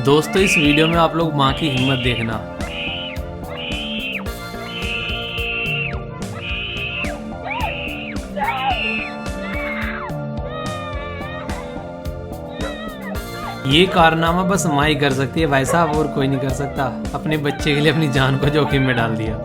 दोस्तों इस वीडियो में आप लोग माँ की हिम्मत देखना। ये कारनामा बस माँ ही कर सकती है भाई साहब, और कोई नहीं कर सकता। अपने बच्चे के लिए अपनी जान को जोखिम में डाल दिया।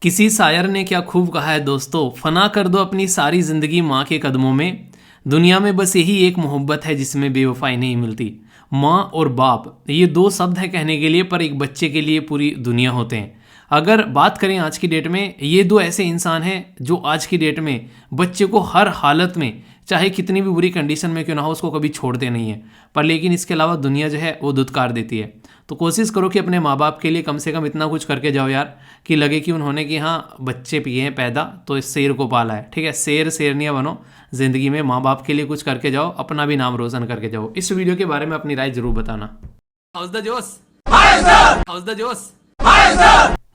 किसी शायर ने क्या खूब कहा है दोस्तों, फना कर दो अपनी सारी जिंदगी माँ के कदमों में। दुनिया में बस यही एक मोहब्बत है जिसमें बेवफाई नहीं मिलती। माँ और बाप ये दो शब्द है कहने के लिए, पर एक बच्चे के लिए पूरी दुनिया होते हैं। अगर बात करें आज की डेट में, ये दो ऐसे इंसान हैं जो आज की डेट में बच्चे को हर हालत में, चाहे कितनी भी बुरी कंडीशन में क्यों ना हो, उसको कभी छोड़ते नहीं है। पर लेकिन इसके अलावा दुनिया जो है वो दुत्कार देती है। तो कोशिश करो कि अपने माँ बाप के लिए कम से कम इतना कुछ करके जाओ यार, कि लगे कि उन्होंने कि हाँ बच्चे पिए हैं पैदा तो इस शेर को पाला है। ठीक है, शेर शेरनिया बनो ज़िंदगी में, माँ बाप के लिए कुछ करके जाओ, अपना भी नाम रोशन करके जाओ। इस वीडियो के बारे में अपनी राय जरूर बताना। हाउस द जोश, हाउस द जोश।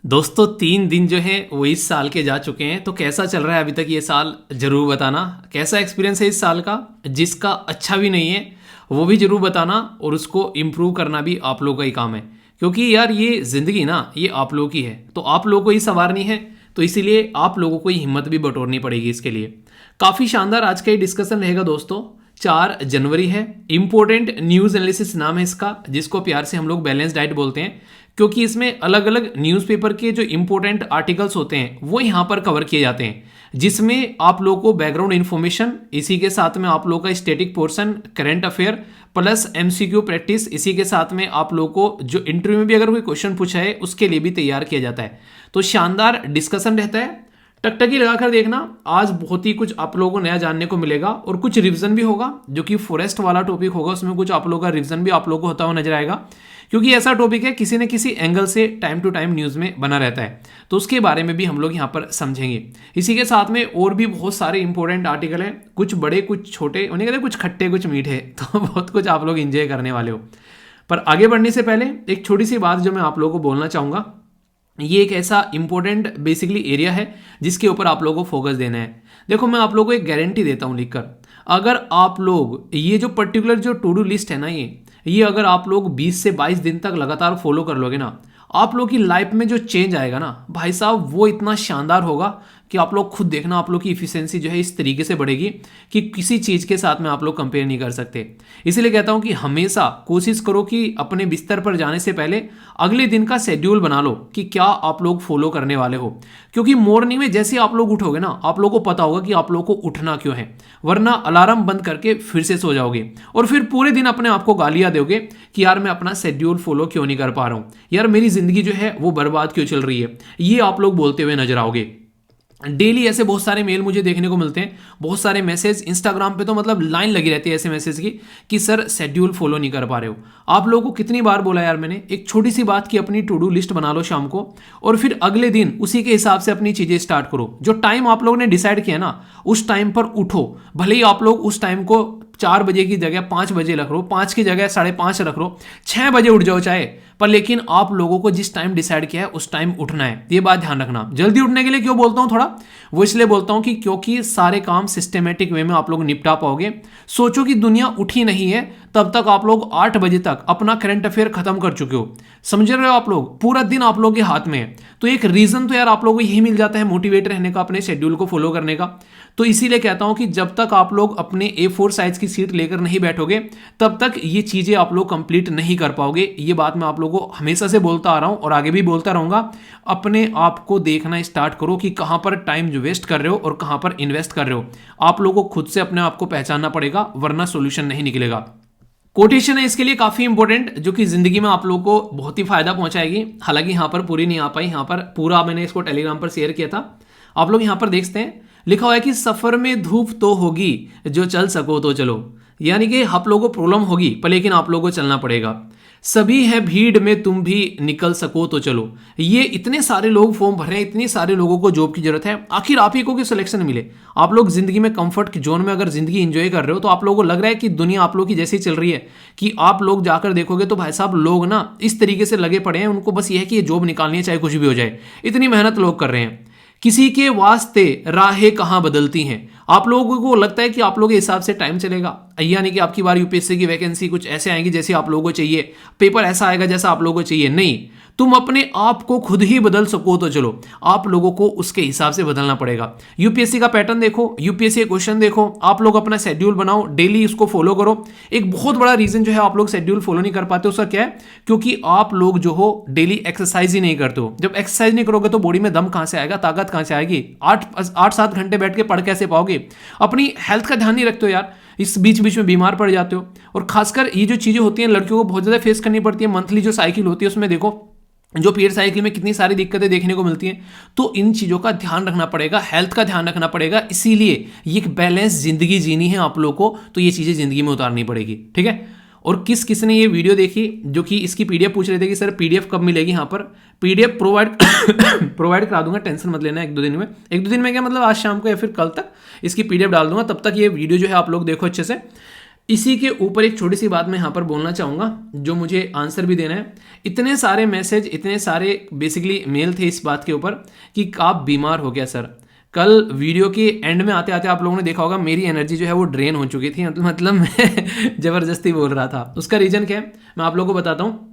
दोस्तों 3 दिन जो है वो इस साल के जा चुके हैं, तो कैसा चल रहा है अभी तक ये साल जरूर बताना। कैसा एक्सपीरियंस है इस साल का, जिसका अच्छा भी नहीं है वो भी जरूर बताना, और उसको इम्प्रूव करना भी आप लोगों का ही काम है। क्योंकि यार ये ज़िंदगी ना ये आप लोगों की है, तो आप लोगों को ही संवारनी है, तो इसीलिए आप लोगों को ही हिम्मत भी बटोरनी पड़ेगी इसके लिए। काफ़ी शानदार आज का ये डिस्कशन रहेगा दोस्तों। 4 जनवरी है, इंपॉर्टेंट न्यूज़ एनालिसिस नाम है इसका, जिसको प्यार से हम लोग बैलेंस डाइट बोलते हैं, क्योंकि इसमें अलग अलग न्यूज़पेपर के जो इंपॉर्टेंट आर्टिकल्स होते हैं वो यहाँ पर कवर किए जाते हैं, जिसमें आप लोगों को बैकग्राउंड इन्फॉर्मेशन, इसी के साथ में आप लोगों का static portion, current affair plus MCQ practice, इसी के साथ में आप लोगों को जो इंटरव्यू में भी अगर कोई क्वेश्चन पूछा है उसके लिए भी तैयार किया जाता है। तो शानदार डिस्कशन रहता है, टकटकी लगाकर देखना। आज बहुत ही कुछ आप लोगों को नया जानने को मिलेगा, और कुछ रिवीजन भी होगा, जो कि फॉरेस्ट वाला टॉपिक होगा, उसमें कुछ आप लोगों का रिवीजन भी आप लोगों को होता हुआ नजर आएगा, क्योंकि ऐसा टॉपिक है किसी न किसी एंगल से टाइम टू टाइम न्यूज़ में बना रहता है, तो उसके बारे में भी हम लोग यहाँ पर समझेंगे। इसी के साथ में और भी बहुत सारे इंपॉर्टेंट आर्टिकल हैं, कुछ बड़े कुछ छोटे, उन्हें कहते हैं कुछ खट्टे कुछ मीठे, तो बहुत कुछ आप लोग इंजॉय करने वाले हो। पर आगे बढ़ने से पहले एक छोटी सी बात जो मैं आप लोगों को बोलना चाहूँगा, ये एक ऐसा इंपॉर्टेंट बेसिकली एरिया है जिसके ऊपर आप लोगों को फोकस देना है। देखो मैं आप लोगों को एक गारंटी देता हूँ लिखकर, अगर आप लोग ये जो पर्टिकुलर जो टू डू लिस्ट है ना, ये अगर आप लोग 20 से 22 दिन तक लगातार फॉलो कर लोगे ना, आप लोग की लाइफ में जो चेंज आएगा ना भाई साहब, वो इतना शानदार होगा कि आप लोग खुद देखना, आप लोग की इफिशिएंसी जो है इस तरीके से बढ़ेगी कि किसी चीज़ के साथ में आप लोग कंपेयर नहीं कर सकते। इसीलिए कहता हूं कि हमेशा कोशिश करो कि अपने बिस्तर पर जाने से पहले अगले दिन का शेड्यूल बना लो कि क्या आप लोग फॉलो करने वाले हो, क्योंकि मॉर्निंग में जैसे आप लोग उठोगे ना, आप लोगों को पता होगा कि आप लोगों को उठना क्यों है, वरना अलार्म बंद करके फिर से सो जाओगे और फिर पूरे दिन अपने आप को गालियां दोगे कि यार मैं अपना शेड्यूल फॉलो क्यों नहीं कर पा रहा हूं, यार मेरी जिंदगी जो है वो बर्बाद क्यों चल रही है, ये आप लोग बोलते हुए नजर आओगे। डेली ऐसे बहुत सारे मेल मुझे देखने को मिलते हैं, बहुत सारे मैसेज इंस्टाग्राम पे तो मतलब लाइन लगी रहती है ऐसे मैसेज की कि सर शेड्यूल फॉलो नहीं कर पा रहे हो। आप लोगों को कितनी बार बोला यार मैंने, एक छोटी सी बात की अपनी टू डू लिस्ट बना लो शाम को, और फिर अगले दिन उसी के हिसाब से अपनी चीजें स्टार्ट करो। जो टाइम आप लोगों ने डिसाइड किया ना, उस टाइम पर उठो। भले ही आप लोग उस टाइम को 4 बजे की जगह 5 बजे रख लो, 5 की जगह 5:30 रख लो, 6 बजे उठ जाओ चाहे, पर लेकिन आप लोगों को जिस टाइम डिसाइड किया है उस टाइम उठना है। ये बात ध्यान रखना। जल्दी उठने के लिए क्यों बोलता हूं थोड़ा, वो इसलिए बोलता हूं कि क्योंकि सारे काम सिस्टमेटिक वे में आप लोग निपटा पाओगे। सोचो कि दुनिया उठी नहीं है तब तक आप लोग 8 बजे तक अपना करंट अफेयर खत्म कर चुके हो, समझ रहे हो आप लोग, पूरा दिन आप लोगों के हाथ में है। तो एक रीजन तो यार आप लोगों को यही मिल जाता है मोटिवेट रहने का, अपने शेड्यूल को फॉलो करने का। तो इसीलिए कहता हूं कि जब तक आप लोग अपने A4 साइज की सीट लेकर नहीं बैठोगे तब तक ये चीजें आप लोग कंप्लीट नहीं कर पाओगे। ये बात मैं आप लोगों को हमेशा से बोलता आ रहा हूं और आगे भी बोलता रहूंगा। अपने आप को देखना स्टार्ट करो कि कहां पर टाइम वेस्ट कर रहे हो और कहां पर इन्वेस्ट कर रहे हो। आप लोगों को खुद से अपने आप को पहचानना पड़ेगा, वरना सोल्यूशन नहीं निकलेगा। कोटेशन है इसके लिए काफी इंपॉर्टेंट, जो कि जिंदगी में आप लोगों को बहुत ही फायदा पहुंचाएगी। हालांकि यहां पर पूरी नहीं आ पाई, यहां पर पूरा मैंने इसको टेलीग्राम पर शेयर किया था, आप लोग यहां पर देखते हैं। लिखा हुआ है कि सफर में धूप तो होगी, जो चल सको तो चलो। यानी कि आप लोगों को प्रॉब्लम होगी पर लेकिन आप लोगों को चलना पड़ेगा। सभी है भीड़ में, तुम भी निकल सको तो चलो। ये इतने सारे लोग फॉर्म भर रहे हैं, इतने सारे लोगों को जॉब की जरूरत है, आखिर आप ही को की सिलेक्शन मिले। आप लोग जिंदगी में कंफर्ट की जोन में अगर जिंदगी एंजॉय कर रहे हो तो आप लोगों को लग रहा है कि दुनिया आप लोग की जैसी चल रही है कि आप लोग जाकर देखोगे तो भाई साहब लोग ना इस तरीके से लगे पड़े हैं, उनको बस ये है कि ये जॉब निकालनी है चाहे कुछ भी हो जाए। इतनी मेहनत लोग कर रहे हैं। किसी के वास्ते राहें कहाँ बदलती हैं। आप लोगों को लगता है कि आप लोगों के हिसाब से टाइम चलेगा, यानी कि आपकी बार यूपीएससी की वैकेंसी कुछ ऐसे आएंगी जैसे आप लोगों को चाहिए, पेपर ऐसा आएगा जैसा आप लोगों को चाहिए। नहीं, तुम अपने आप को खुद ही बदल सको तो चलो, आप लोगों को उसके हिसाब से बदलना पड़ेगा। यूपीएससी का पैटर्न देखो, यूपीएससी के क्वेश्चन देखो, आप लोग अपना शेड्यूल बनाओ, डेली उसको फॉलो करो। एक बहुत बड़ा रीजन जो है आप लोग शेड्यूल फॉलो नहीं कर पाते उसका क्या है, क्योंकि आप लोग जो हो डेली एक्सरसाइज ही नहीं करते हो। जब एक्सरसाइज नहीं करोगे तो बॉडी में दम कहां से आएगा, ताकत कहां से आएगी। 8-7 घंटे बैठ के पढ़ कैसे पाओगे। अपनी हेल्थ का ध्यान नहीं रखते हो यार, इस बीच बीच में बीमार पड़ जाते हो। और खासकर ये जो चीजें होती हैं लड़कियों को बहुत ज्यादा फेस करनी पड़ती है। मंथली जो साइकिल होती है उसमें देखो, जो पीरियड साइकिल में कितनी सारी दिक्कतें देखने को मिलती हैं। तो इन चीज़ों का ध्यान रखना पड़ेगा, हेल्थ का ध्यान रखना पड़ेगा। इसीलिए ये एक बैलेंस जिंदगी जीनी है आप लोग को, तो ये चीज़ें जिंदगी में उतारनी पड़ेगी, ठीक है। और किसने ये वीडियो देखी जो कि इसकी पीडीएफ पूछ रहे थे कि सर पीडीएफ कब मिलेगी। यहाँ पर पीडीएफ प्रोवाइड करा दूंगा, टेंशन मत लेना। 1-2 दिन में, 1-2 दिन में क्या मतलब आज शाम को या फिर कल तक इसकी पीडीएफ डाल दूंगा। तब तक ये वीडियो जो है आप लोग देखो अच्छे से। इसी के ऊपर एक छोटी सी बात मैं यहाँ पर बोलना चाहूँगा जो मुझे आंसर भी देना है। इतने सारे मैसेज, इतने सारे बेसिकली मेल थे इस बात के ऊपर कि आप बीमार हो गया सर। कल वीडियो के एंड में आते आते आप लोगों ने देखा होगा मेरी एनर्जी जो है वो ड्रेन हो चुकी थी, मतलब मैं ज़बरदस्ती बोल रहा था। उसका रीज़न क्या है मैं आप लोगों को बताता हूँ।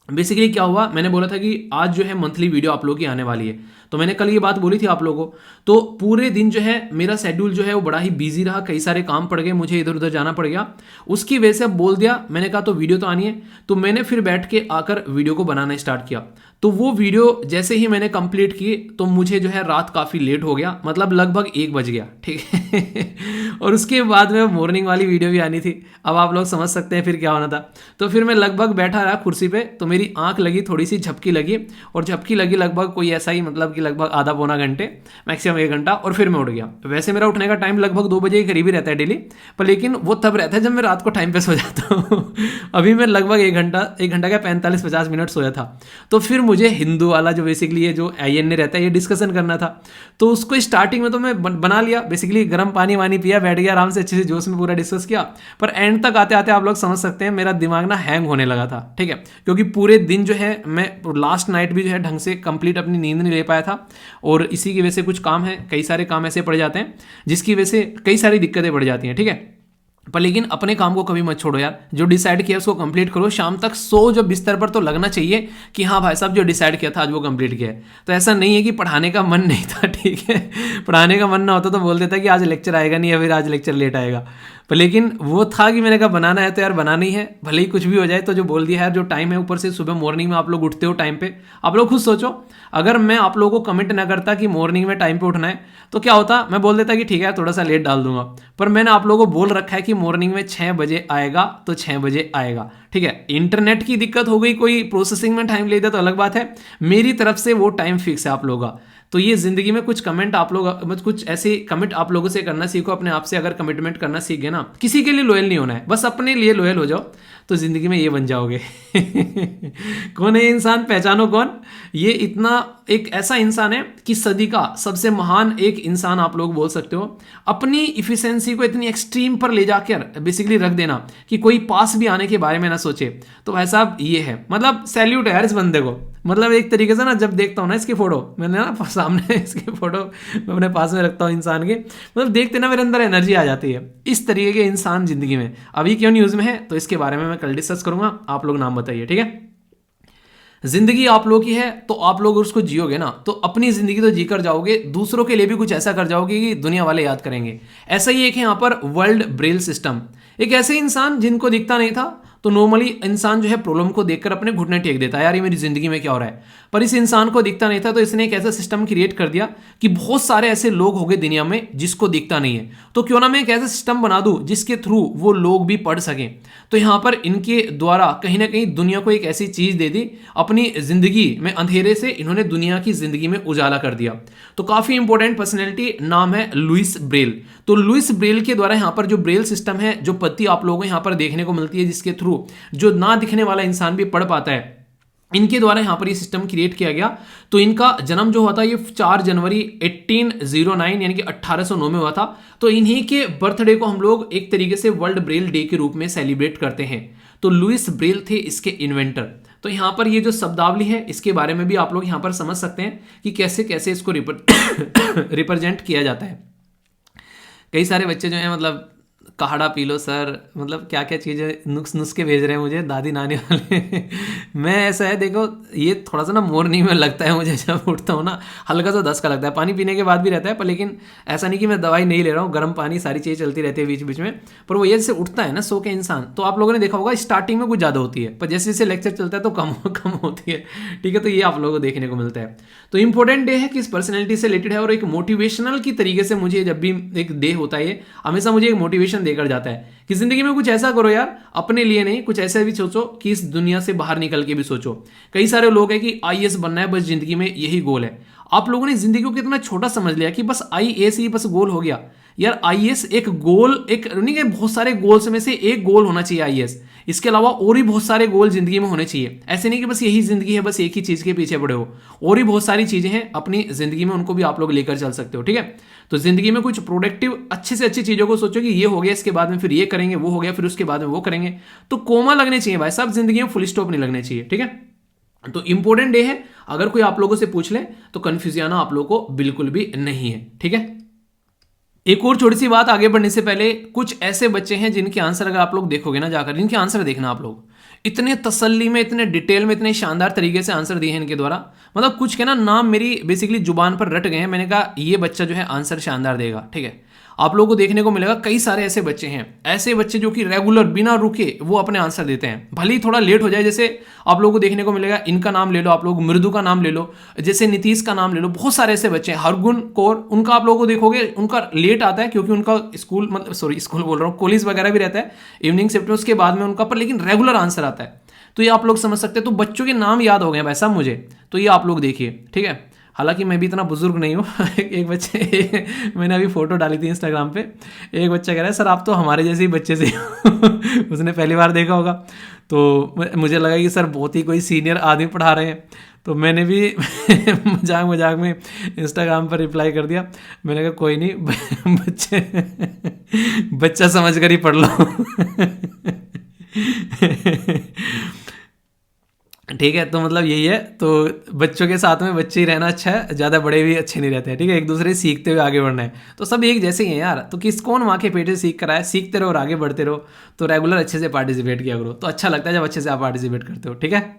बेसिकली क्या हुआ, मैंने बोला था कि आज जो है मंथली वीडियो आप लोगों की आने वाली है, तो मैंने कल ये बात बोली थी आप लोगों को। तो पूरे दिन जो है मेरा शेड्यूल जो है वो बड़ा ही बिजी रहा, कई सारे काम पड़ गए, मुझे इधर उधर जाना पड़ गया। उसकी वजह से अब बोल दिया, मैंने कहा तो वीडियो तो आनी है। तो मैंने फिर बैठ के आकर वीडियो को बनाना स्टार्ट किया। तो वो वीडियो जैसे ही मैंने कंप्लीट की तो मुझे जो है रात काफ़ी लेट हो गया, मतलब लगभग 1 बज गया, ठीक है। और उसके बाद में मॉर्निंग वाली वीडियो भी आनी थी। अब आप लोग समझ सकते हैं फिर क्या होना था। तो फिर मैं लगभग बैठा रहा कुर्सी पे, तो मेरी आंख लगी, थोड़ी सी झपकी लगी, और झपकी लगी लगभग कोई ऐसा ही, मतलब कि लगभग आधा पौना घंटे, मैक्सिमम 1 घंटा, और फिर मैं उठ गया। वैसे मेरा उठने का टाइम लगभग 2 बजे के करीब ही रहता है डेली, पर लेकिन वो तब रहता है जब मैं रात को टाइम पे सो जाता हूँ। अभी मैं लगभग 1 घंटा क्या 45-50 मिनट सोया था। तो फिर मुझे हिंदू वाला जो बेसिकली ये जो INA रहता है ये डिस्कशन करना था। तो उसको स्टार्टिंग में तो मैं बना लिया, बेसिकली गर्म पानी वानी पिया, बैठ गया आराम से, अच्छे से जोश में पूरा डिस्कस किया। पर एंड तक आते आते आप लोग समझ सकते हैं मेरा दिमाग ना हैंग होने लगा था, ठीक है। क्योंकि पूरे दिन जो है मैं लास्ट नाइट भी जो है ढंग से कंप्लीट अपनी नींद नहीं ले पाया था। और इसी की वजह से कुछ काम है, कई सारे काम ऐसे पड़ जाते हैं जिसकी वजह से कई सारी दिक्कतें बढ़ जाती हैं, ठीक है। पर लेकिन अपने काम को कभी मत छोड़ो यार, जो डिसाइड किया उसको कंप्लीट करो। शाम तक सो जब बिस्तर पर तो लगना चाहिए कि हाँ भाई साहब जो डिसाइड किया था आज वो कंप्लीट किया है। तो ऐसा नहीं है कि पढ़ाने का मन नहीं था, ठीक है। पढ़ाने का मन ना होता तो बोल देता कि आज लेक्चर आएगा नहीं या फिर आज लेक्चर लेट आएगा। पर लेकिन वो था कि मैंने कहा बनाना है तो यार बनाना ही है, भले ही कुछ भी हो जाए। तो जो बोल दिया है, जो टाइम है, ऊपर से सुबह मॉर्निंग में आप लोग उठते हो टाइम पे। आप लोग खुद सोचो, अगर मैं आप लोगों को कमिट ना करता कि मॉर्निंग में टाइम पे उठना है तो क्या होता, मैं बोल देता कि ठीक है थोड़ा सा लेट डाल दूंगा। पर मैंने आप लोगों को बोल रखा है कि मॉर्निंग में 6 बजे आएगा तो 6 बजे आएगा, ठीक है। इंटरनेट की दिक्कत हो गई, कोई प्रोसेसिंग में टाइम लेता तो अलग बात है, मेरी तरफ से वो टाइम फिक्स है आप लोगों का। तो ये जिंदगी में कुछ कमेंट आप लोग, मतलब कुछ ऐसे कमिट आप लोगों से करना सीखो। अपने आप से अगर कमिटमेंट करना सीख गए ना, किसी के लिए लॉयल नहीं होना है, बस अपने लिए लॉयल हो जाओ, तो जिंदगी में ये बन जाओगे। कौन है इंसान, पहचानो कौन। ये इतना एक ऐसा इंसान है कि सदी का सबसे महान एक इंसान आप लोग बोल सकते हो। अपनी इफिशिएंसी को इतनी एक्सट्रीम पर ले जाकर बेसिकली रख देना कि कोई पास भी आने के बारे में ना सोचे, तो भाई साहब ये है, मतलब सैल्यूट है यार इस बंदे को। मतलब एक तरीके से ना जब देखता हूँ ना इसकी फोटो, मैंने ना सामने इसकी फोटो मैं अपने पास में रखता हूँ इंसान के, मतलब देखते ना मेरे अंदर एनर्जी आ जाती है। इस तरीके के इंसान जिंदगी में अभी क्यों न्यूज़ में है, तो इसके बारे में मैं कल डिस्कस करूंगा। आप लोग नाम बताइए, ठीक है। जिंदगी आप लोग की है तो आप लोग उसको जियोगे ना, तो अपनी जिंदगी तो जीकर जाओगे, दूसरों के लिए भी कुछ ऐसा कर जाओगे कि दुनिया वाले याद करेंगे। ऐसा ही एक है यहाँ पर वर्ल्ड ब्रेल सिस्टम। एक ऐसे इंसान जिनको दिखता नहीं था, तो नॉर्मली इंसान जो है प्रॉब्लम को देखकर अपने घुटने टेक देता है, यार ये मेरी जिंदगी में क्या हो रहा है। पर इस इंसान को दिखता नहीं था, तो इसने एक ऐसा सिस्टम क्रिएट कर दिया कि बहुत सारे ऐसे लोग हो गए दुनिया में जिसको दिखता नहीं है। तो क्यों ना मैं एक ऐसा सिस्टम बना दूं जिसके थ्रू वो लोग भी पढ़ सकें। तो यहाँ पर इनके द्वारा कहीं ना कहीं दुनिया को एक ऐसी चीज दे दी, अपनी जिंदगी में अंधेरे से इन्होंने दुनिया की जिंदगी में उजाला कर दिया। तो काफी इंपॉर्टेंट पर्सनैलिटी, नाम है लुइस ब्रेल। तो लुइस ब्रेल के द्वारा यहाँ पर जो ब्रेल सिस्टम है, जो पत्ती आप लोगों को यहाँ पर देखने को मिलती है, जिसके थ्रू जो ना दिखने वाला इंसान भी पढ़ पाता है, इनके द्वारा यहाँ पर ये सिस्टम क्रिएट किया गया। तो इनका जन्म जो हुआ था ये 4 जनवरी 1809 यानी कि 1809 में हुआ था। तो इन्हीं के बर्थडे को हम लोग एक तरीके से वर्ल्ड ब्रेल डे के रूप में सेलिब्रेट करते हैं। तो लुइस ब्रेल थे इसके इन्वेंटर। तो यहाँ पर ये जो शब्दावली है इसके बारे में भी आप लोग यहाँ पर समझ सकते हैं कि कैसे कैसे इसको रिप्रेजेंट किया जाता है। कई सारे बच्चे जो हैं मतलब काढ़ा पी लो सर, मतलब क्या क्या चीज़ें नुस्खे भेज रहे हैं मुझे दादी नानी वाले मैं ऐसा है देखो, ये थोड़ा सा ना मॉर्निंग में लगता है मुझे, जब उठता हूँ ना हल्का सा दस का लगता है, पानी पीने के बाद भी रहता है, पर लेकिन ऐसा नहीं कि मैं दवाई नहीं ले रहा हूँ, गर्म पानी सारी चीज़ें चलती रहती है बीच बीच में। पर वो ये जैसे उठता है ना सो के इंसान, तो आप लोगों ने देखा होगा स्टार्टिंग में कुछ ज़्यादा होती है, पर जैसे जैसे लेक्चर चलता है तो कम होती है। ठीक है, तो ये आप लोगों को देखने को मिलता है। तो इंपॉर्टेंट डे है कि इस पर्सनैलिटी से रिलेटेड है और एक मोटिवेशनल की तरीके से मुझे जब भी एक डे होता है ये हमेशा मुझे एक मोटिवेशन देकर जाता है कि जिंदगी में कुछ ऐसा करो यार, अपने लिए नहीं, कुछ ऐसा भी सोचो कि इस दुनिया से बाहर निकल के भी सोचो। कई सारे लोग हैं कि आईएएस बनना है, बस जिंदगी में यही गोल है। आप लोगों ने जिंदगी को कितना छोटा समझ लिया कि बस आईएएस ही बस गोल हो गया। यार आईएएस एक गोल, एक नहीं कि बहुत सारे गोल्स में से एक गोल होना चाहिए आईएएस। इसके अलावा और भी बहुत सारे गोल जिंदगी में होने चाहिए। ऐसे नहीं कि बस यही जिंदगी है, बस एक ही चीज के पीछे पड़े हो। और भी बहुत सारी चीजें हैं अपनी जिंदगी में, उनको भी आप लोग लेकर चल सकते हो। ठीक है, तो जिंदगी में कुछ प्रोडक्टिव अच्छे से अच्छी चीजों को सोचो कि ये हो गया, इसके बाद में फिर ये करेंगे, वो हो गया फिर उसके बाद में वो करेंगे। तो कोमा लगने चाहिए भाई साहब, जिंदगी में फुल स्टॉप नहीं लगने चाहिए। ठीक है, तो इंपॉर्टेंट डे है। अगर कोई आप लोगों से पूछ ले तो कंफ्यूज आना आप लोगों को बिल्कुल भी नहीं है। ठीक है, एक और छोटी सी बात आगे बढ़ने से पहले, कुछ ऐसे बच्चे हैं जिनके आंसर अगर आप लोग देखोगे ना जाकर, इनके आंसर देखना आप लोग, इतने तसल्ली में, इतने डिटेल में, इतने शानदार तरीके से आंसर दिए हैं इनके द्वारा। मतलब कुछ के ना नाम मेरी बेसिकली जुबान पर रट गए हैं। मैंने कहा ये बच्चा जो है आंसर शानदार देगा। ठीक है, आप लोगों को देखने को मिलेगा कई सारे ऐसे बच्चे हैं, ऐसे बच्चे जो कि रेगुलर बिना रुके वो अपने आंसर देते हैं, भले ही थोड़ा लेट हो जाए। जैसे आप लोगों को देखने को मिलेगा, इनका नाम ले लो आप लोग, मृदु का नाम ले लो, जैसे नीतीश का नाम ले लो, बहुत सारे ऐसे बच्चे हैं, हरगुन कौर, उनका आप लोगों को देखोगे उनका लेट आता है क्योंकि उनका स्कूल, मतलब सॉरी स्कूल बोल रहा हूँ, कॉलेज वगैरह भी रहता है इवनिंग शिफ्ट में, उसके बाद में उनका, पर लेकिन रेगुलर आंसर आता है। तो ये आप लोग समझ सकते हैं। तो बच्चों के नाम याद हो गए भाई साहब मुझे, तो ये आप लोग देखिए। ठीक है, हालांकि मैं भी इतना बुजुर्ग नहीं हूँ एक बच्चे मैंने अभी फोटो डाली थी इंस्टाग्राम पे, एक बच्चा कह रहा है सर आप तो हमारे जैसे ही बच्चे से उसने पहली बार देखा होगा, तो मुझे लगा कि सर बहुत ही कोई सीनियर आदमी पढ़ा रहे हैं। तो मैंने भी मजाक में इंस्टाग्राम पर रिप्लाई कर दिया, मैंने कहा कोई नहीं बच्चा समझ कर ही पढ़ लो ठीक है, तो मतलब यही है। तो बच्चों के साथ में बच्चे ही रहना अच्छा है, ज़्यादा बड़े भी अच्छे नहीं रहते हैं। ठीक है, एक दूसरे से सीखते हुए आगे बढ़ना है। तो सब एक जैसे ही हैं यार, तो किस कौन माँ के पेट से सीख कर आए, सीखते रहो और आगे बढ़ते रहो। तो रेगुलर अच्छे से पार्टिसिपेट किया करो, तो अच्छा लगता है जब अच्छे से आप पार्टिसिपेट करते हो। ठीक है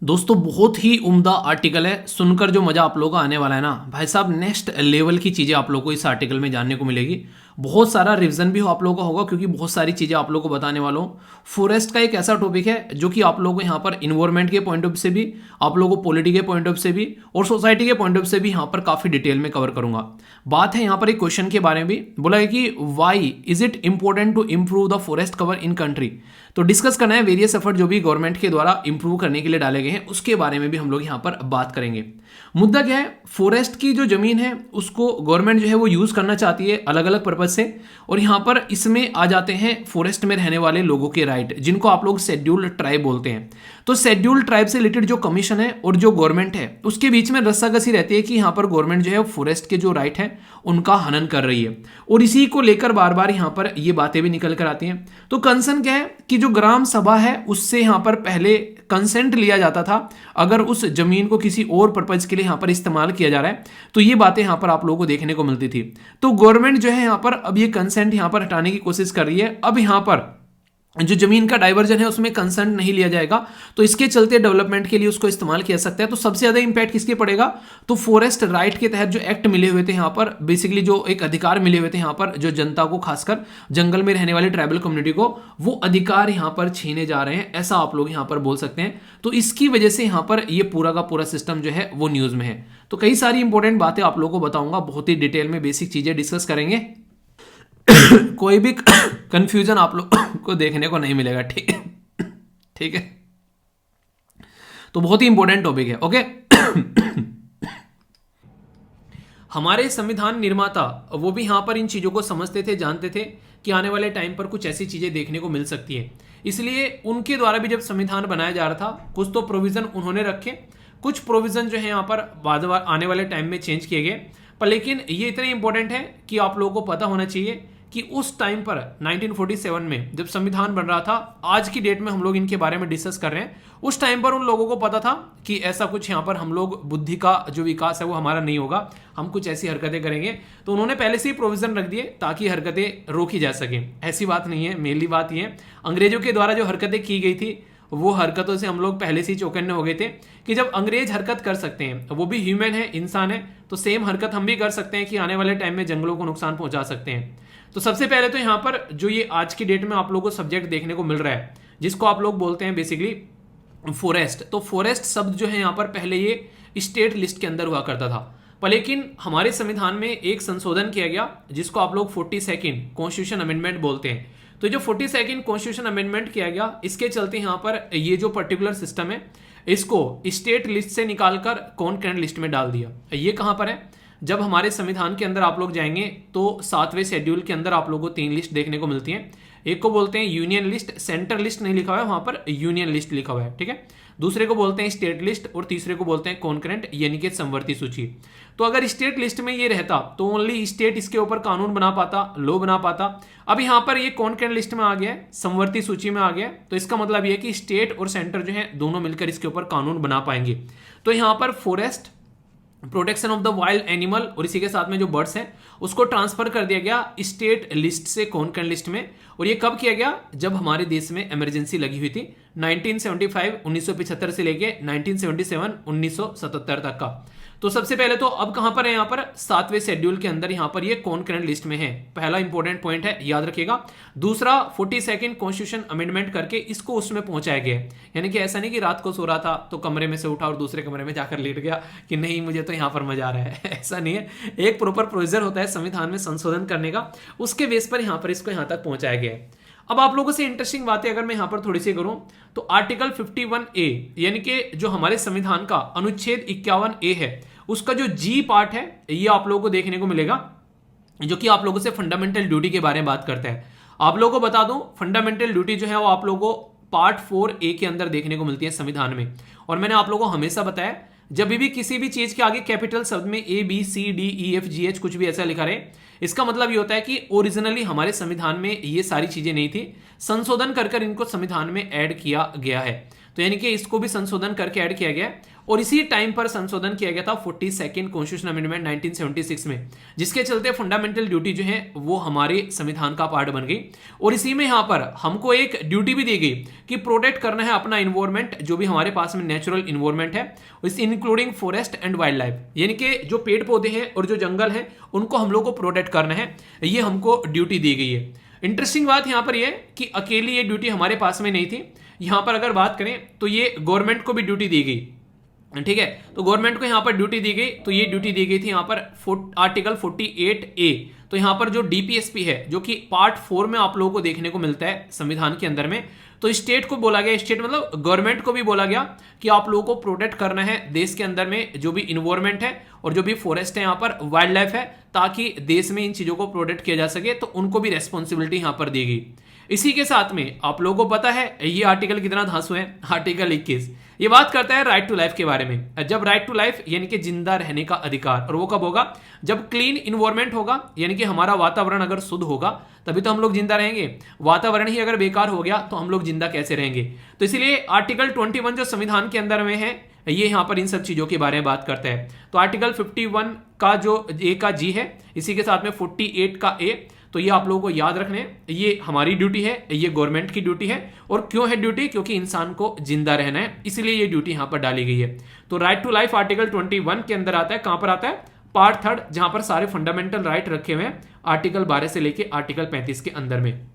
दोस्तों, बहुत ही उम्दा आर्टिकल है, सुनकर जो मज़ा आप लोगों को आने वाला है ना भाई साहब, नेक्स्ट लेवल की चीज़ें आप लोगों को इस आर्टिकल में जानने को मिलेगी। बहुत सारा रिवीजन भी आप लोगों का होगा क्योंकि बहुत सारी चीज़ें आप लोगों को बताने वाला हूँ। फॉरेस्ट का एक ऐसा टॉपिक है जो कि आप लोगों को यहाँ पर इन्वायरमेंट के पॉइंट ऑफ व्यू से भी, आप लोगों को पॉलिटी के पॉइंट ऑफ से भी और सोसाइटी के पॉइंट ऑफ से भी यहाँ पर काफ़ी डिटेल में कवर करूंगा। बात है यहाँ पर एक क्वेश्चन के बारे में भी बोला है कि why is it important to improve the forest cover in country. तो डिस्कस करना है वेरियस एफर्ट जो भी गवर्नमेंट के द्वारा इंप्रूव करने के लिए डाले गए हैं, उसके बारे में भी हम लोग यहाँ पर बात करेंगे। मुद्दा क्या है, फॉरेस्ट की जो जमीन है उसको गवर्नमेंट जो है वो यूज करना चाहती है अलग अलग पर्पज से, और यहाँ पर इसमें आ जाते हैं फॉरेस्ट में रहने वाले लोगों के राइट, जिनको आप लोग शेड्यूल्ड ट्राइब बोलते हैं। तो शेड्यूल्ड ट्राइब से रिलेटेड जो कमीशन है और जो गवर्नमेंट है उसके बीच में रस्साकसी रहती है कि यहाँ पर गवर्नमेंट जो है फॉरेस्ट के जो राइट है उनका हनन कर रही है, और इसी को लेकर बार बार यहाँ पर ये बातें भी निकल कर आती हैं। तो कंसर्न क्या है कि जो ग्राम सभा है उससे यहाँ पर पहले कंसेंट लिया जाता था, अगर उस जमीन को किसी और पर्पज के लिए यहाँ पर इस्तेमाल किया जा रहा है, तो ये बातें यहाँ पर आप लोगों को देखने को मिलती थी। तो गवर्नमेंट जो है यहाँ पर अब ये कंसेंट यहाँ पर हटाने की कोशिश कर रही है। अब यहाँ पर जो जमीन का डाइवर्जन है उसमें कंसेंट नहीं लिया जाएगा, तो इसके चलते डेवलपमेंट के लिए उसको इस्तेमाल किया सकता है। तो सबसे ज्यादा इंपैक्ट किसके पड़ेगा, तो फॉरेस्ट राइट के तहत जो एक्ट मिले हुए थे यहाँ पर, बेसिकली जो एक अधिकार मिले हुए थे यहाँ पर जो जनता को, खासकर जंगल में रहने वाली ट्राइबल कम्युनिटी को, वो अधिकार यहाँ पर छीने जा रहे हैं, ऐसा आप लोग यहाँ पर बोल सकते हैं। तो इसकी वजह से यहाँ पर ये पूरा का पूरा सिस्टम जो है वो न्यूज में है। तो कई सारी इंपॉर्टेंट बातें आप लोगों को बताऊंगा, बहुत ही डिटेल में बेसिक चीजें डिस्कस करेंगे कोई भी कंफ्यूजन आप लोग को देखने को नहीं मिलेगा। ठीक है, ठीक है, तो बहुत ही इंपॉर्टेंट टॉपिक है। ओके हमारे संविधान निर्माता वो भी यहाँ पर इन चीज़ों को समझते थे, जानते थे कि आने वाले टाइम पर कुछ ऐसी चीज़ें देखने को मिल सकती है। इसलिए उनके द्वारा भी जब संविधान बनाया जा रहा था कुछ तो प्रोविज़न उन्होंने रखे, कुछ प्रोविज़न जो है यहाँ पर बाद आने वाले टाइम में चेंज किए गए। पर लेकिन ये इतने इंपॉर्टेंट है कि आप लोगों को पता होना चाहिए कि उस टाइम पर 1947 में जब संविधान बन रहा था, आज की डेट में हम लोग इनके बारे में डिस्कस कर रहे हैं, उस टाइम पर उन लोगों को पता था कि ऐसा कुछ यहाँ पर हम लोग बुद्धि का जो विकास है वो हमारा नहीं होगा, हम कुछ ऐसी हरकतें करेंगे। तो उन्होंने पहले से ही प्रोविजन रख दिए ताकि हरकतें रोकी जा सकें। ऐसी बात नहीं है, मेनली बात यह है अंग्रेजों के द्वारा जो हरकतें की गई थी वो हरकतों से हम लोग पहले से ही चौकन्ने हो गए थे कि जब अंग्रेज हरकत कर सकते हैं, वो भी ह्यूमन है, इंसान है, तो सेम हरकत हम भी कर सकते हैं कि आने वाले टाइम में जंगलों को नुकसान पहुंचा सकते हैं। तो सबसे पहले तो यहाँ पर जो ये आज की डेट में आप लोगों को सब्जेक्ट देखने को मिल रहा है जिसको आप लोग बोलते हैं बेसिकली फॉरेस्ट, तो फॉरेस्ट शब्द जो है यहाँ पर पहले ये स्टेट लिस्ट के अंदर हुआ करता था। पर लेकिन हमारे संविधान में एक संशोधन किया गया जिसको आप लोग 42nd कॉन्स्टिट्यूशन अमेंडमेंट बोलते हैं। तो जो 42nd कॉन्स्टिट्यूशन अमेंडमेंट किया गया, इसके चलते यहाँ पर ये जो पर्टिकुलर सिस्टम है इसको स्टेट लिस्ट से निकालकर कॉन्करेंट लिस्ट में डाल दिया। ये कहाँ पर है? जब हमारे संविधान के अंदर आप लोग जाएंगे तो 7वें शेड्यूल के अंदर आप लोगों को 3 लिस्ट देखने को मिलती हैं। एक को बोलते हैं यूनियन लिस्ट, सेंटर लिस्ट नहीं लिखा हुआ है, वहां पर यूनियन लिस्ट लिखा हुआ है, ठीक है। दूसरे को बोलते हैं स्टेट लिस्ट और तीसरे को बोलते हैं कॉन्करेंट यानी कि समवर्ती सूची। तो अगर स्टेट लिस्ट में ये रहता तो ओनली स्टेट इसके ऊपर कानून बना पाता, लॉ बना पाता। अब यहाँ पर ये कॉन्करेंट लिस्ट में आ गया है, समवर्ती सूची में आ गया, तो इसका मतलब ये है कि स्टेट और सेंटर जो है दोनों मिलकर इसके ऊपर कानून बना पाएंगे। तो यहाँ पर forest, protection of the wild animal और इसी के साथ में जो बर्ड्स हैं उसको ट्रांसफर कर दिया गया स्टेट लिस्ट से कॉन्करेंट लिस्ट में। और ये कब किया गया? जब हमारे देश में इमरजेंसी लगी हुई थी 1975 1975 से लेके 1977 1977 तक का। तो सबसे पहले तो अब कहां पर है? यहाँ पर 7वें शेड्यूल के अंदर यहाँ पर ये कॉन्करेंट लिस्ट में है। पहला इंपॉर्टेंट पॉइंट है, याद रखिएगा। दूसरा 42nd कॉन्स्टिट्यूशन अमेंडमेंट करके इसको उसमें पहुंचाया गया है। यानी कि ऐसा नहीं कि रात को सो रहा था तो कमरे में से उठा और दूसरे कमरे में जाकर लेट गया कि नहीं मुझे तो यहाँ पर मजा आ रहा है ऐसा नहीं है। एक प्रॉपर प्रोसीजर होता है संविधान में संशोधन करने का, उसके बेस पर यहाँ पर इसको यहाँ तक पहुंचाया गया है। अब आप लोगों से इंटरेस्टिंग बातें अगर मैं यहाँ पर थोड़ी सी करूं तो आर्टिकल 51A यानी कि जो हमारे संविधान का अनुच्छेद 51A है उसका जो जी पार्ट है ये आप लोगों को देखने को मिलेगा, जो कि आप लोगों से फंडामेंटल ड्यूटी के बारे में बात करता है। आप लोगों को बता दूं फंडामेंटल ड्यूटी जो है वो आप लोगों को पार्ट 4A के अंदर देखने को मिलती है संविधान में। और मैंने आप लोगों को हमेशा बताया जब भी किसी भी चीज के आगे कैपिटल शब्द में ABCDEFGH कुछ भी ऐसा लिखा रहे, इसका मतलब ये होता है कि ओरिजिनली हमारे संविधान में ये सारी चीजें नहीं थी, संशोधन कर इनको संविधान में ऐड किया गया है। तो यानी कि इसको भी संशोधन करके ऐड किया गया और इसी टाइम पर संशोधन किया गया था 42nd कॉन्स्टिट्यूशन अमेंडमेंट 1976 में, जिसके चलते फंडामेंटल ड्यूटी जो है वो हमारे संविधान का पार्ट बन गई। और इसी में यहाँ पर हमको एक ड्यूटी भी दी गई कि प्रोटेक्ट करना है अपना इन्वायरमेंट, जो भी हमारे पास में नेचुरल इन्वायरमेंट है, including forest and wild life, यानी कि जो पेड़ पौधे हैं और जो जंगल है उनको हम लोग को प्रोटेक्ट करना है, ये हमको ड्यूटी दी गई है। इंटरेस्टिंग बात यहाँ पर यह कि अकेली ये ड्यूटी हमारे पास में नहीं थी। यहाँ पर अगर बात करें तो ये गवर्नमेंट को भी ड्यूटी दी गई, ठीक है। तो गवर्नमेंट को यहाँ पर ड्यूटी दी गई, तो ये ड्यूटी दी गई थी यहाँ पर आर्टिकल 48A। तो यहाँ पर जो DPSP है जो कि पार्ट 4 में आप लोगों को देखने को मिलता है संविधान के अंदर में, तो स्टेट को बोला गया, स्टेट मतलब गवर्नमेंट को भी बोला गया कि आप लोगों को प्रोटेक्ट करना है देश के अंदर में जो भी इन्वायरमेंट है और जो भी फॉरेस्ट है, यहाँ पर वाइल्ड लाइफ है, ताकि देश में इन चीजों को प्रोटेक्ट किया जा सके। तो उनको भी रेस्पॉन्सिबिलिटी यहाँ पर दी गई। इसी के साथ में आप लोगों को पता है ये आर्टिकल कितना धांसू है, आर्टिकल 21 ये बात करता है राइट टू लाइफ के बारे में। जब राइट टू लाइफ यानी कि जिंदा रहने का अधिकार, और वो कब होगा? जब क्लीन इन्वायरमेंट होगा, यानी कि हमारा वातावरण अगर शुद्ध होगा तभी तो हम लोग जिंदा रहेंगे। वातावरण ही अगर बेकार हो गया तो हम लोग जिंदा कैसे रहेंगे? तो इसलिए आर्टिकल 21 जो संविधान के अंदर में है ये यहाँ पर इन सब चीजों के बारे में बात करता है। तो आर्टिकल 51 का जो A का G है, इसी के साथ में 48 का A, तो ये आप लोगों को याद रखने, ये हमारी ड्यूटी है, ये गवर्नमेंट की ड्यूटी है। और क्यों है ड्यूटी? क्योंकि इंसान को जिंदा रहना है, इसलिए ये ड्यूटी यहां पर डाली गई है। तो राइट टू लाइफ आर्टिकल 21 के अंदर आता है। कहां पर आता है? पार्ट 3, जहां पर सारे फंडामेंटल राइट रखे हुए हैं आर्टिकल 12 से लेके आर्टिकल 35 के अंदर में,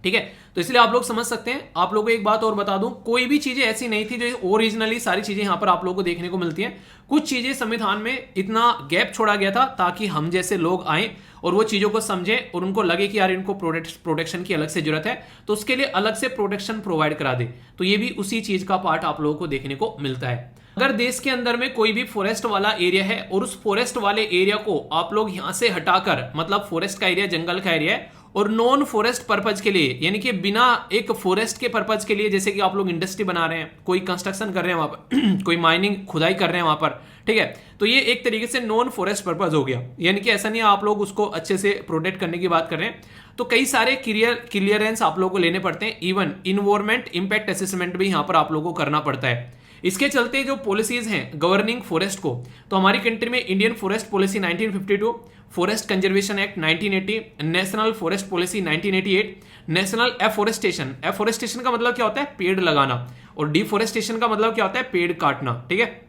ठीक है। तो इसलिए आप लोग समझ सकते हैं। आप लोगों को एक बात और बता दूं, कोई भी चीजें ऐसी नहीं थी जो ओरिजिनली सारी चीजें यहां पर आप लोगों को देखने को मिलती हैं। कुछ चीजें संविधान में इतना गैप छोड़ा गया था ताकि हम जैसे लोग आए और वो चीजों को समझें और उनको लगे कि यार इनको प्रोटेक्शन की अलग से जरूरत है, तो उसके लिए अलग से प्रोटेक्शन प्रोवाइड करा दे। तो ये भी उसी चीज का पार्ट आप लोगों को देखने को मिलता है। अगर देश के अंदर में कोई भी फॉरेस्ट वाला एरिया है और उस फॉरेस्ट वाले एरिया को आप लोग यहां से हटाकर, मतलब फॉरेस्ट का एरिया जंगल का एरिया है और नॉन फॉरेस्ट पर्पज के लिए, यानी कि बिना एक फॉरेस्ट के पर्पज के लिए, जैसे कि आप लोग इंडस्ट्री बना रहे हैं, कोई कंस्ट्रक्शन कर रहे हैं वहां पर कोई माइनिंग खुदाई कर रहे हैं वहां पर, ठीक है, तो ये एक तरीके से नॉन फॉरेस्ट पर्पज हो गया। यानी कि ऐसा नहीं है आप लोग उसको अच्छे से प्रोटेक्ट करने की बात कर रहे हैं, तो कई सारे क्लियरेंस आप लोगों को लेने पड़ते हैं, इवन इन्वायरमेंट इंपैक्ट असेसमेंट भी यहां पर आप लोगों को करना पड़ता है। इसके चलते जो पॉलिसीज हैं गवर्निंग फॉरेस्ट को, तो हमारी कंट्री में Indian forest policy 1952, forest conservation act 1980, national forest policy 1988, national afforestation का मतलब क्या होता है, पेड़ लगाना, और डिफोरेस्टेशन का मतलब क्या होता है, पेड़ काटना, ठीक है।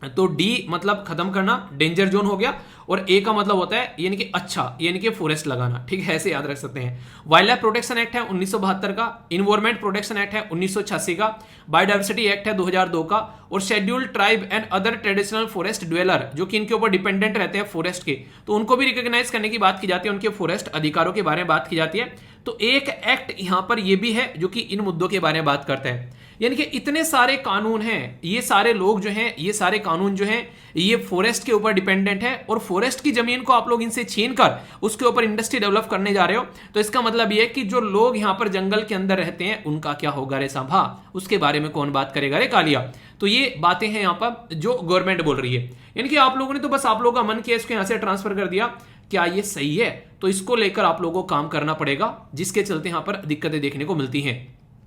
तो डी मतलब खत्म करना, डेंजर जोन हो गया, और ए का मतलब होता है यानी कि अच्छा, यानी कि फॉरेस्ट लगाना, ठीक है, ऐसे याद रख सकते हैं। वाइल्ड लाइफ प्रोटेक्शन एक्ट है 1972 का, इन्वायरमेंट प्रोटेक्शन एक्ट है 1986 का, बायोडाइवर्सिटी एक्ट है 2002 का, और scheduled tribe and other traditional forest dweller जो कि इनके ऊपर डिपेंडेंट रहते हैं फॉरेस्ट के, तो उनको भी रिकॉग्नाइज करने की बात की जाती है, उनके फॉरेस्ट अधिकारों के बारे में बात की जाती है। तो एक एक्ट यहां पर यह भी है जो कि इन मुद्दों के बारे में बात करता है। यानी कि इतने सारे कानून हैं, ये सारे लोग जो हैं, ये सारे कानून जो हैं, ये फॉरेस्ट के ऊपर डिपेंडेंट है, और फॉरेस्ट की जमीन को आप लोग इनसे छीन कर उसके ऊपर इंडस्ट्री डेवलप करने जा रहे हो, तो इसका मतलब ये है कि जो लोग यहां पर जंगल के अंदर रहते हैं उनका क्या होगा रे सांभा, उसके बारे में कौन बात करेगा रे कालिया। तो ये बातें हैं यहां पर जो गवर्नमेंट बोल रही है। यानी कि आप लोगों ने तो बस आप लोगों का मन किया इसको यहां से ट्रांसफर कर दिया, क्या ये सही है? तो इसको लेकर आप लोगों को काम करना पड़ेगा, जिसके चलते यहां पर दिक्कतें देखने को मिलती हैं।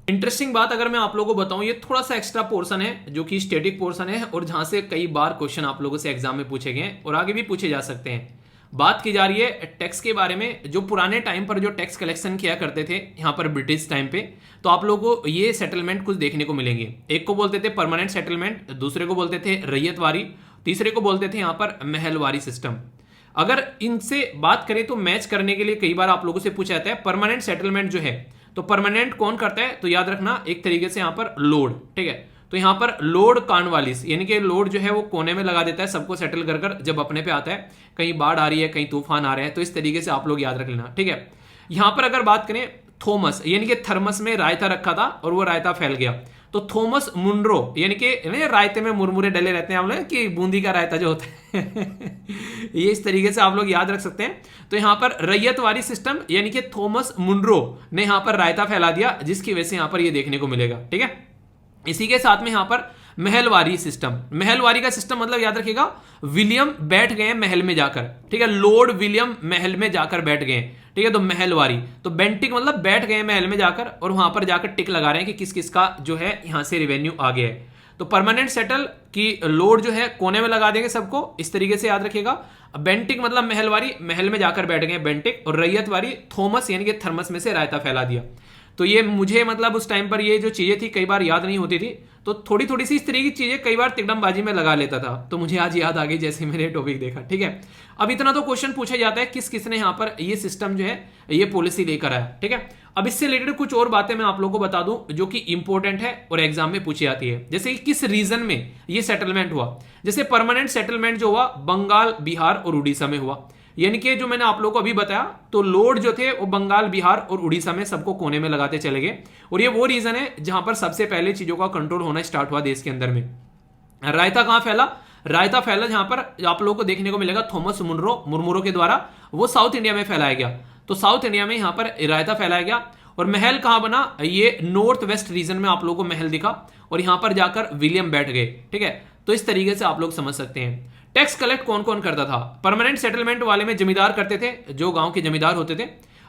इंटरेस्टिंग बात अगर मैं आप लोगों को बताऊं, ये थोड़ा सा एक्स्ट्रा पोर्शन है जो कि स्टैटिक पोर्शन है, और जहां से कई बार क्वेश्चन आप लोगों से एग्जाम में पूछे गए हैं और आगे भी पूछे जा सकते हैं। बात की जा रही है टैक्स के बारे में, जो पुराने टाइम पर जो टैक्स कलेक्शन किया करते थे यहाँ पर ब्रिटिश टाइम पे, तो आप लोगों को ये सेटलमेंट कुछ देखने को मिलेंगे। एक को बोलते थे परमानेंट सेटलमेंट, दूसरे को बोलते थे रैयतवारी, तीसरे को बोलते थे यहाँ पर महलवारी सिस्टम। अगर इनसे बात करें तो मैच करने के लिए कई बार आप लोगों से पूछा जाता है परमानेंट सेटलमेंट जो है, तो परमानेंट कौन करता है, तो याद रखना एक तरीके से यहां पर लोड, ठीक है, तो यहां पर लोड कॉर्नवालिस, यानी कि लोड जो है वो कोने में लगा देता है सबको सेटल कर कर, जब अपने पे आता है, कहीं बाढ़ आ रही है, कहीं तूफान आ रहे हैं, तो इस तरीके से आप लोग याद रख लेना, ठीक है। यहां पर अगर बात करें थॉमस, यानी कि थर्मस में रायता रखा था और वो रायता फैल गया, तो थॉमस मुनरो, यानी कि रायते में मुरमुरे डले रहते हैं आप लोग, कि बूंदी का रायता जो होता है ये इस तरीके से आप लोग याद रख सकते हैं। तो यहां पर रैयतवारी सिस्टम, यानी कि थॉमस मुनरो ने यहां पर रायता फैला दिया, जिसकी वजह से यहां पर ये देखने को मिलेगा, ठीक है। इसी के साथ में यहां पर महलवारी सिस्टम, महलवारी का सिस्टम मतलब याद रखिएगा, विलियम बैठ गए महल में जाकर, ठीक है, लॉर्ड विलियम महल में जाकर बैठ गए, ठीक है, तो महलवारी, तो बेंटिक मतलब बैठ गए महल में जाकर और वहां पर जाकर टिक लगा रहे हैं कि किस किस का जो है यहां से रेवेन्यू आ गया है। तो परमानेंट सेटल की लोड जो है कोने में लगा देंगे सबको, इस तरीके से याद रखिएगा। बेंटिक मतलब महलवारी, महल में जाकर बैठ गए बेंटिक, और रैयतवारी थॉमस यानी कि थर्मस में से रायता फैला दिया। तो ये मुझे मतलब उस टाइम पर ये जो चीजें थी कई बार याद नहीं होती थी, तो थोड़ी थोड़ी सी इस तरह की चीजें कई बार तिकड़मबाजी में लगा लेता था, तो मुझे आज याद आ गई जैसे मैंने टॉपिक देखा, ठीक है। अब इतना तो क्वेश्चन पूछा जाता है किस किसने यहाँ पर ये सिस्टम जो है ये पॉलिसी लेकर आया, ठीक है। अब इससे रिलेटेड कुछ और बातें मैं आप लोगों को बता दूं जो कि इंपॉर्टेंट है और एग्जाम में पूछी जाती है, जैसे कि किस रीजन में ये सेटलमेंट हुआ। जैसे परमानेंट सेटलमेंट जो हुआ बंगाल, बिहार और उड़ीसा में हुआ, यानी कि जो मैंने आप लोगों को अभी बताया, तो लोड जो थे वो बंगाल, बिहार और उड़ीसा में सबको कोने में लगाते चले गए, और ये वो रीजन है जहां पर सबसे पहले चीजों का कंट्रोल होना स्टार्ट हुआ देश के अंदर में। रायता कहां फैला, रायता फैला जहां पर आप लोगों को देखने को मिलेगा थॉमस मुरमुरो के द्वारा, वो साउथ इंडिया में फैलाया गया, तो साउथ इंडिया में यहां पर रायता फैलाया गया। और महल कहां बना, ये नॉर्थ वेस्ट रीजन में आप लोगों को महल दिखा, और यहां पर जाकर विलियम बैठ गए, ठीक है। तो इस तरीके से आप लोग समझ सकते हैं। टैक्स कलेक्ट कौन कौन करता था, परमानेंट सेटलमेंट वाले में जमींदार करते थे, जो गांव के जमींदार होते थे।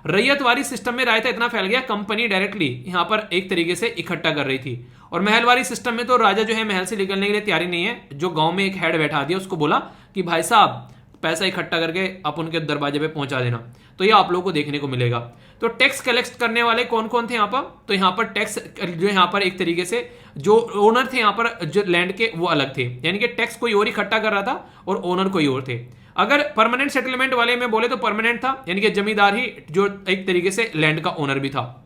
रैयतवारी सिस्टम में रायता इतना फैल गया, कंपनी डायरेक्टली यहां पर एक तरीके से इकट्ठा कर रही थी। और महलवारी सिस्टम में तो राजा जो है महल से निकलने के लिए तैयारी नहीं है, जो गांव में एक हेड बैठा दिया, उसको बोला कि भाई साहब पैसा इकट्ठा करके आप उनके दरवाजे पे पहुंचा देना, तो ये आप लोगों को देखने को मिलेगा। तो टैक्स कलेक्ट करने वाले कौन कौन थे यहाँ पर, तो यहाँ पर टैक्स जो यहाँ पर एक तरीके से जो ओनर थे यहाँ पर जो लैंड के, वो अलग थे, यानी कि टैक्स कोई और इकट्ठा कर रहा था और ओनर कोई और थे। अगर परमानेंट सेटलमेंट वाले में बोले तो परमानेंट था, यानी कि जमींदार ही जो एक तरीके से लैंड का ओनर भी था।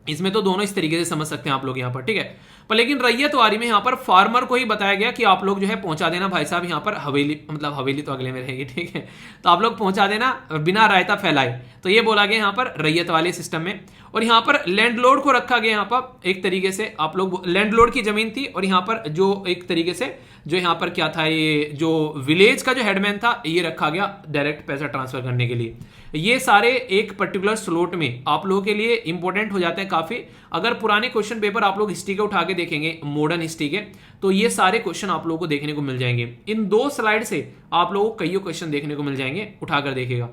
इसमें तो दोनों इस तरीके से समझ सकते हैं आप लोग यहाँ पर, ठीक है। पर लेकिन रैयतवारी में यहाँ पर फार्मर को ही बताया गया कि आप लोग जो है पहुंचा देना भाई साहब यहाँ पर हवेली, मतलब हवेली तो अगले में रहेगी, ठीक है, तो आप लोग पहुंचा देना बिना रायता फैलाए, तो ये बोला गया यहाँ पर रैयत वाले सिस्टम में। और यहाँ पर लैंडलॉर्ड को रखा गया, यहाँ पर एक तरीके से आप लोग लैंडलॉर्ड की जमीन थी, और यहाँ पर जो एक तरीके से जो यहाँ पर क्या था, ये जो विलेज का जो हेडमैन था ये रखा गया डायरेक्ट पैसा ट्रांसफर करने के लिए। ये सारे एक पर्टिकुलर स्लॉट में आप लोगों के लिए इंपॉर्टेंट हो जाते हैं काफी। अगर पुराने क्वेश्चन पेपर आप लोग हिस्ट्री के उठा के देखेंगे, मॉडर्न हिस्ट्री के, तो ये सारे क्वेश्चन आप लोगों को देखने को मिल जाएंगे। इन 2 स्लाइड से आप लोगों को कई क्वेश्चन देखने को मिल जाएंगे, उठाकर देखिएगा।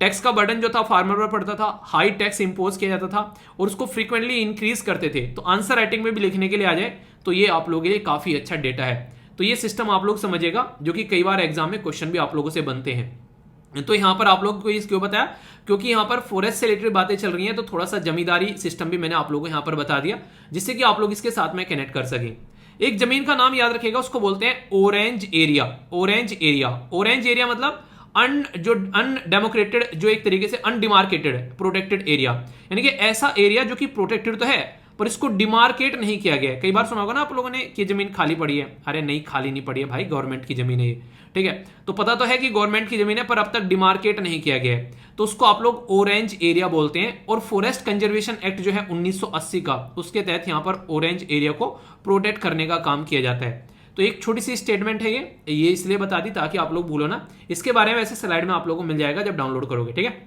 टैक्स का बर्डन जो था फार्मर पर पड़ता था, हाई टैक्स इंपोज किया जाता था और उसको फ्रीक्वेंटली इंक्रीज करते थे, तो आंसर राइटिंग में भी लिखने के लिए आ जाए तो ये आप लोगों के लिए काफी अच्छा डेटा है। तो ये सिस्टम आप लोग समझिएगा, जो कि कई बार एग्जाम में क्वेश्चन भी आप लोगों से बनते हैं। तो यहाँ पर आप लोगों को क्यों बताया, क्योंकि यहाँ पर फॉरेस्ट से रिलेटेड बातें चल रही हैं, तो थोड़ा सा जमींदारी सिस्टम भी मैंने आप लोगों को यहाँ पर बता दिया, जिससे कि आप लोग इसके साथ में कनेक्ट कर सकें। एक जमीन का नाम याद रखिएगा, उसको बोलते हैं orange area. Orange area, orange area मतलब अनडेमोक्रेटेड, जो एक तरीके से अनडिमार्केटेड प्रोटेक्टेड एरिया, यानी कि ऐसा एरिया जो कि प्रोटेक्टेड तो है पर इसको डिमार्केट नहीं किया गया है। कई बार सुना होगा ना आप लोगों ने कि जमीन खाली पड़ी है, अरे नहीं खाली नहीं पड़ी है भाई, गवर्नमेंट की जमीन है ये, ठीक है। तो पता तो है कि गवर्नमेंट की जमीन है पर अब तक डिमार्केट नहीं किया गया है, तो उसको आप लोग ऑरेंज एरिया बोलते हैं। और फॉरेस्ट कंजर्वेशन एक्ट जो है 1980 का, उसके तहत यहाँ पर ऑरेंज एरिया को प्रोटेक्ट करने का काम किया जाता है। तो एक छोटी सी स्टेटमेंट है ये इसलिए बता दी ताकि आप लोग भूलो ना। इसके बारे में ऐसे स्लाइड में आप लोगों को मिल जाएगा जब डाउनलोड करोगे, ठीक है।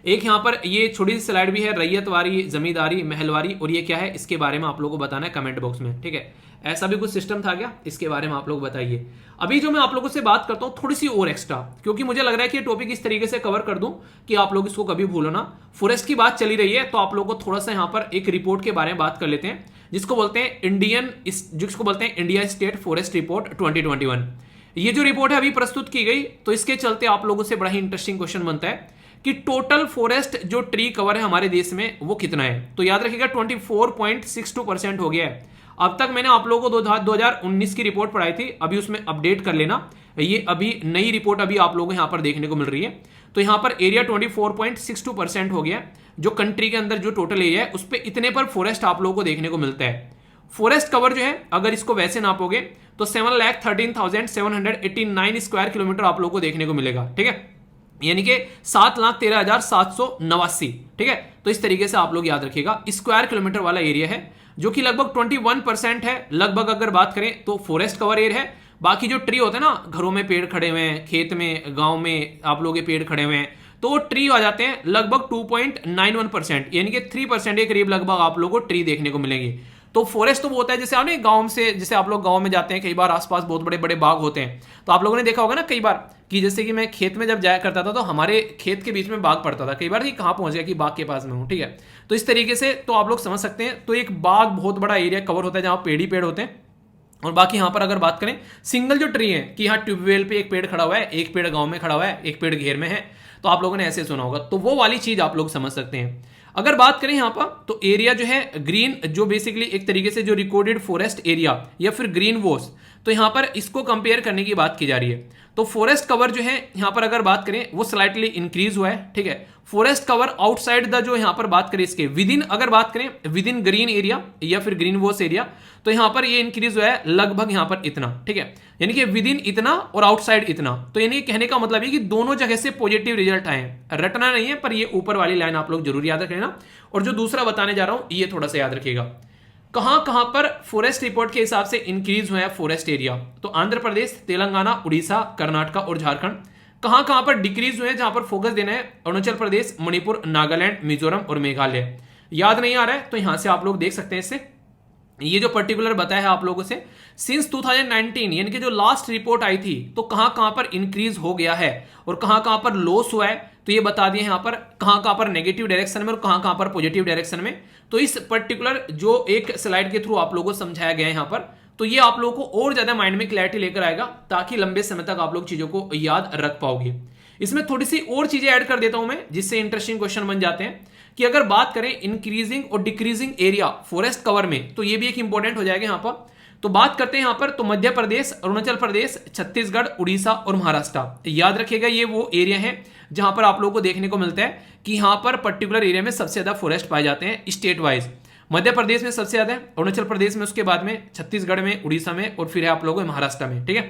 एक यहाँ पर ये छोटी सी स्लाइड भी है, रैयतवारी, जमींदारी, महलवारी, और ये क्या है इसके बारे में आप लोगों को बताना है कमेंट बॉक्स में, ठीक है। ऐसा भी कुछ सिस्टम था क्या, इसके बारे में आप लोग बताइए। अभी जो मैं आप लोगों से बात करता हूँ थोड़ी सी और एक्स्ट्रा, क्योंकि मुझे लग रहा है कि ये टॉपिक इस तरीके से कवर कर दूं कि आप लोग इसको कभी भूलो ना। फॉरेस्ट की बात चली रही है तो आप लोगों को थोड़ा सा यहाँ पर एक रिपोर्ट के बारे में बात कर लेते हैं, जिसको बोलते हैं इंडिया स्टेट फॉरेस्ट रिपोर्ट 2021। ये जो रिपोर्ट है अभी प्रस्तुत की गई, तो इसके चलते आप लोगों से बड़ा ही इंटरेस्टिंग क्वेश्चन बनता है कि टोटल फॉरेस्ट जो ट्री कवर है हमारे देश में वो कितना है। तो याद रखिएगा 24.62% हो गया है। अब तक मैंने आप लोगों को 2019 की रिपोर्ट पढ़ाई थी, अभी उसमें अपडेट कर लेना, ये अभी नई रिपोर्ट अभी आप लोगों को यहाँ पर देखने को मिल रही है। तो यहाँ पर एरिया 24.62% हो गया, जो कंट्री के अंदर जो टोटल एरिया है उस पर इतने पर फॉरेस्ट आप लोगों को देखने को मिलता है। फॉरेस्ट कवर जो है अगर इसको वैसे नापोगे तो 7,13,789 स्क्वायर किलोमीटर आप लोगों को देखने को मिलेगा, ठीक है, यानी कि 7,13,789, ठीक है। तो इस तरीके से आप लोग याद रखिएगा स्क्वायर किलोमीटर वाला एरिया है, जो कि लगभग 21% है लगभग अगर बात करें तो फॉरेस्ट कवर एरिया है। बाकी जो ट्री होते हैं ना, घरों में पेड़ खड़े हुए हैं, खेत में, गांव में आप लोगों के पेड़ खड़े हुए हैं, तो वो ट्री आ जाते हैं लगभग 2.91%, यानी कि 3% के करीब लगभग आप लोगों को ट्री देखने को मिलेंगे। तो फॉरेस्ट तो वो होता है जैसे आप गांव से, जैसे आप लोग गांव में जाते हैं, कई बार आसपास बहुत बड़े बड़े बाग होते हैं, तो आप लोगों ने देखा होगा ना कई बार कि जैसे कि मैं खेत में जब जाया करता था तो हमारे खेत के बीच में बाग पड़ता था, कई बार कि कहाँ पहुंच गया कि बाग के पास में हूँ, ठीक है। तो इस तरीके से तो आप लोग समझ सकते हैं। तो एक बाग बहुत बड़ा एरिया कवर होता है जहाँ पेड़ ही पेड़ होते हैं। और बाकी यहाँ पर अगर बात करें सिंगल जो ट्री है कि यहाँ ट्यूबवेल पे एक पेड़ खड़ा हुआ है, एक पेड़ गाँव में खड़ा हुआ है, एक पेड़ घेर में है, तो आप लोगों ने ऐसे सुना होगा, तो वो वाली चीज आप लोग समझ सकते हैं। अगर बात करें यहाँ पर तो एरिया जो है ग्रीन, जो बेसिकली एक तरीके से जो रिकॉर्डेड फॉरेस्ट एरिया या फिर ग्रीन वॉस, तो यहाँ पर इसको कंपेयर करने की बात की जा रही है। तो फॉरेस्ट कवर जो है यहाँ पर अगर बात करें वो स्लाइटली इंक्रीज हुआ है, ठीक है। फॉरेस्ट कवर आउटसाइड द, जो यहाँ पर बात करें इसके विद इन, अगर बात करें विद इन ग्रीन एरिया या फिर ग्रीन वॉस एरिया, तो यहाँ पर ये इंक्रीज हुआ है लगभग यहाँ पर इतना, ठीक है, यानी कि विद इन इतना और आउटसाइड इतना। तो यानी कहने का मतलब है कि दोनों जगह से पॉजिटिव रिजल्ट आए हैं, रटना नहीं है, पर ये ऊपर वाली लाइन आप लोग जरूर याद रखना। और जो दूसरा बताने जा रहा हूं ये थोड़ा सा याद रखिएगा, कहां कहां पर फॉरेस्ट रिपोर्ट के हिसाब से इंक्रीज हुआ है फॉरेस्ट एरिया। तो आंध्र प्रदेश, तेलंगाना, उड़ीसा, कर्नाटक और झारखंड। कहां कहां पर डिक्रीज हुए हैं, जहां पर फोकस देना है अरुणाचल प्रदेश, मणिपुर, नागालैंड, मिजोरम और मेघालय। याद नहीं आ रहा है तो यहां से आप लोग देख सकते हैं इससे, ये जो पर्टिकुलर बताया है आप लोगों से सिंस 2019, यानी कि जो लास्ट रिपोर्ट आई थी, तो कहां कहां पर इंक्रीज हो गया है और कहां कहां पर लॉस हुआ है, तो ये बता दिए यहां पर कहां कहां पर नेगेटिव डायरेक्शन में और कहां कहां पर पॉजिटिव डायरेक्शन में। तो इस पर्टिकुलर जो एक स्लाइड के थ्रू आप लोगों को समझाया गया है यहां पर, तो ये आप लोगों को और ज्यादा माइंड में क्लैरिटी लेकर आएगा, ताकि लंबे समय तक आप लोग चीजों को याद रख पाओगे। इसमें थोड़ी सी और चीजें ऐड कर देता हूं मैं, जिससे इंटरेस्टिंग क्वेश्चन बन जाते हैं कि अगर बात करें इंक्रीजिंग और डिक्रीजिंग एरिया फॉरेस्ट कवर में, तो ये भी एक इंपॉर्टेंट हो जाएगा यहां पर। तो बात करते हैं यहां पर, तो मध्य प्रदेश, अरुणाचल प्रदेश, छत्तीसगढ़, उड़ीसा और महाराष्ट्र। याद रखिएगा ये वो एरिया है जहां पर आप लोगों को देखने को मिलता है कि यहां पर पर्टिकुलर एरिया में सबसे ज्यादा फॉरेस्ट पाए जाते हैं स्टेट वाइज। मध्य प्रदेश में सबसे ज्यादा है, अरुणाचल प्रदेश में, उसके बाद में छत्तीसगढ़ में, उड़ीसा में और फिर है आप लोगों को महाराष्ट्र में, ठीक है।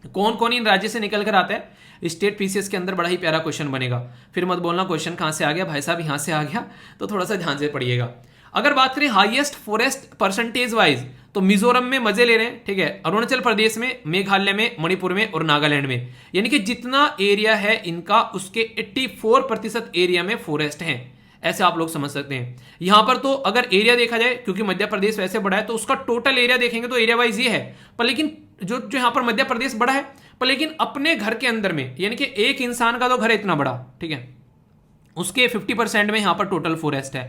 कौन कौन इन राज्य से निकल कर आता है स्टेट पीसीएस के अंदर, बड़ा ही प्यारा क्वेश्चन बनेगा। फिर मत बोलना क्वेश्चन कहां से आ गया भाई साहब, यहां से आ गया, तो थोड़ा सा ध्यान से पढ़िएगा। अगर बात करें हाईएस्ट फॉरेस्ट परसेंटेज वाइज, तो मिजोरम में मजे ले रहे हैं, ठीक है, अरुणाचल प्रदेश में, मेघालय में, मणिपुर में और नागालैंड में, यानी कि जितना एरिया है इनका उसके 84% एरिया में फॉरेस्ट है, ऐसे आप लोग समझ सकते हैं। यहां पर तो अगर एरिया देखा जाए, क्योंकि मध्य प्रदेश वैसे बड़ा है, तो उसका टोटल एरिया देखेंगे तो एरिया वाइज ये है, पर लेकिन जो जो यहां पर मध्य प्रदेश बड़ा है, पर लेकिन अपने घर के अंदर में, यानी कि एक इंसान का तो घर है इतना बड़ा, ठीक है, उसके 50% में यहां पर टोटल फॉरेस्ट है,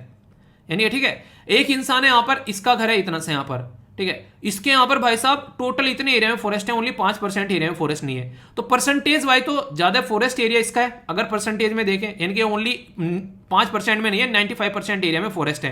यानी ठीक है, एक इंसान है यहां पर, इसका घर है इतना से यहां पर, ठीक है, इसके यहां पर भाई साहब टोटल इतने एरिया में फॉरेस्ट है, ओनली 5% एरिया में फॉरेस्ट नहीं है। तो परसेंटेज वाइज तो ज्यादा फॉरेस्ट एरिया इसका है, अगर परसेंटेज में देखें, यानी कि ओनली 5% में नहीं है, 95% एरिया में फॉरेस्ट है।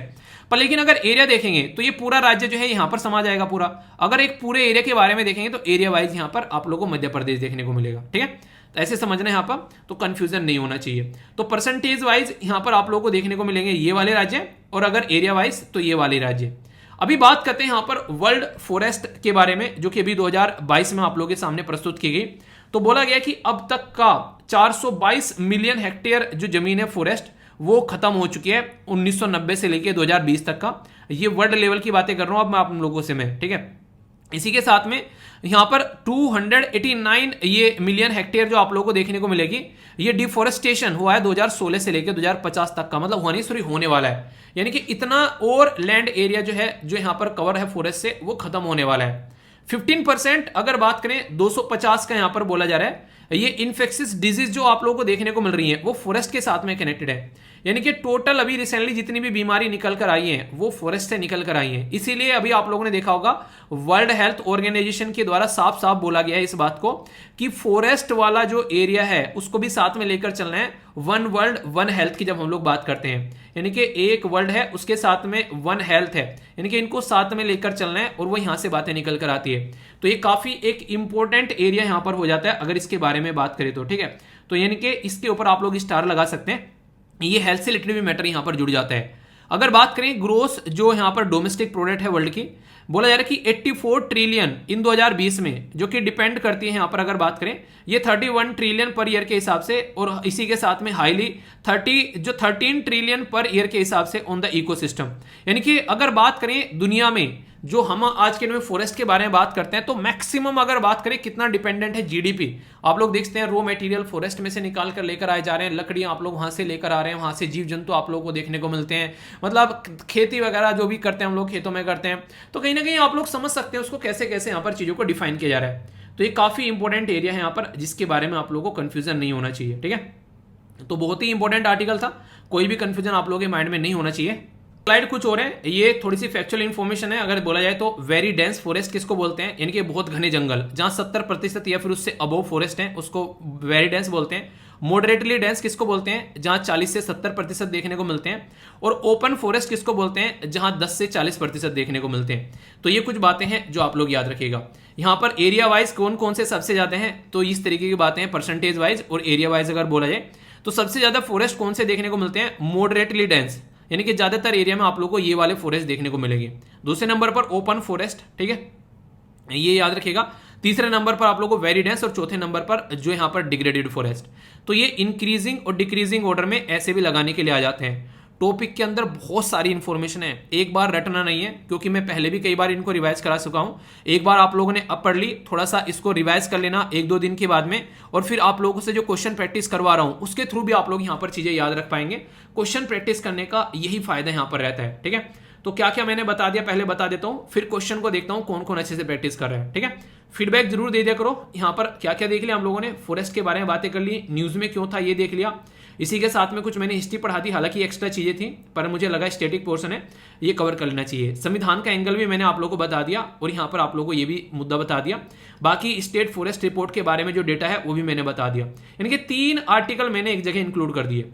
पर लेकिन अगर एरिया देखेंगे तो ये पूरा राज्य जो है यहां पर समा जाएगा पूरा। अगर एक पूरे एरिया के बारे में देखेंगे तो एरिया वाइज यहां पर आप लोगों को मध्य प्रदेश देखने को मिलेगा, ठीक है, तो ऐसे समझना यहां पर, तो कंफ्यूजन नहीं होना चाहिए। तो परसेंटेज वाइज यहां पर आप लोगों को देखने को मिलेंगे ये वाले राज्य, और अगर एरिया वाइज तो ये वाले राज्य। अभी बात करते हैं यहां पर वर्ल्ड फॉरेस्ट के बारे में, जो कि अभी 2022 में आप लोगों के सामने प्रस्तुत की गई। तो बोला गया कि अब तक का 422 मिलियन हेक्टेयर जो जमीन है फॉरेस्ट, वो खत्म हो चुकी है 1990 से लेकर 2020 तक का। ये वर्ल्ड लेवल की बातें कर रहा हूं अब मैं आप लोगों से, मैं, ठीक है। इसी के साथ में यहां पर 289 ये मिलियन हेक्टेयर जो आप लोगों को देखने को मिलेगी, ये डिफोरेस्टेशन हुआ है 2016 से लेकर 2050 तक का, मतलब होने सॉरी होने वाला है, यानी कि इतना और लैंड एरिया जो है जो यहां पर कवर है फॉरेस्ट से, वो खत्म होने वाला है। 15% अगर बात करें 250 का यहां पर बोला जा रहा है, ये इन्फेक्शियस डिजीज जो आप लोगों को देखने को मिल रही है वो फॉरेस्ट के साथ में कनेक्टेड है। यानी कि टोटल अभी रिसेंटली जितनी भी बीमारी निकल कर आई है वो फॉरेस्ट से निकल कर आई है। इसीलिए अभी आप लोगों ने देखा होगा वर्ल्ड हेल्थ ऑर्गेनाइजेशन के द्वारा साफ साफ बोला गया है इस बात को कि फॉरेस्ट वाला जो एरिया है उसको भी साथ में लेकर चलना है। वन वर्ल्ड वन हेल्थ की जब हम लोग बात करते हैं, यानी कि एक वर्ल्ड है उसके साथ में वन हेल्थ है, यानी कि इनको साथ में लेकर चलना है, और वो यहां से बातें निकल कर आती है। तो ये काफी एक इंपॉर्टेंट एरिया यहां पर हो जाता है अगर इसके बारे में बात करें तो, ठीक है। तो यानी कि इसके ऊपर आप लोग स्टार लगा सकते हैं, ये हेल्थ से रिलेटेड भी मैटर यहां पर जुड़ जाता है। अगर बात करें ग्रोस जो यहां पर डोमेस्टिक प्रोडक्ट है वर्ल्ड की, बोला जा रहा है कि 84 ट्रिलियन इन 2020 में, जो कि डिपेंड करती है यहां पर अगर बात करें ये 31 ट्रिलियन पर ईयर के हिसाब से, और इसी के साथ में हाईली 13 ट्रिलियन पर ईयर के हिसाब से ऑन द इकोसिस्टम। यानी कि अगर बात करें दुनिया में जो हम आज के दिन में फॉरेस्ट के बारे में बात करते हैं, तो मैक्सिमम अगर बात करें कितना डिपेंडेंट है जीडीपी, आप लोग देखते हैं रॉ मटेरियल फॉरेस्ट में से निकाल कर लेकर आए जा रहे हैं, लकड़ियां आप लोग वहां से लेकर आ रहे हैं, वहां से जीव जंतु आप लोगों को देखने को मिलते हैं, मतलब खेती वगैरह जो भी करते हैं हम लोग खेतों में करते हैं। तो कहीं ना कहीं आप लोग समझ सकते हैं उसको कैसे कैसे यहाँ पर चीजों को डिफाइन किया जा रहा है। तो ये काफी इंपॉर्टेंट एरिया है यहाँ पर, जिसके बारे में आप लोगों को कंफ्यूजन नहीं होना चाहिए, ठीक है। तो बहुत ही इंपॉर्टेंट आर्टिकल था, कोई भी कंफ्यूजन आप लोगों के माइंड में नहीं होना चाहिए। स्लाइड कुछ और है, ये थोड़ी सी फैक्चुअल इन्फॉर्मेशन है। अगर बोला जाए तो वेरी डेंस फॉरेस्ट किसको बोलते हैं, यानी कि बहुत घने जंगल जहां 70% या फिर उससे अबव फॉरेस्ट है उसको वेरी डेंस बोलते हैं। मॉडरेटली डेंस किसको बोलते हैं, जहां 40 से 70% देखने को मिलते हैं। और ओपन फॉरेस्ट किसको बोलते हैं, जहां 10 से 40% देखने को मिलते हैं। तो ये कुछ बातें हैं जो आप लोग याद रखिएगा। यहां पर एरिया वाइज कौन कौन से सबसे ज्यादा हैं, तो इस तरीके की बातें हैं परसेंटेज वाइज और एरिया वाइज अगर बोला जाए तो सबसे ज्यादा फॉरेस्ट कौन से देखने को मिलते हैं, मॉडरेटली डेंस, यानी कि ज्यादातर एरिया में आप लोगों को ये वाले फॉरेस्ट देखने को मिलेंगे। दूसरे नंबर पर ओपन फॉरेस्ट, ठीक है, ये याद रखिएगा। तीसरे नंबर पर आप लोगों को वेरी डेंस, और चौथे नंबर पर जो यहां पर डिग्रेडेड फॉरेस्ट। तो ये इंक्रीजिंग और डिक्रीजिंग ऑर्डर में ऐसे भी लगाने के लिए आ जाते हैं। टॉपिक के अंदर बहुत सारी इंफॉर्मेशन है, एक बार रटना नहीं है, क्योंकि मैं पहले भी कई बार इनको रिवाइज करा चुका हूं। एक बार आप लोगों ने अब पढ़ ली, थोड़ा सा इसको रिवाइज कर लेना 1-2 दिन के बाद में, और फिर आप लोगों से जो क्वेश्चन प्रैक्टिस करवा रहा हूं उसके थ्रू भी आप लोग यहां पर चीजें याद रख पाएंगे। क्वेश्चन प्रैक्टिस करने का यही फायदा यहां पर रहता है, ठीक है। तो क्या क्या मैंने बता दिया पहले बता देता हूं, फिर क्वेश्चन को देखता हूं कौन कौन अच्छे से प्रैक्टिस कर रहे हैं, ठीक है। फीडबैक जरूर दे दिया करो। यहां पर क्या क्या देख लिया हम लोगों ने, फॉरेस्ट के बारे में बातें कर ली, न्यूज में क्यों था ये देख लिया, इसी के साथ में कुछ मैंने हिस्ट्री पढ़ा दी, हालांकि एक्स्ट्रा चीजें थी पर मुझे लगा स्टैटिक पोर्शन है ये कवर कर लेना चाहिए। संविधान का एंगल भी मैंने आप लोगों को बता दिया, और यहां पर आप लोगों को ये भी मुद्दा बता दिया। बाकी स्टेट फॉरेस्ट रिपोर्ट के बारे में जो डेटा है वो भी मैंने बता दिया। यानी कि 3 आर्टिकल मैंने एक जगह इंक्लूड कर दिए।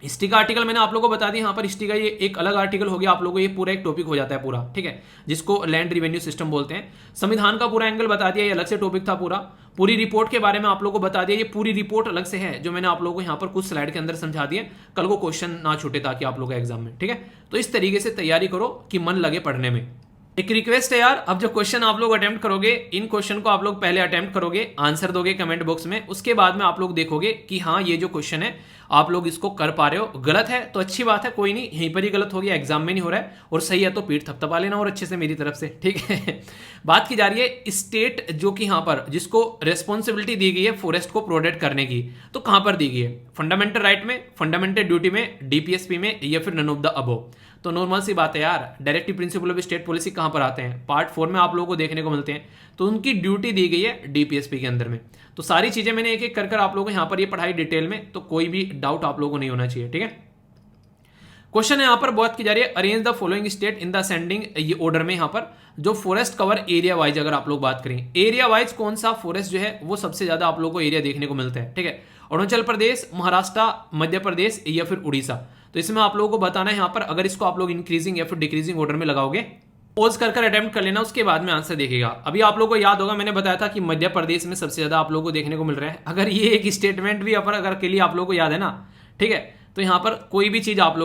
हिस्ट्री का आर्टिकल मैंने आप लोगों को बता दिया, यहाँ पर हिस्ट्री का ये एक अलग आर्टिकल हो गया, आप लोगों को ये पूरा एक टॉपिक हो जाता है पूरा, ठीक है, जिसको लैंड रिवेन्यू सिस्टम बोलते हैं। संविधान का पूरा एंगल बता दिया, ये अलग से टॉपिक था पूरा। पूरी रिपोर्ट के बारे में आप लोगों को बता दिया, ये पूरी रिपोर्ट अलग से है जो मैंने आप लोगों को यहाँ पर कुछ स्लाइड के अंदर समझा दिए, कल को क्वेश्चन ना छूटे ताकि आप लोगों का एग्जाम में, ठीक है। तो इस तरीके से तैयारी करो कि मन लगे पढ़ने में। एक रिक्वेस्ट है यार, अब जो क्वेश्चन आप लोग अटेम्प्ट करोगे, इन क्वेश्चन को आप लोग पहले अटेम्प्ट करोगे, आंसर दोगे कमेंट बॉक्स में, उसके बाद में आप लोग देखोगे कि हाँ ये जो क्वेश्चन है आप लोग इसको कर पा रहे हो। गलत है तो अच्छी बात है, कोई नहीं, यहीं पर ही गलत हो गया, एग्जाम में नहीं हो रहा है, और सही है तो पीठ थपथपा लेना और अच्छे से मेरी तरफ से, ठीक है। बात की जा रही है स्टेट जो कि यहाँ पर जिसको रेस्पॉन्सिबिलिटी दी गई है फॉरेस्ट को प्रोटेक्ट करने की, तो कहां पर दी गई है? फंडामेंटल राइट में, फंडामेंटल ड्यूटी में, डीपीएसपी में, या फिर नन ऑफ द अबव? तो नॉर्मल सी बात है यार, directive principle of state policy कहां पर आते हैं? पार्ट 4 में आप लोगों को देखने को मिलते हैं। तो उनकी ड्यूटी दी गई है डीपीएसपी के अंदर में। तो सारी चीजें मैंने एक एक कर आप लोगों को यहां पर ये पढ़ाई डिटेल में, तो कोई भी डाउट आप लोगों को नहीं होना चाहिए, ठीक है। क्वेश्चन है यहां पर बात की जा रही है, arrange the following state in the ascending ये ऑर्डर में, यहां पर जो फॉरेस्ट कवर एरिया वाइज अगर आप लोग बात करें, एरिया वाइज कौन सा फॉरेस्ट जो है वो सबसे ज्यादा आप लोगों को एरिया देखने को मिलता है, ठीक है। अरुणाचल प्रदेश, महाराष्ट्र, मध्य प्रदेश या फिर उड़ीसा। तो इसमें आप लोगों को बताना है यहां पर, अगर इसको आप लोग इंक्रीजिंग या फिर डिक्रीजिंग ऑर्डर में लगाओगे, पोज कर अटेम्प्ट कर लेना, उसके बाद में आंसर देखेगा। अभी आप लोगों को याद होगा मैंने बताया था कि मध्य प्रदेश में सबसे ज्यादा आप लोगों को देखने को मिल रहा है। अगर ये एक स्टेटमेंट भी अगर के लिए आप लोगों को याद है ना, ठीक है, तो यहां पर कोई भी चीज आप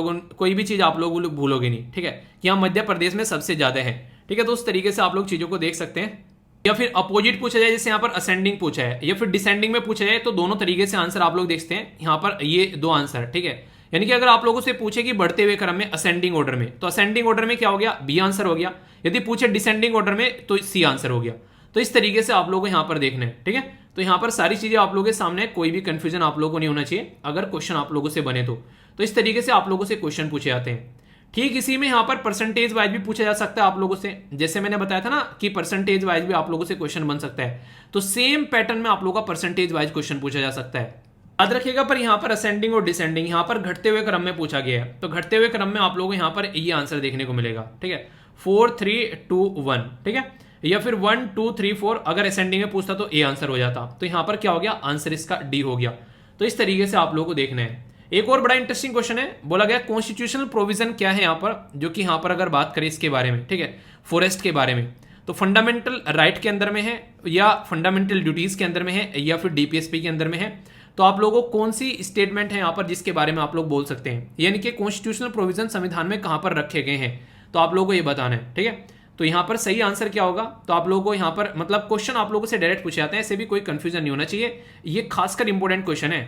लोग भूलोगे नहीं, ठीक है, कि यहाँ मध्य प्रदेश में सबसे ज्यादा है, ठीक है। तो उस तरीके से आप लोग चीजों को देख सकते हैं। या फिर अपोजिट पूछा जाए, जैसे यहाँ पर असेंडिंग पूछा है या फिर डिसेंडिंग में पूछा जाए, तो दोनों तरीके से आंसर आप लोग देखते हैं। यहाँ पर ये दो आंसर, ठीक है। यानी कि अगर आप लोगों से पूछे कि बढ़ते हुए क्रम में असेंडिंग ऑर्डर में, तो असेंडिंग ऑर्डर में क्या हो गया? बी आंसर हो गया। यदि पूछे डिसेंडिंग ऑर्डर में तो सी आंसर हो गया। तो इस तरीके से आप लोगों को यहाँ पर देखना है, ठीक है। तो यहाँ पर सारी चीजें आप लोगों के सामने, कोई भी कंफ्यूजन आप लोगों को नहीं होना चाहिए अगर क्वेश्चन आप लोगों से बने तो इस तरीके से आप लोगों से क्वेश्चन पूछे जाते हैं। ठीक इसी में यहाँ पर परसेंटेज वाइज भी पूछा जा सकता है आप लोगों से, जैसे मैंने बताया था ना कि परसेंटेज वाइज भी आप लोगों से क्वेश्चन बन सकता है। तो सेम पैटर्न में आप लोगों का परसेंटेज वाइज क्वेश्चन पूछा जा सकता है, याद रखिएगा। पर यहाँ पर असेंडिंग और डिसेंडिंग, यहाँ पर घटते हुए क्रम में पूछा गया है, तो घटते हुए क्रम में आप लोगों को यहाँ पर ये आंसर देखने को मिलेगा, ठीक है, 4 3 2 1, ठीक है। या फिर 1 2 3 4 अगर असेंडिंग में पूछता तो ए आंसर हो जाता। तो यहाँ पर क्या हो गया? आंसर इसका डी हो गया। तो इस तरीके से आप लोगों को देखना है। एक और बड़ा इंटरेस्टिंग क्वेश्चन है, बोला गया कॉन्स्टिट्यूशनल प्रोविजन क्या है यहाँ पर, जो कि यहाँ पर अगर बात करें इसके बारे में, ठीक है, फॉरेस्ट के बारे में, तो फंडामेंटल राइट के अंदर में है या फंडामेंटल ड्यूटीज के अंदर में है या फिर डीपीएसपी के अंदर में है। तो आप लोगों को कौन सी स्टेटमेंट है यहाँ पर जिसके बारे में आप लोग बोल सकते हैं, यानी कि कॉन्स्टिट्यूशनल प्रोविजन संविधान में कहां पर रखे गए हैं, तो आप लोगों को ये बताना है, ठीक है। तो यहाँ पर सही आंसर क्या होगा? तो आप लोगों को यहाँ पर मतलब क्वेश्चन आप लोगों से डायरेक्ट पूछे जाते हैं, ऐसे भी कोई कंफ्यूजन नहीं होना चाहिए। ये खासकर इंपॉर्टेंट क्वेश्चन है,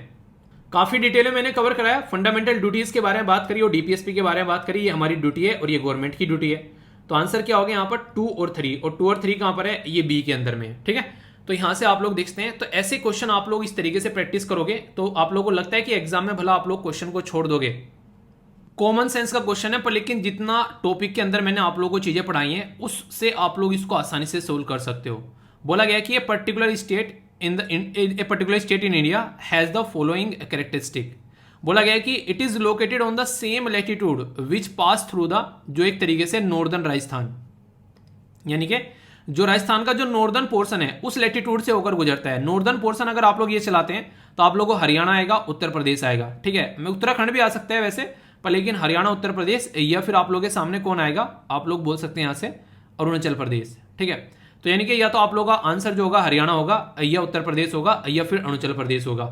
काफी डिटेल में मैंने कवर कराया। फंडामेंटल ड्यूटीज के बारे में बात करी और डीपीएसपी के बारे में बात करी, ये हमारी ड्यूटी है और ये गवर्नमेंट की ड्यूटी है। तो आंसर क्या हो गया यहाँ पर? 2 और 3, और 2 और 3 कहां पर है? ये बी के अंदर में, ठीक है। तो यहां से आप लोग देखते हैं। तो ऐसे क्वेश्चन आप लोग इस तरीके से प्रैक्टिस करोगे तो आप लोगों को लगता है कि एग्जाम में भला आप लोग क्वेश्चन को छोड़ दोगे। कॉमन सेंस का क्वेश्चन है, पर लेकिन जितना टॉपिक के अंदर मैंने आप लोगों को चीजें पढ़ाई हैं उससे आप लोग इसको आसानी से सोल्व कर सकते हो। बोला गया कि ये particular state in India has the following characteristic. बोला गया कि it is located on the same latitude which pass through the, जो एक तरीके से नॉर्दर्न राजस्थान, यानी कि जो राजस्थान का जो नॉर्दर्न पोर्शन है उस लैटिट्यूड से होकर गुजरता है। नॉर्दर्न पोर्शन अगर आप लोग ये चलाते हैं तो आप लोगों को हरियाणा आएगा, उत्तर प्रदेश आएगा, ठीक है। मैं उत्तराखंड भी आ सकता है वैसे, पर लेकिन हरियाणा, उत्तर प्रदेश, या फिर आप लोगों के सामने कौन आएगा? आप लोग बोल सकते हैं यहां से अरुणाचल प्रदेश, ठीक है। तो यानी कि या तो आप लोगों का आंसर जो होगा हरियाणा होगा, या उत्तर प्रदेश होगा, या फिर अरुणाचल प्रदेश होगा।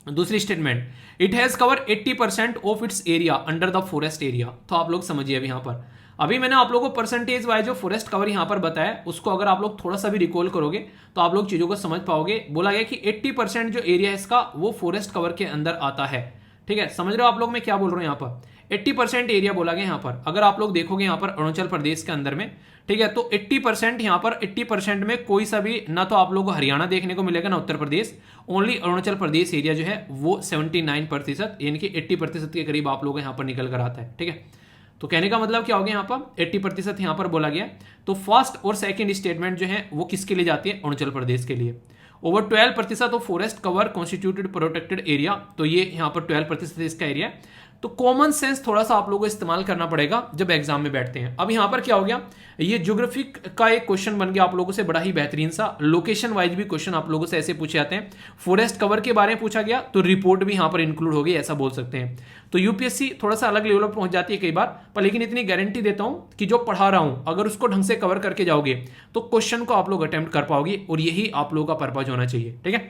दूसरी statement, it has cover 80% of its area under the forest area. तो आप लोग समझिए अभी यहां पर, अभी मैंने आप लोगों को परसेंटेज वाइज जो फॉरेस्ट कवर यहां पर बताया उसको अगर आप लोग थोड़ा सा भी रिकॉल करोगे तो आप लोग चीजों को समझ पाओगे। बोला गया कि 80% जो एरिया है इसका वो फॉरेस्ट कवर के अंदर आता है, ठीक है। समझ रहे हो आप लोग मैं क्या बोल रहा हूं? यहाँ पर 80% एरिया बोला गया। यहाँ पर अगर आप लोग देखोगे यहाँ पर अरुणाचल प्रदेश के अंदर में, ठीक है, तो 80% यहाँ पर 80% में कोई सा भी ना तो आप लोगों को हरियाणा देखने को मिलेगा ना उत्तर प्रदेश, ओनली अरुणाचल प्रदेश एरिया जो है वो 79% यानी कि 80% के करीब आप लोगों को यहाँ पर निकल कर आता है, ठीक है। तो कहने का मतलब क्या हो गया? यहाँ पर 80% यहाँ पर बोला गया। तो फर्स्ट और सेकंड स्टेटमेंट जो है वो किसके लिए जाती है? अरुणाचल प्रदेश के लिए। Over 12% of forest cover constituted protected area, तो ये यहाँ पर 12% इसका एरिया है। तो कॉमन सेंस थोड़ा सा आप लोगों को इस्तेमाल करना पड़ेगा जब एग्जाम में बैठते हैं। अब यहाँ पर क्या हो गया? ये ज्योग्राफिक का एक क्वेश्चन बन गया आप लोगों से, बड़ा ही बेहतरीन सा। लोकेशन वाइज भी क्वेश्चन आप लोगों से ऐसे पूछे जाते हैं। फॉरेस्ट कवर के बारे में पूछा गया तो रिपोर्ट भी यहाँ पर इंक्लूड हो गई, ऐसा बोल सकते हैं। तो यूपीएससी थोड़ा सा अलग लेवल पर पहुंच जाती है कई बार, पर लेकिन इतनी गारंटी देता हूं कि जो पढ़ा रहा हूं अगर उसको ढंग से कवर करके जाओगे तो क्वेश्चन को आप लोग अटेम्प्ट कर पाओगे, और यही आप लोगों का पर्पज होना चाहिए, ठीक है।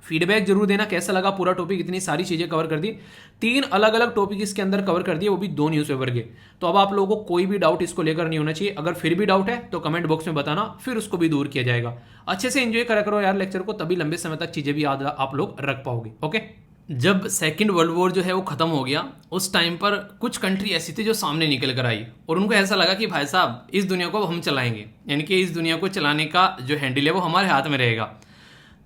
फीडबैक जरूर देना कैसा लगा पूरा टॉपिक, इतनी सारी चीजें कवर कर दी, 3 अलग अलग टॉपिक इसके अंदर कवर कर दिए, वो भी 2 न्यूज़पेपर के। तो अब आप लोगों को कोई भी डाउट इसको लेकर नहीं होना चाहिए, अगर फिर भी डाउट है तो कमेंट बॉक्स में बताना, फिर उसको भी दूर किया जाएगा। अच्छे से एंजॉय करा करो यार लेक्चर को, तभी लंबे समय तक चीजें भी याद आप लोग रख पाओगे। ओके, जब सेकेंड वर्ल्ड वॉर जो है वो खत्म हो गया, उस टाइम पर कुछ कंट्री ऐसी थी जो सामने निकल कर आई और उनको ऐसा लगा कि भाई साहब इस दुनिया को हम चलाएंगे, यानी कि इस दुनिया को चलाने का जो हैंडल है वो हमारे हाथ में रहेगा।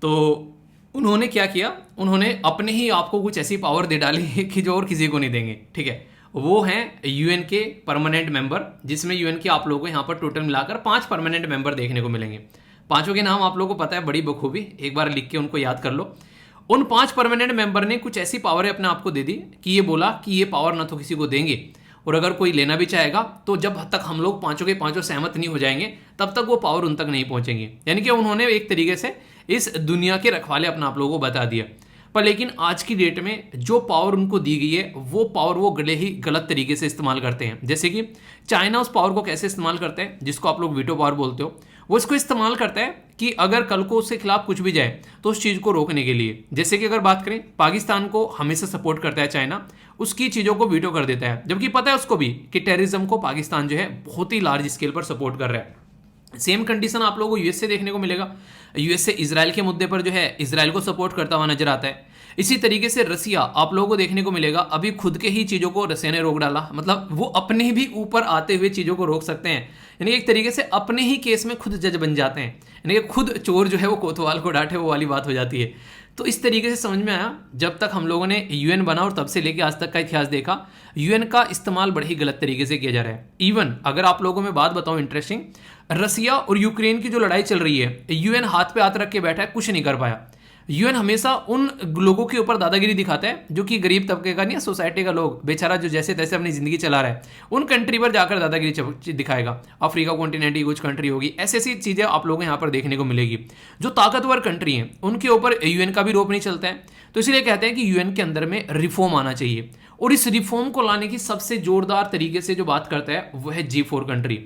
तो उन्होंने क्या किया, उन्होंने अपने ही आप को कुछ ऐसी पावर दे डाली कि जो और किसी को नहीं देंगे। ठीक है, वो हैं यूएन के परमानेंट मेंबर, जिसमें यूएन के आप लोगों को यहाँ पर टोटल मिलाकर 5 परमानेंट मेंबर देखने को मिलेंगे। 5 के नाम आप लोगों को पता है बड़ी बखूबी, एक बार लिख के उनको याद कर लो। उन 5 परमानेंट मेंबर ने कुछ ऐसी पावर अपने आप को दे दी कि ये बोला कि ये पावर ना तो किसी को देंगे, और अगर कोई लेना भी चाहेगा तो जब तक हम लोग 5 के 5 सहमत नहीं हो जाएंगे तब तक वो पावर उन तक नहीं पहुंचेंगे। यानी कि उन्होंने एक तरीके से इस दुनिया के रखवाले अपने आप लोगों को बता दिया। पर लेकिन आज की डेट में जो पावर उनको दी गई है वो पावर वो गलत तरीके से इस्तेमाल करते हैं। जैसे कि चाइना उस पावर को कैसे इस्तेमाल करते हैं, जिसको आप लोग वीटो पावर बोलते हो, वो इसको इस्तेमाल करता है कि अगर कल को उसके खिलाफ कुछ भी जाए तो उस चीज़ को रोकने के लिए। जैसे कि अगर बात करें, पाकिस्तान को हमेशा सपोर्ट करता है चाइना, उसकी चीज़ों को वीटो कर देता है, जबकि पता है उसको भी कि टेररिज्म को पाकिस्तान जो है बहुत ही लार्ज स्केल पर सपोर्ट कर रहा है। सेम कंडीशन आप लोगों को यूएस से देखने को मिलेगा। यूएस से इजराइल के मुद्दे पर जो है इजराइल को सपोर्ट करता हुआ नजर आता है। इसी तरीके से रसिया आप लोगों को देखने को मिलेगा, अभी खुद के ही चीज़ों को रसिया ने रोक डाला, मतलब वो अपने भी ऊपर आते हुए चीज़ों को रोक सकते हैं, यानी एक तरीके से अपने ही केस में खुद जज बन जाते हैं, यानी कि खुद चोर जो है वो कोतवाल को डांटे, वो वाली बात हो जाती है। तो इस तरीके से समझ में आया, जब तक हम लोगों ने यूएन बना और तब से लेकर आज तक का इतिहास देखा, यूएन का इस्तेमाल बड़े ही गलत तरीके से किया जा रहा है। इवन अगर आप लोगों में बात बताऊं इंटरेस्टिंग, रसिया और यूक्रेन की जो लड़ाई चल रही है, यूएन हाथ पे हाथ रख के बैठा है, कुछ नहीं कर पाया। यूएन हमेशा उन लोगों के ऊपर दादागिरी दिखाता है जो कि गरीब तबके का नहीं है, सोसाइटी का लोग बेचारा जो जैसे तैसे अपनी जिंदगी चला रहा है, उन कंट्री पर जाकर दादागिरी दिखाएगा। अफ्रीका कॉन्टिनेंट की कुछ कंट्री होगी, ऐसी ऐसी चीजें आप लोगों को यहाँ पर देखने को मिलेगी। जो ताकतवर कंट्री हैं उनके ऊपर यूएन का भी रोप नहीं चलता है। तो इसलिए कहते हैं कि यूएन के अंदर में रिफॉर्म आना चाहिए, और इस रिफॉर्म को लाने की सबसे जोरदार तरीके से जो बात करता है वो है G4 कंट्री।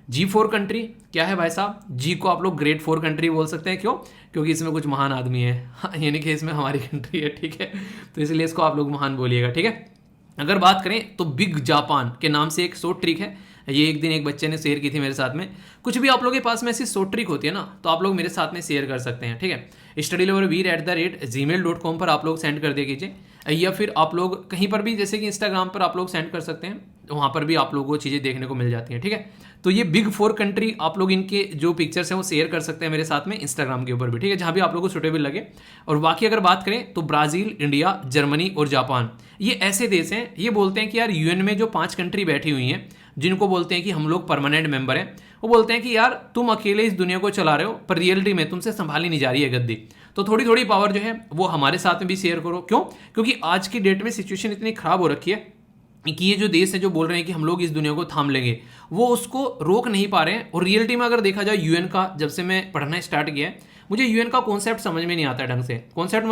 G4 कंट्री क्या है भाई साहब? जी को आप लोग ग्रेट 4 कंट्री बोल सकते हैं। क्यों? क्योंकि इसमें कुछ महान आदमी है, यानी कि इसमें हमारी कंट्री है, ठीक है, तो इसलिए इसको आप लोग महान बोलिएगा, ठीक है। अगर बात करें तो बिग जापान के नाम से एक शॉर्ट ट्रिक है, ये एक दिन एक बच्चे ने शेयर की थी मेरे साथ में। कुछ भी आप लोगों के पास में ऐसी शॉर्ट ट्रिक होती है ना, तो आप लोग मेरे साथ में शेयर कर सकते हैं, ठीक है। studyloverveer@gmail.com पर आप लोग सेंड कर दिया कीजिए, या फिर आप लोग कहीं पर भी जैसे कि इंस्टाग्राम पर आप लोग सेंड कर सकते हैं, तो वहाँ पर भी आप लोगों को चीज़ें देखने को मिल जाती हैं, ठीक है। तो ये बिग 4 कंट्री आप लोग इनके जो पिक्चर्स हैं वो शेयर कर सकते हैं मेरे साथ में इंस्टाग्राम के ऊपर भी, ठीक है, जहाँ भी आप लोगों को सुटेबल लगे। और बाकी अगर बात करें तो ब्राज़ील, इंडिया, जर्मनी और जापान, ये ऐसे देश हैं, ये बोलते हैं कि यार यूएन में जो 5 कंट्री बैठी हुई हैं, जिनको बोलते हैं कि हम लोग परमानेंट मेंबर हैं, वो बोलते हैं कि यार तुम अकेले इस दुनिया को चला रहे हो, पर रियलिटी में तुमसे संभाली नहीं जा रही है गद्दी, तो थोड़ी थोड़ी पावर जो है वो हमारे साथ में भी शेयर करो। क्यों? क्योंकि आज की डेट में सिचुएशन इतनी खराब हो रखी है कि ये जो देश है जो बोल रहे हैं कि हम लोग इस दुनिया को थाम लेंगे, वो उसको रोक नहीं पा रहे हैं। और रियलिटी में अगर देखा जाए, यूएन का जब से मैं पढ़ना स्टार्ट किया है, मुझे यूएन का कॉन्सेप्ट समझ में नहीं आता ढंग से। कॉन्सेप्ट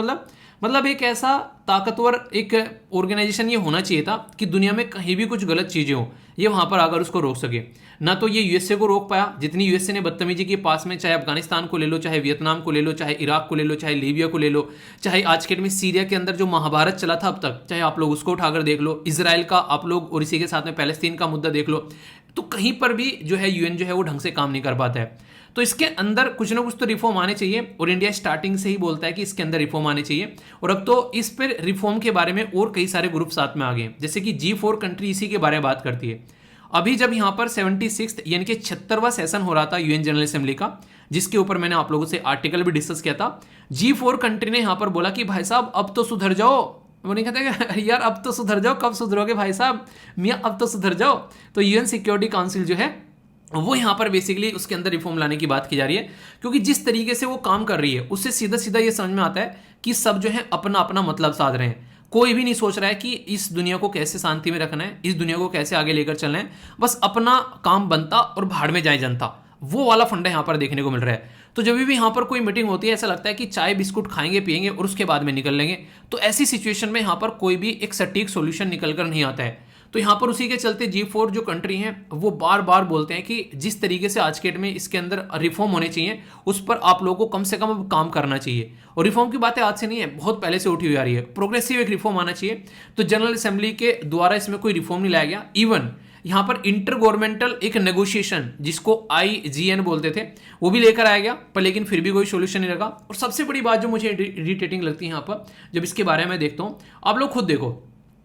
मतलब एक ऐसा ताकतवर एक ऑर्गेनाइजेशन ये होना चाहिए था कि दुनिया में कहीं भी कुछ गलत चीज़ें हो, ये वहाँ पर आकर उसको रोक सके। ना तो ये यूएसए को रोक पाया, जितनी यूएसए ने बदतमीजी की पास में, चाहे अफगानिस्तान को ले लो, चाहे वियतनाम को ले लो, चाहे इराक को ले लो, चाहे लीबिया को ले लो, चाहे आज के डेट में सीरिया के अंदर जो महाभारत चला था अब तक, चाहे आप लोग उसको उठाकर देख लो, इसराइल का आप लोग और इसी के साथ में पैलेस्तीन का मुद्दा देख लो, तो कहीं पर भी जो है यूएन जो है वो ढंग से काम नहीं कर पाता है। तो इसके अंदर कुछ ना कुछ तो रिफॉर्म आने चाहिए, और इंडिया स्टार्टिंग से ही बोलता है कि इसके अंदर रिफॉर्म आने चाहिए। और अब तो इस पर रिफॉर्म के बारे में और कई सारे ग्रुप साथ में आ गए, जैसे कि G4 कंट्री इसी के बारे में बात करती है। अभी जब यहाँ पर 76 यानी कि 76वां सेशन हो रहा था यूएन जनरल असेंबली का, जिसके ऊपर मैंने आप लोगों से आर्टिकल भी डिस्कस किया था, G4 कंट्री ने यहाँ पर बोला कि भाई साहब अब तो सुधर जाओ। वो नहीं कहते यार अब तो सुधर जाओ, कब सुधरोगे भाई साहब, मियाँ अब तो सुधर जाओ। तो यूएन सिक्योरिटी काउंसिल जो है वो यहाँ पर बेसिकली उसके अंदर रिफॉर्म लाने की बात की जा रही है, क्योंकि जिस तरीके से वो काम कर रही है उससे सीधा सीधा ये समझ में आता है कि सब जो है अपना अपना मतलब साध रहे हैं। कोई भी नहीं सोच रहा है कि इस दुनिया को कैसे शांति में रखना है, इस दुनिया को कैसे आगे लेकर चलना है, बस अपना काम बनता और भाड़ में जाए जनता, वो वाला फंडा यहाँ पर देखने को मिल रहा है। तो जब भी यहाँ पर कोई मीटिंग होती है, ऐसा लगता है कि चाय बिस्कुट खाएंगे पिएंगे और उसके बाद में निकल लेंगे। तो ऐसी सिचुएशन में यहाँ पर कोई भी एक सटीक सोल्यूशन निकल कर नहीं आता है। तो यहाँ पर उसी के चलते G4 जो कंट्री हैं वो बार बार बोलते हैं कि जिस तरीके से आज के डेट में इसके अंदर रिफॉर्म होने चाहिए उस पर आप लोगों को कम से कम अब काम करना चाहिए। और रिफॉर्म की बातें आज से नहीं है, बहुत पहले से उठी हुई आ रही है। प्रोग्रेसिव एक रिफॉर्म आना चाहिए। तो जनरल असेंबली के द्वारा इसमें कोई रिफॉर्म नहीं लाया गया। इवन यहाँ पर इंटर गवर्नमेंटल एक नेगोशिएशन जिसको IGN बोलते थे वो भी लेकर आया गया, पर लेकिन फिर भी कोई सोल्यूशन नहीं लगा। और सबसे बड़ी बात जो मुझे इरिटेटिंग लगती है यहाँ पर जब इसके बारे में देखता हूँ, आप लोग खुद देखो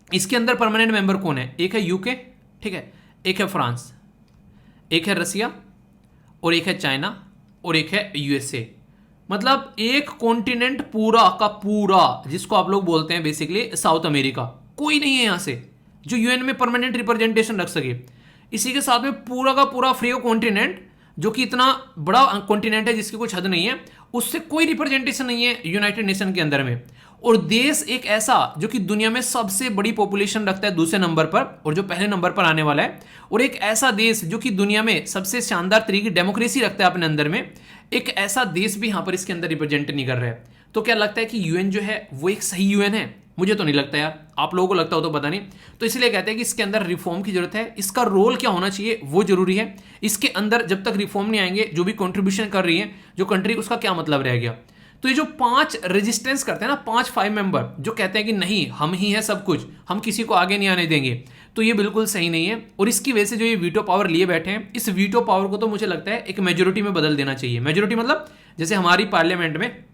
इसके अंदर परमानेंट मेंबर कौन है। एक है UK, ठीक है, एक है फ्रांस, एक है रसिया, और एक है चाइना, और एक है USA। मतलब एक कॉन्टिनेंट पूरा का पूरा जिसको आप लोग बोलते हैं बेसिकली साउथ अमेरिका, कोई नहीं है यहाँ से जो UN में परमानेंट रिप्रेजेंटेशन रख सके। इसी के साथ में पूरा का पूरा फ्री कॉन्टिनेंट जो कि इतना बड़ा कॉन्टिनेंट है जिसकी कुछ हद नहीं है, उससे कोई रिप्रेजेंटेशन नहीं है यूनाइटेड नेशन के अंदर में। और देश एक ऐसा जो कि दुनिया में सबसे बड़ी पॉपुलेशन रखता है दूसरे नंबर पर और जो पहले नंबर पर आने वाला है, और एक ऐसा देश जो कि दुनिया में सबसे शानदार तरीके की डेमोक्रेसी रखता है अपने अंदर में, एक ऐसा देश भी यहाँ पर इसके अंदर रिप्रेजेंट नहीं कर रहा है। तो क्या लगता है कि UN जो है वो एक सही UN है? मुझे तो नहीं लगता यार, आप लोगों को लगता हो तो पता नहीं। तो इसलिए कहते हैं कि इसके अंदर रिफॉर्म की जरूरत है। इसका रोल क्या होना चाहिए वो जरूरी है। इसके अंदर जब तक रिफॉर्म नहीं आएंगे, जो भी कंट्रीब्यूशन कर रही है जो कंट्री, उसका क्या मतलब रह गया। तो ये जो 5 रेजिस्टेंस करते हैं ना, 5 मेंबर जो कहते हैं कि नहीं हम ही है सब कुछ, हम किसी को आगे नहीं आने देंगे, तो ये बिल्कुल सही नहीं है। और इसकी वजह से जो ये वीटो पावर लिए बैठे हैं, इस वीटो पावर को तो मुझे लगता है एक मेजोरिटी में बदल देना चाहिए। मेजोरिटी मतलब जैसे हमारी पार्लियामेंट में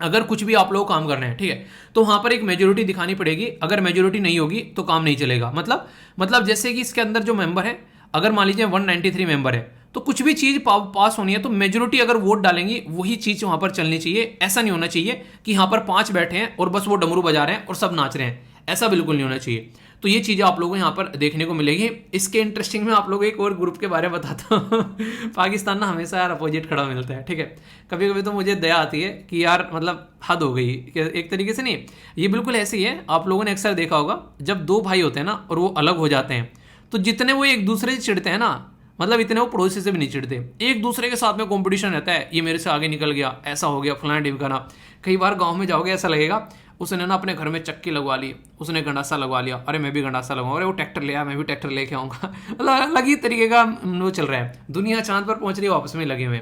अगर कुछ भी आप लोग काम कर रहे हैं, ठीक है, तो वहां पर एक मेजोरिटी दिखानी पड़ेगी। अगर मेजोरिटी नहीं होगी तो काम नहीं चलेगा। मतलब जैसे कि इसके अंदर जो मेंबर है, अगर मान लीजिए 193 मेंबर है, तो कुछ भी चीज पास होनी है तो मेजोरिटी अगर वोट डालेंगी वही चीज वहां पर चलनी चाहिए। ऐसा नहीं होना चाहिए कि यहाँ पर 5 बैठे हैं और बस वो डमरू बजा रहे हैं और सब नाच रहे हैं, ऐसा बिल्कुल नहीं होना चाहिए। तो ये चीज़ें आप लोगों को यहाँ पर देखने को मिलेगी। इसके इंटरेस्टिंग में आप लोगों को एक और ग्रुप के बारे में बताता हूँ। पाकिस्तान ना हमेशा यार अपोजिट खड़ा मिलता है, ठीक है। कभी कभी तो मुझे दया आती है कि यार मतलब हद हो गई, एक तरीके से नहीं, ये बिल्कुल ऐसे ही है। आप लोगों ने अक्सर देखा होगा जब 2 भाई होते हैं ना और वो अलग हो जाते हैं, तो जितने वो एक दूसरे से चिढ़ते हैं ना, मतलब इतने वो पड़ोसी से भी नहीं चिढ़ते। एक दूसरे के साथ में कंपटीशन रहता है, ये मेरे से आगे निकल गया, ऐसा हो गया, फलाना ढिमकाना। कई बार गांव में जाओगे ऐसा लगेगा उसने ना अपने घर में चक्की लगवा ली, उसने गंडासा लगवा लिया, अरे मैं भी गंडासा लगाऊंगा, अरे वो ट्रैक्टर ले आया मैं भी ट्रैक्टर लेके आऊँगा। अलग ही तरीके का वो चल रहा है। दुनिया चांद पर पहुंच रही है, आपस में लगे हुए।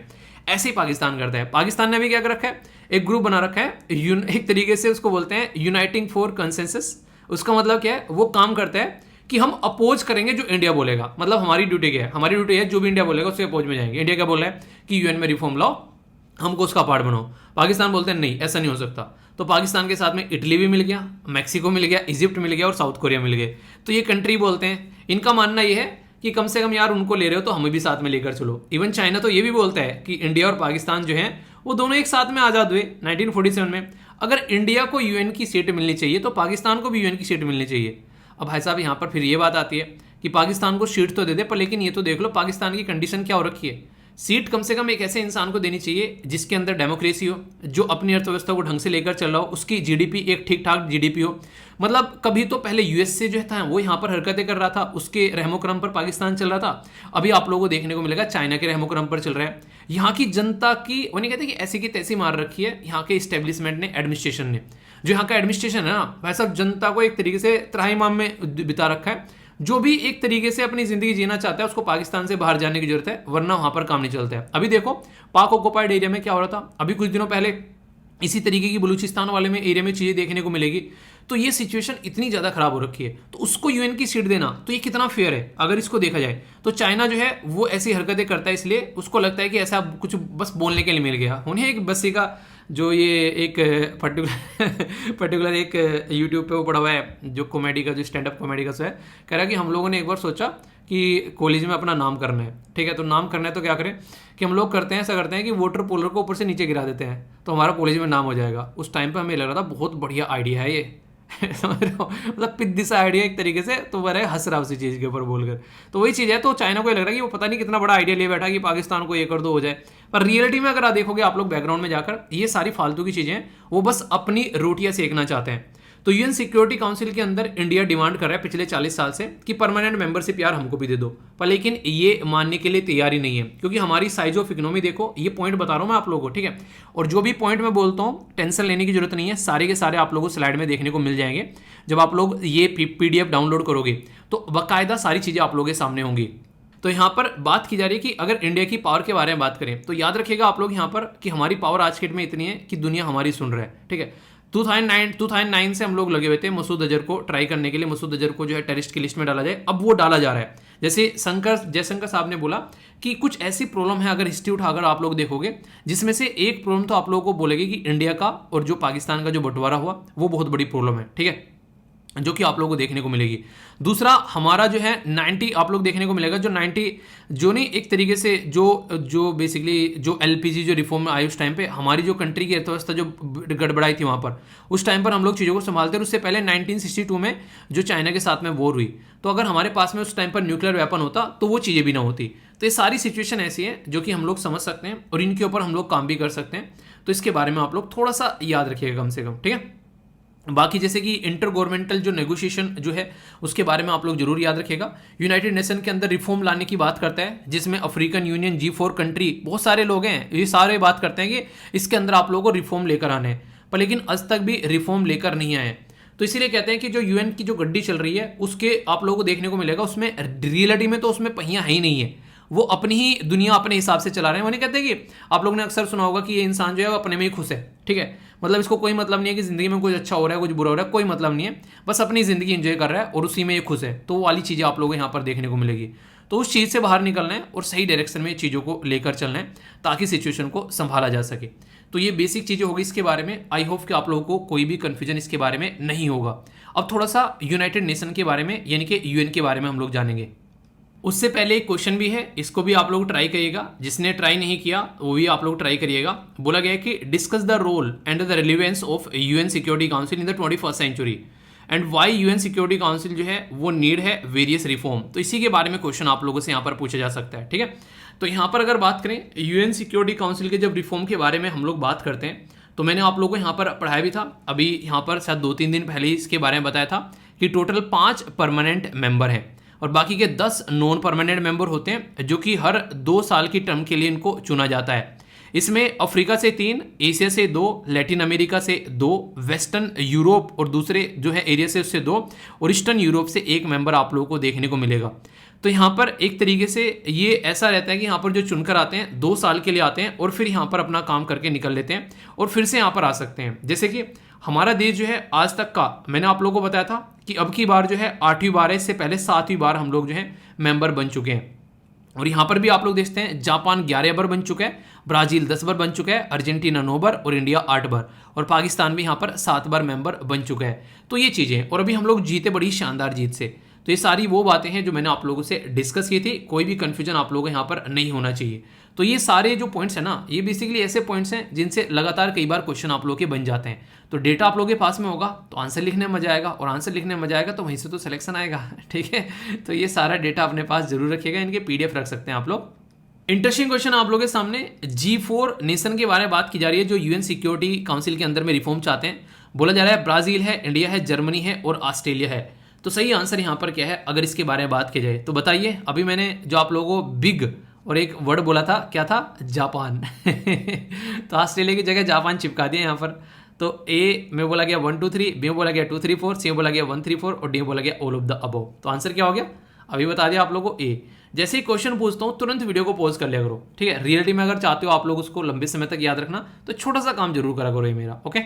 ऐसे ही पाकिस्तान करता है। पाकिस्तान ने भी क्या कर रखा है, एक ग्रुप बना रखा है, एक तरीके से उसको बोलते हैं यूनाइटिंग फॉर कंसेंसस। उसका मतलब क्या है, वो काम करता है कि हम अपोज करेंगे जो इंडिया बोलेगा। मतलब हमारी ड्यूटी क्या है, हमारी ड्यूटी है जो भी इंडिया बोलेगा उसके अपोज में जाएंगे। इंडिया क्या बोल रहा है कि UN में रिफॉर्म लाओ, हमको उसका पार्ट बनाओ। पाकिस्तान बोलते हैं नहीं ऐसा नहीं हो सकता। तो पाकिस्तान के साथ में इटली भी मिल गया, मैक्सिको मिल गया, इजिप्ट मिल गया और साउथ कोरिया मिल गए। तो ये कंट्री बोलते हैं, इनका मानना ये है कि कम से कम यार उनको ले रहे हो तो हमें भी साथ में लेकर चलो। इवन चाइना तो ये भी बोलता है कि इंडिया और पाकिस्तान जो है वो दोनों एक साथ में आज़ाद हुए 1947 में। अगर इंडिया को UN की सीट मिलनी चाहिए तो पाकिस्तान को भी UN की सीट मिलनी चाहिए। अब भाई साहब यहाँ पर फिर ये बात आती है कि पाकिस्तान को सीट तो दे दे, पर लेकिन ये तो देख लो पाकिस्तान की कंडीशन क्या हो रखी है। सीट कम से कम एक ऐसे इंसान को देनी चाहिए जिसके अंदर डेमोक्रेसी हो, जो अपनी अर्थव्यवस्था को ढंग से लेकर चल रहा हो, उसकी GDP एक ठीक ठाक GDP हो। मतलब कभी तो पहले US से जो था वो यहाँ पर हरकतें कर रहा था, उसके रहमोक्रम पर पाकिस्तान चल रहा था। अभी आप लोगों को देखने को मिलेगा चाइना के रहमोक्रम पर चल रहा है। यहाँ की जनता की वो नहीं कहते कि ऐसी की तैसी मार रखी है यहाँ के इस्टेब्लिशमेंट ने, एडमिनिस्ट्रेशन ने। जो यहाँ का एडमिनिस्ट्रेशन है ना, वैसा जनता को एक तरीके से त्राहिमाम में बिता रखा है। जो भी एक तरीके से अपनी जिंदगी जीना चाहता है उसको पाकिस्तान से बाहर जाने की जरूरत है, वरना वहां पर काम नहीं चलता है। अभी देखो पाक ऑक्युपाइड एरिया में क्या हो रहा था, अभी कुछ दिनों पहले इसी तरीके की बलूचिस्तान वाले में एरिया में चीजें देखने को मिलेगी। तो ये सिचुएशन इतनी ज़्यादा खराब हो रखी है, तो उसको UN की सीट देना तो ये कितना फेयर है अगर इसको देखा जाए। तो चाइना जो है वो ऐसी हरकतें करता है, इसलिए उसको लगता है कि ऐसा कुछ बस बोलने के लिए मिल गया। उन्हें एक बस्सी का जो ये एक पर्टिकुलर एक यूट्यूब पे वो पड़ा हुआ है जो कॉमेडी का, जो स्टैंड अप कॉमेडी का, सो है, कह रहा है कि हम लोगों ने एक बार सोचा कि कॉलेज में अपना नाम करना है, ठीक है, तो नाम करना है तो क्या करें कि हम लोग करते हैं, ऐसा करते हैं कि वाटर कूलर को ऊपर से नीचे गिरा देते हैं तो हमारा कॉलेज में नाम हो जाएगा। उस टाइम पे हमें लग रहा था बहुत बढ़िया आइडिया है ये। समझ रहे हो, मतलब पिद्दी सा आइडिया एक तरीके से, तो वह हंस रहा उसी चीज़ के ऊपर बोलकर। तो वही चीज़ है। तो चाइना को ये लग रहा है कि वो पता नहीं कितना बड़ा आइडिया ले बैठा कि पाकिस्तान को ये कर दो हो जाए, पर रियलिटी में अगर आप देखोगे आप लोग बैकग्राउंड में जाकर, ये सारी फालतू की चीज़ें हैं, वो बस अपनी रोटियां सेकना चाहते हैं। तो यूएन सिक्योरिटी काउंसिल के अंदर इंडिया डिमांड कर रहा है पिछले 40 साल से कि परमानेंट मेंबरशिप यार हमको भी दे दो, पर लेकिन ये मानने के लिए तैयार ही नहीं है, क्योंकि हमारी साइज ऑफ इकोनॉमी देखो, ये पॉइंट बता रहा हूं मैं आप लोगों को, ठीक है। और जो भी पॉइंट मैं बोलता हूं टेंशन लेने की जरूरत नहीं है, सारे के सारे आप लोगों को स्लाइड में देखने को मिल जाएंगे। जब आप लोग ये पीडीएफ डाउनलोड करोगे तो बाकायदा सारी चीजें आप लोगों के सामने होंगी। तो यहाँ पर बात की जा रही है कि अगर इंडिया की पावर के बारे में बात करें तो याद रखिएगा आप लोग यहाँ पर कि हमारी पावर आज के डेट में इतनी है कि दुनिया हमारी सुन रहा है, ठीक है। 2009 से हम लोग लगे हुए थे मसूद अजहर को ट्राई करने के लिए, मसूद अजहर को जो है टेररिस्ट की लिस्ट में डाला जाए। अब वो डाला जा रहा है, जैसे जयशंकर साहब ने बोला कि कुछ ऐसी प्रॉब्लम है, अगर हिस्ट्री उठाकर आप लोग देखोगे, जिसमें से एक प्रॉब्लम तो आप लोगों को बोलेगी कि इंडिया का और जो पाकिस्तान का जो बंटवारा हुआ वो बहुत बड़ी प्रॉब्लम है, ठीक है, जो कि आप लोगों को देखने को मिलेगी। दूसरा हमारा जो है 90 आप लोग देखने को मिलेगा, जो 90 जो नहीं एक तरीके से जो बेसिकली जो एलपीजी जो रिफॉर्म में आई उस टाइम पे हमारी जो कंट्री की अर्थव्यवस्था जो गड़बड़ाई थी वहां पर, उस टाइम पर हम लोग चीज़ों को संभालते हैं। उससे पहले 1962 में जो चाइना के साथ में वॉर हुई, तो अगर हमारे पास में उस टाइम पर न्यूक्लियर वेपन होता तो वो चीज़ें भी ना होती। तो ये सारी सिचुएशन ऐसी है जो कि हम लोग समझ सकते हैं और इनके ऊपर हम लोग काम भी कर सकते हैं। तो इसके बारे में आप लोग थोड़ा सा याद रखिएगा कम से कम, ठीक है। बाकी जैसे कि इंटर गवर्नमेंटल जो नेगोशिएशन जो है उसके बारे में आप लोग जरूर याद रखिएगा। यूनाइटेड नेशन के अंदर रिफॉर्म लाने की बात करता है, जिसमें अफ्रीकन यूनियन, G4 कंट्री, बहुत सारे लोग हैं, ये सारे बात करते हैं कि इसके अंदर आप लोगों को रिफॉर्म लेकर आने हैं, पर लेकिन आज तक भी रिफॉर्म लेकर नहीं आए। तो इसीलिए कहते हैं कि जो यूएन की जो गड्डी चल रही है उसके आप लोगों को देखने को मिलेगा, उसमें रियलिटी में तो उसमें पहिया है ही नहीं है, वो अपनी ही दुनिया अपने हिसाब से चला रहे हैं। वो नहीं कहते कि आप लोगों ने अक्सर सुना होगा कि ये इंसान जो है वो अपने में ही खुश है, ठीक है, मतलब इसको कोई मतलब नहीं है कि जिंदगी में कुछ अच्छा हो रहा है कुछ बुरा हो रहा है, कोई मतलब नहीं है, बस अपनी जिंदगी एंजॉय कर रहा है और उसी में ये खुश है। तो वो वाली चीज़ें आप लोगों को यहाँ पर देखने को मिलेगी। तो उस चीज़ से बाहर निकलना है और सही डायरेक्शन में चीज़ों को लेकर चलना है ताकि सिचुएशन को संभाला जा सके। तो ये बेसिक चीज़ें होगी इसके बारे में। आई होप कि आप लोगों को कोई भी कन्फ्यूजन इसके बारे में नहीं होगा। अब थोड़ा सा यूनाइटेड नेशन के बारे में यानी कि यूएन के बारे में हम लोग जानेंगे। उससे पहले एक क्वेश्चन भी है, इसको भी आप लोग ट्राई करिएगा, जिसने ट्राई नहीं किया वो भी आप लोग ट्राई करिएगा। बोला गया है कि discuss the role and the relevance of UN Security Council in the 21st century and why UN Security Council जो है वो नीड है वेरियस रिफॉर्म। तो इसी के बारे में क्वेश्चन आप लोगों से यहाँ पर पूछा जा सकता है, ठीक है। तो यहाँ पर अगर बात करें यूएन सिक्योरिटी काउंसिल के जब रिफॉर्म के बारे में हम लोग बात करते हैं तो मैंने आप लोगों को यहाँ पर पढ़ाया भी था, अभी यहाँ पर शायद 2-3 दिन पहले ही इसके बारे में बताया था कि टोटल 5 परमानेंट मेंबर हैं और बाकी के 10 नॉन परमानेंट मेंबर होते हैं, जो कि हर 2 साल की टर्म के लिए इनको चुना जाता है। इसमें अफ्रीका से 3, एशिया से 2, लैटिन अमेरिका से 2, वेस्टर्न यूरोप और दूसरे जो है एरिया से उससे 2 और ईस्टर्न यूरोप से 1 मेंबर आप लोगों को देखने को मिलेगा। तो यहाँ पर एक तरीके से ये ऐसा रहता है कि यहाँ पर जो चुनकर आते हैं 2 साल के लिए आते हैं और फिर यहाँ पर अपना काम करके निकल लेते हैं और फिर से यहाँ पर आ सकते हैं। जैसे कि हमारा देश जो है आज तक का मैंने आप लोगों को बताया था कि अब की बार जो है 8वीं बार है, इससे पहले 7वीं बार हम लोग जो है मेंबर बन चुके हैं। और यहाँ पर भी आप लोग देखते हैं जापान 11 बार बन चुका है, ब्राजील 10 बार बन चुका है, अर्जेंटीना 9 बार और इंडिया 8 बार और पाकिस्तान भी यहाँ पर 7 बार मेंबर बन चुका है। तो ये चीज़ें, और अभी हम लोग जीते बड़ी शानदार जीत से। तो ये सारी वो बातें हैं जो मैंने आप लोगों से डिस्कस की थी, कोई भी कंफ्यूजन आप लोगों को यहाँ पर नहीं होना चाहिए। तो ये सारे जो पॉइंट्स हैं ना, ये बेसिकली ऐसे पॉइंट्स हैं जिनसे लगातार कई बार क्वेश्चन आप लोगों के बन जाते हैं। तो डेटा आप लोगों के पास में होगा तो आंसर लिखने में मजा आएगा और आंसर लिखने में मजा आएगा तो वहीं से तो सिलेक्शन आएगा, ठीक है। तो ये सारा डेटा अपने पास जरूर रखिएगा, इनके पीडीएफ रख सकते हैं आप लोग। इंटरेस्टिंग क्वेश्चन आप लोगों के सामने, G4 नेशन के बारे में बात की जा रही है जो यूएन सिक्योरिटी काउंसिल के अंदर में रिफॉर्म चाहते हैं। बोला जा रहा है ब्राजील है, इंडिया है, जर्मनी है और ऑस्ट्रेलिया है। तो सही आंसर यहाँ पर क्या है अगर इसके बारे में बात की जाए तो बताइए। अभी मैंने जो आप लोगों को बिग और एक वर्ड बोला था, क्या था? जापान। तो ऑस्ट्रेलिया की जगह जापान चिपका दिया यहाँ पर। तो ए में बोला गया 1 2 3, बी में बोला गया 2 3 4, सी में बोला गया 1 3 4 और डी में बोला गया ऑल ऑफ द अबव। तो आंसर क्या हो गया अभी बता दिया आप लोगों को, ए। जैसे ही क्वेश्चन पूछता हूँ तुरंत वीडियो को पॉज कर लिया करो, ठीक है। रियलिटी में अगर चाहते हो आप लोग उसको लंबे समय तक याद रखना तो छोटा सा काम जरूर करा करो ये मेरा, ओके।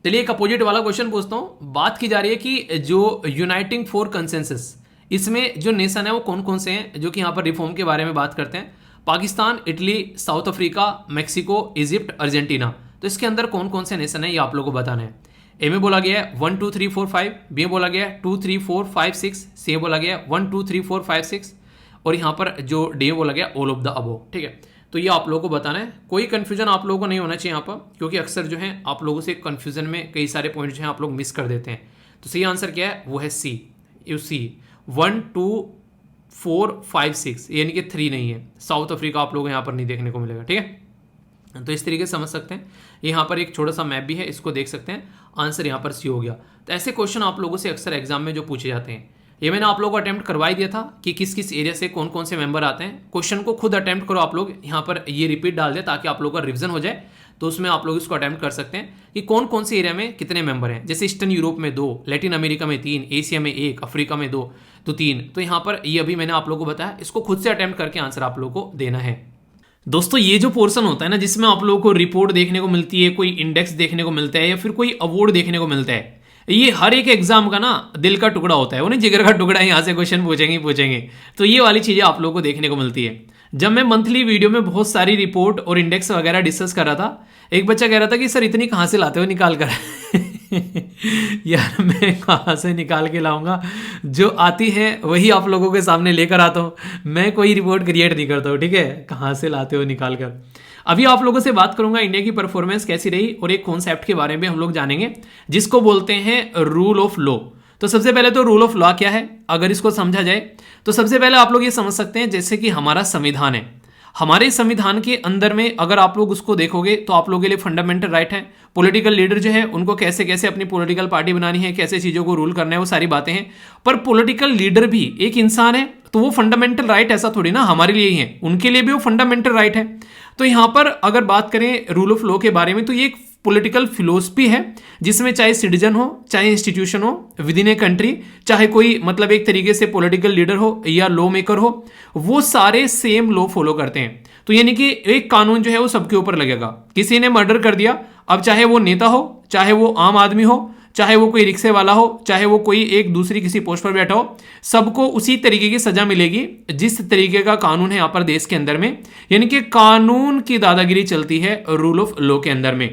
चलिए एक अपोजिट वाला क्वेश्चन पूछता हूँ। बात की जा रही है कि जो यूनाइटिंग फॉर कंसेंसस, इसमें जो नेशन है वो कौन कौन से हैं जो कि यहाँ पर रिफॉर्म के बारे में बात करते हैं? Pakistan, Italy, south Africa, Mexico, Egypt, Argentina. तो इसके अंदर कौन कौन से नेशन है ये आप लोगों को बताना है। ए में बोला गया है 1 2 3 4 5, बी में बोला गया है 2 3 4 5 6, सी में बोला गया है 1 2 3 4 5 6 और यहाँ पर जो डी में बोला गया ऑल ऑफ द अबव, ठीक है। तो ये आप लोगों को बताना है। कोई कंफ्यूजन आप लोगों को नहीं होना चाहिए यहाँ पर, क्योंकि अक्सर जो है आप लोगों से कंफ्यूजन में कई सारे पॉइंट जो हैं आप लोग मिस कर देते हैं। तो सही आंसर क्या है वो है सी। 1 2 4 5 6 यानी कि 3 नहीं है। साउथ अफ्रीका आप लोगों को यहाँ पर नहीं देखने को मिलेगा, ठीक है। तो इस तरीके से समझ सकते हैं। यहाँ पर एक छोटा सा मैप भी है, इसको देख सकते हैं। आंसर यहाँ पर सी हो गया। तो ऐसे क्वेश्चन आप लोगों से अक्सर एग्जाम में जो पूछे जाते हैं, ये मैंने आप लोगों को अटेम्प्ट करवा ही दिया था कि किस किस एरिया से कौन कौन से मेंबर आते हैं। क्वेश्चन को खुद अटेम्प्ट करो आप लोग, यहाँ पर ये रिपीट डाल दे ताकि आप लोगों का रिविजन हो जाए। तो उसमें आप लोग इसको अटेम्प्ट कर सकते हैं कि कौन कौन से एरिया में कितने मेंबर हैं। जैसे ईस्टर्न यूरोप में 2, लैटिन अमेरिका में 3, एशिया में 1, अफ्रीका में 2, तो 3। तो यहाँ पर ये अभी मैंने आप लोगों को बताया, इसको खुद से अटेम्प्ट करके आंसर आप लोगों को देना है। दोस्तों ये जो पोर्शन होता है ना, जिसमें आप लोगों को रिपोर्ट देखने को मिलती है, कोई इंडेक्स देखने को मिलता है या फिर कोई अवार्ड देखने को मिलता है, ये हर एक एग्जाम का ना दिल का टुकड़ा होता है। वो नहीं जिगर का टुकड़ा है, यहाँ से क्वेश्चन पूछेंगे। तो ये वाली चीजें आप लोगों को देखने को मिलती है। जब मैं मंथली वीडियो में बहुत सारी रिपोर्ट और इंडेक्स वगैरह डिस्कस कर रहा था, एक बच्चा कह रहा था कि सर इतनी कहाँ से लाते हो निकाल कर यार मैं कहाँ से निकाल के लाऊंगा, जो आती है वही आप लोगों के सामने लेकर आता हूँ। मैं कोई रिपोर्ट क्रिएट नहीं करता हूँ, ठीक है। कहाँ से लाते हो निकाल कर। अभी आप लोगों से बात करूंगा इंडिया की परफॉर्मेंस कैसी रही, और एक कॉन्सेप्ट के बारे में हम लोग जानेंगे जिसको बोलते हैं रूल ऑफ लॉ। तो सबसे पहले तो रूल ऑफ लॉ क्या है, अगर इसको समझा जाए तो सबसे पहले आप लोग ये समझ सकते हैं जैसे कि हमारा संविधान है। हमारे संविधान के अंदर में अगर आप लोग उसको देखोगे तो आप लोगों के लिए फंडामेंटल राइट है। पॉलिटिकल लीडर जो है उनको कैसे कैसे अपनी पॉलिटिकल पार्टी बनानी है, कैसे चीज़ों को रूल करना है, वो सारी बातें हैं। पर पॉलिटिकल लीडर भी एक इंसान है, तो वो फंडामेंटल राइट ऐसा थोड़ी ना हमारे लिए ही है, उनके लिए भी वो फंडामेंटल राइट है। तो यहाँ पर अगर बात करें रूल ऑफ लॉ के बारे में, तो ये एक पॉलिटिकल फिलोसफी है जिसमें चाहे सिटीजन हो, चाहे इंस्टीट्यूशन हो विद इन ए कंट्री, चाहे कोई मतलब एक तरीके से पॉलिटिकल लीडर हो या लॉ मेकर हो, वो सारे सेम लॉ फॉलो करते हैं। तो यानी कि एक कानून जो है वो सबके ऊपर लगेगा। किसी ने मर्डर कर दिया, अब चाहे वो नेता हो, चाहे वो आम आदमी हो, चाहे वो कोई रिक्शे वाला हो, चाहे वो कोई एक दूसरी किसी पोस्ट पर बैठा हो, सबको उसी तरीके की सजा मिलेगी जिस तरीके का कानून है यहाँ पर देश के अंदर में। यानी कि कानून की दादागिरी चलती है रूल ऑफ लॉ के अंदर में।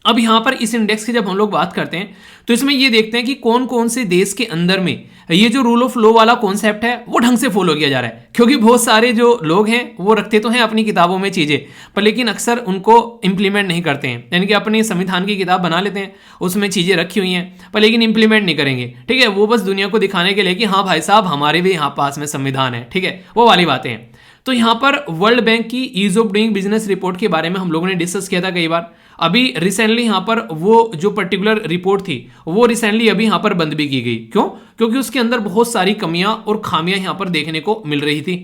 अब यहाँ पर इस इंडेक्स की जब हम लोग बात करते हैं तो इसमें ये देखते हैं कि कौन कौन से देश के अंदर में ये जो रूल ऑफ लॉ वाला कॉन्सेप्ट है वो ढंग से फॉलो किया जा रहा है। क्योंकि बहुत सारे जो लोग हैं वो रखते तो हैं अपनी किताबों में चीजें, पर लेकिन अक्सर उनको इंप्लीमेंट नहीं करते हैं। यानी कि अपनी संविधान की किताब बना लेते हैं, उसमें चीजें रखी हुई हैं, पर लेकिन इंप्लीमेंट नहीं करेंगे, ठीक है। वो बस दुनिया को दिखाने के लिए कि हाँ भाई साहब हमारे भी यहाँ पास में संविधान है, ठीक है, वो वाली बातें हैं। तो यहाँ पर वर्ल्ड बैंक की ease of doing business report के बारे में हम लोगों ने डिस्कस किया था कई बार। अभी रिसेंटली यहाँ पर वो जो पर्टिकुलर रिपोर्ट थी वो रिसेंटली अभी यहाँ पर बंद भी की गई। क्यों? क्योंकि उसके अंदर बहुत सारी कमियां और खामियां यहाँ पर देखने को मिल रही थी।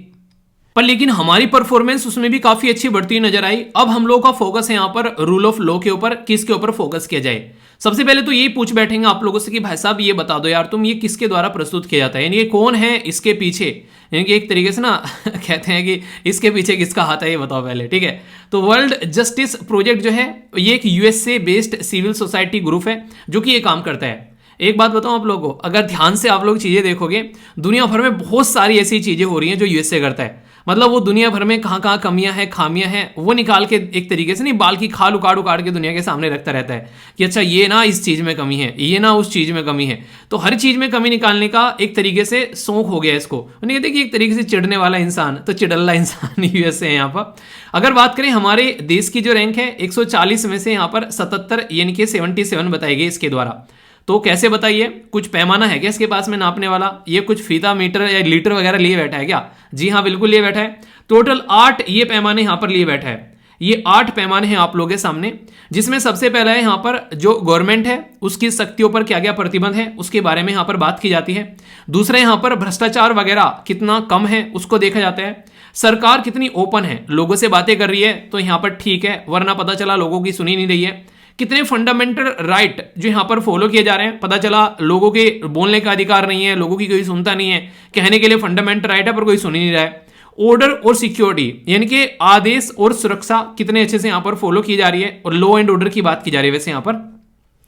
पर लेकिन हमारी परफॉर्मेंस उसमें भी काफी अच्छी बढ़ती नजर आई। अब हम लोगों का फोकस है यहाँ पर रूल ऑफ लॉ के ऊपर, किसके ऊपर फोकस किया जाए। सबसे पहले तो ये पूछ बैठेंगे आप लोगों से कि भाई साहब ये बता दो यार, तुम ये किसके द्वारा प्रस्तुत किया जाता है, यानी कि कौन है इसके पीछे। यानी कि एक तरीके से ना कहते हैं कि इसके पीछे किसका हाथ है ये बताओ पहले, ठीक है। तो वर्ल्ड जस्टिस प्रोजेक्ट जो है ये एक USA based civil society group है जो कि ये काम करता है। एक बात बताऊं आप लोगों को, अगर ध्यान से आप लोग चीजें देखोगे, दुनिया भर में बहुत सारी ऐसी चीजें हो रही हैं जो यूएसए करता है। मतलब वो दुनिया भर में कहाँ कहाँ कमियां हैं, खामियां हैं, वो निकाल के एक तरीके से नहीं, बाल की खाल उखाड़ उखाड़ के दुनिया के सामने रखता रहता है कि अच्छा ये ना इस चीज में कमी है, ये ना उस चीज में कमी है। तो हर चीज में कमी निकालने का एक तरीके से शौक हो गया इसको। नहीं कहते कि एक तरीके से चिढ़ने वाला इंसान, तो चिड़ल्ला इंसान यूएसए है यहाँ पर। अगर बात करें हमारे देश की जो रैंक है 140 में से यहाँ पर 77 यानी कि 77 बताई गई इसके द्वारा। तो कैसे बताइए, कुछ पैमाना है क्या इसके पास में नापने वाला, ये कुछ फीता मीटर या लीटर वगैरह लिए बैठा है क्या? जी हाँ बिल्कुल लिए बैठा है। टोटल 8 ये पैमाने यहां पर लिए बैठा है। ये 8 पैमाने हैं आप लोगों के सामने, जिसमें सबसे पहला है यहाँ पर जो गवर्नमेंट है उसकी शक्तियों पर क्या क्या प्रतिबंध है उसके बारे में यहाँ पर बात की जाती है। दूसरा यहाँ पर भ्रष्टाचार वगैरह कितना कम है उसको देखा जाता है। सरकार कितनी ओपन है, लोगों से बातें कर रही है, तो यहाँ पर ठीक है, वरना पता चला लोगों की सुनी नहीं रही है। कितने फंडामेंटल राइट जो यहाँ पर फॉलो किए जा रहे हैं, पता चला लोगों के बोलने का अधिकार नहीं है, लोगों की कोई सुनता नहीं है, कहने के लिए फंडामेंटल राइट है पर कोई सुन ही नहीं रहा है। ऑर्डर और सिक्योरिटी यानी कि आदेश और सुरक्षा कितने अच्छे से यहाँ पर फॉलो की जा रही है, और लॉ एंड ऑर्डर की बात की जा रही है वैसे यहाँ पर।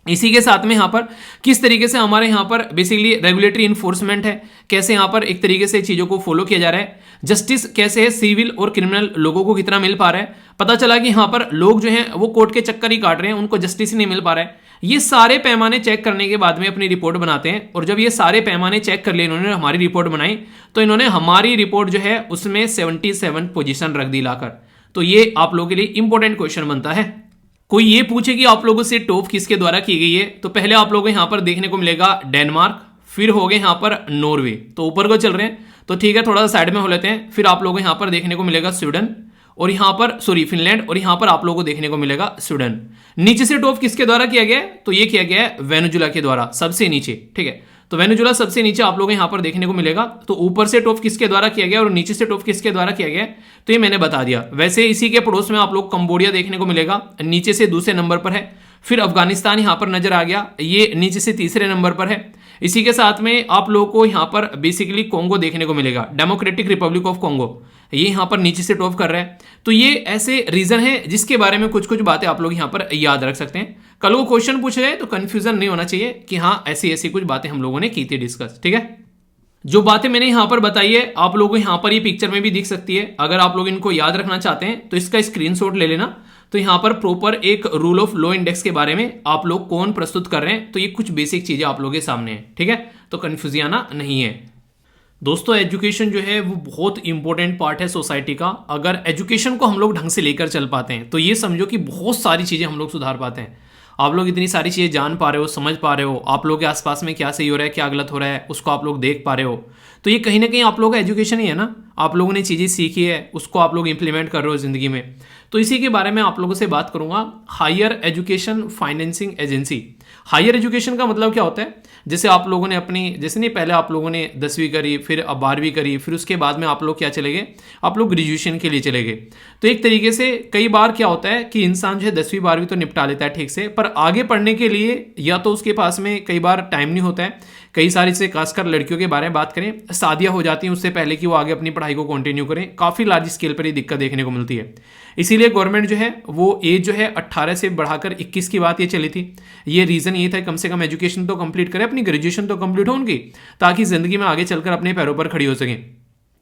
इसी के साथ में यहाँ पर किस तरीके से हमारे यहाँ पर बेसिकली रेगुलेटरी इन्फोर्समेंट है, कैसे यहाँ पर एक तरीके से चीजों को फॉलो किया जा रहा है। जस्टिस कैसे है, सिविल और क्रिमिनल लोगों को कितना मिल पा रहा है। पता चला कि यहाँ पर लोग जो हैं वो कोर्ट के चक्कर ही काट रहे हैं, उनको जस्टिस ही नहीं मिल पा रहा है। ये सारे पैमाने चेक करने के बाद में अपनी रिपोर्ट बनाते हैं, और जब ये सारे पैमाने चेक कर लिए इन्होंने, हमारी रिपोर्ट बनाई, तो इन्होंने हमारी रिपोर्ट जो है उसमें 77 पोजीशन रख दी लाकर। तो ये आप लोगों के लिए इंपॉर्टेंट क्वेश्चन बनता है। कोई ये पूछे कि आप लोगों से टॉप किसके द्वारा की गई है, तो पहले आप लोगों को यहाँ पर देखने को मिलेगा डेनमार्क, फिर हो गए यहाँ पर नॉर्वे, तो ऊपर को चल रहे हैं, तो ठीक है थोड़ा सा साइड में हो लेते हैं। फिर आप लोगों को यहाँ पर देखने को मिलेगा स्वीडन, और यहाँ पर सॉरी फिनलैंड, और यहाँ पर आप लोगों को देखने को मिलेगा स्वीडन। नीचे से टॉप किसके द्वारा किया गया है, तो ये किया गया है वेनेजुला के द्वारा, सबसे नीचे, ठीक है। तो वेनेजुला सबसे नीचे आप लोगों को यहाँ पर देखने को मिलेगा। तो ऊपर से टॉप किसके द्वारा किया गया और नीचे से टॉप किसके द्वारा किया गया, तो ये मैंने बता दिया। वैसे इसी के पड़ोस में आप लोग कंबोडिया देखने को मिलेगा, नीचे से दूसरे नंबर पर है। फिर अफगानिस्तान यहाँ पर नजर आ गया, ये नीचे से तीसरे नंबर पर है। इसी के साथ में आप लोगों को यहाँ पर बेसिकली कोंगो देखने को मिलेगा, डेमोक्रेटिक रिपब्लिक ऑफ कोंगो, ये यहाँ पर नीचे से टॉप कर रहा है। तो ये ऐसे रीजन है जिसके बारे में कुछ कुछ बातें आप लोग यहाँ पर याद रख सकते हैं। कल को क्वेश्चन पूछ रहे तो कंफ्यूजन नहीं होना चाहिए कि हाँ ऐसी ऐसी कुछ बातें हम लोगों ने की थी डिस्कस, ठीक है। जो बातें मैंने यहाँ पर बताई है आप लोगों को यहाँ पर ये पिक्चर में भी दिख सकती है। अगर आप लोग इनको याद रखना चाहते हैं तो इसका स्क्रीनशॉट ले लेना। तो यहाँ पर प्रॉपर एक रूल ऑफ लॉ इंडेक्स के बारे में आप लोग कौन प्रस्तुत कर रहे हैं, तो ये कुछ बेसिक चीजें आप लोगों के सामने है, ठीक है। तो कंफ्यूजन आना नहीं है दोस्तों। एजुकेशन जो है वो बहुत इंपॉर्टेंट पार्ट है सोसाइटी का। अगर एजुकेशन को हम लोग ढंग से लेकर चल पाते हैं तो ये समझो कि बहुत सारी चीजें हम लोग सुधार पाते हैं। आप लोग इतनी सारी चीजें जान पा रहे हो, समझ पा रहे हो, आप लोग के आसपास में क्या सही हो रहा है क्या गलत हो रहा है उसको आप लोग देख पा रहे हो, तो ये कहीं ना कहीं आप लोगों का एजुकेशन ही है ना। आप लोगों ने चीजें सीखी है उसको आप लोग इंप्लीमेंट कर रहे हो जिंदगी में। तो इसी के बारे में आप लोगों से बात करूंगा। Higher Education Financing Agency. Higher education का मतलब क्या होता है, जैसे आप लोगों ने अपनी, जैसे नहीं पहले आप लोगों ने 10वीं करी, फिर अब 12वीं करी, फिर उसके बाद में आप लोग क्या चले गए, आप लोग ग्रेजुएशन के लिए चले गए। तो एक तरीके से कई बार क्या होता है कि इंसान जो है 10वीं 12वीं तो निपटा लेता है ठीक से, पर आगे पढ़ने के लिए या तो उसके पास में कई बार टाइम नहीं होता है। कई सारी से खासकर लड़कियों के बारे में बात करें, शादियां हो जाती हैं उससे पहले कि वो आगे अपनी पढ़ाई को कंटिन्यू करें। काफ़ी लार्ज स्केल पर ये दिक्कत देखने को मिलती है। इसीलिए गवर्नमेंट जो है वो एज जो है 18 से बढ़ाकर 21 की बात ये चली थी। ये रीज़न ये था कम से कम एजुकेशन तो कंप्लीट करें, अपनी ग्रेजुएशन तो कंप्लीट हो उनकी, ताकि ज़िंदगी में आगे चलकर अपने पैरों पर खड़ी हो सकें।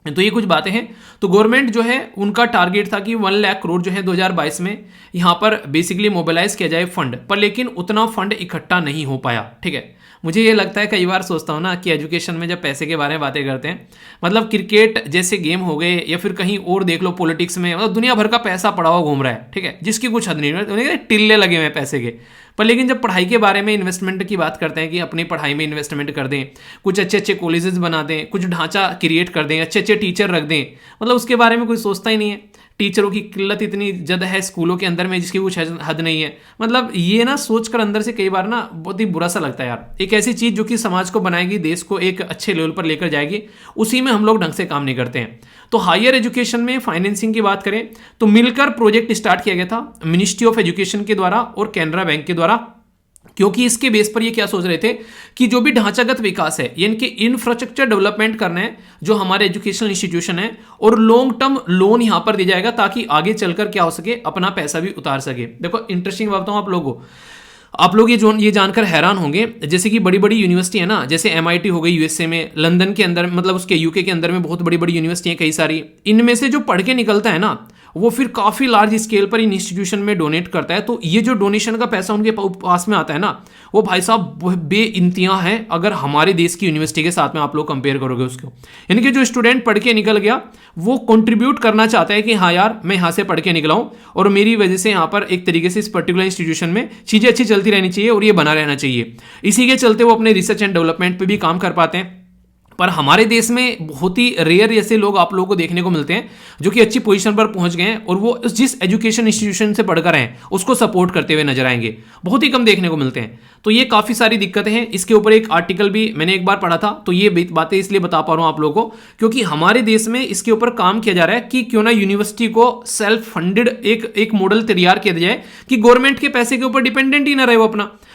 तो ये कुछ बातें हैं। तो गवर्नमेंट जो है उनका टारगेट था कि 1 लाख करोड़ जो है 2022 में यहाँ पर बेसिकली मोबिलाइज किया जाए फंड, पर लेकिन उतना फंड इकट्ठा नहीं हो पाया, ठीक है। मुझे ये लगता है, कई बार सोचता हूँ ना कि एजुकेशन में जब पैसे के बारे में बातें करते हैं, मतलब क्रिकेट जैसे गेम हो गए या फिर कहीं और देख लो पॉलिटिक्स में, मतलब दुनिया भर का पैसा पड़ा हुआ घूम रहा है, ठीक है, जिसकी कुछ हद नहीं है, टिल्ले लगे हुए हैं पैसे के। पर लेकिन जब पढ़ाई के बारे में इन्वेस्टमेंट की बात करते हैं कि अपनी पढ़ाई में इन्वेस्टमेंट कर दें, कुछ अच्छे अच्छे कॉलेजेस बना दें, कुछ ढांचा क्रिएट कर दें, अच्छे अच्छे टीचर रख दें, मतलब उसके बारे में कोई सोचता ही नहीं है। टीचरों की किल्लत इतनी ज़्यादा है स्कूलों के अंदर में जिसकी कुछ हद नहीं है। मतलब ये ना सोचकर अंदर से कई बार ना बहुत ही बुरा सा लगता है यार। एक ऐसी चीज़ जो कि समाज को बनाएगी, देश को एक अच्छे लेवल पर लेकर जाएगी, उसी में हम लोग ढंग से काम नहीं करते हैं। तो हायर एजुकेशन में फाइनेंसिंग की बात करें तो मिलकर प्रोजेक्ट स्टार्ट किया गया था मिनिस्ट्री ऑफ एजुकेशन के द्वारा और कैनरा बैंक के द्वारा, क्योंकि इसके बेस पर ये क्या सोच रहे थे कि जो भी ढांचागत विकास है, यानी कि इंफ्रास्ट्रक्चर डेवलपमेंट करना है जो हमारे एजुकेशनल इंस्टीट्यूशन है, और लॉन्ग टर्म लोन यहां पर दिया जाएगा ताकि आगे चलकर क्या हो सके, अपना पैसा भी उतार सके। देखो इंटरेस्टिंग बात बताऊं आप लोगों को, आप लोग ये जानकर हैरान होंगे, जैसे कि बड़ी बड़ी यूनिवर्सिटी है ना, जैसे MIT हो गई यूएसए में, लंदन के अंदर, मतलब उसके यूके के अंदर में बहुत बड़ी बड़ी यूनिवर्सिटी है कई सारी। इनमें से जो पढ़ के निकलता है ना वो फिर काफ़ी लार्ज स्केल पर इन इंस्टीट्यूशन में डोनेट करता है। तो ये जो डोनेशन का पैसा उनके पास में आता है ना, वो भाई साहब बेइंतहा है अगर हमारे देश की यूनिवर्सिटी के साथ में आप लोग कंपेयर करोगे उसको। यानी कि जो स्टूडेंट पढ़ के निकल गया वो कंट्रीब्यूट करना चाहता है कि हाँ यार मैं यहाँ से पढ़ के निकला हूँ और मेरी वजह से यहाँ पर एक तरीके से इस पर्टिकुलर इंस्टीट्यूशन में चीज़ें अच्छी चलती रहनी चाहिए और ये बना रहना चाहिए। इसी के चलते वो अपने रिसर्च एंड डेवलपमेंट पर भी काम कर पाते हैं। पर हमारे देश में बहुत ही रेयर ऐसे लोग आप लोगों को देखने को मिलते हैं जो कि अच्छी पोजीशन पर पहुंच गए हैं और वो जिस एजुकेशन इंस्टीट्यूशन से पढ़कर हैं उसको सपोर्ट करते हुए नजर आएंगे, बहुत ही कम देखने को मिलते हैं। तो ये काफ़ी सारी दिक्कतें हैं। इसके ऊपर एक आर्टिकल भी मैंने एक बार पढ़ा था, तो ये बातें इसलिए बता पा रहा हूँ आप लोगों को क्योंकि हमारे देश में इसके ऊपर काम किया जा रहा है कि क्यों ना यूनिवर्सिटी को सेल्फ फंडेड एक मॉडल तैयार किया जाए कि गवर्नमेंट के पैसे के ऊपर डिपेंडेंट ही ना रहे, वो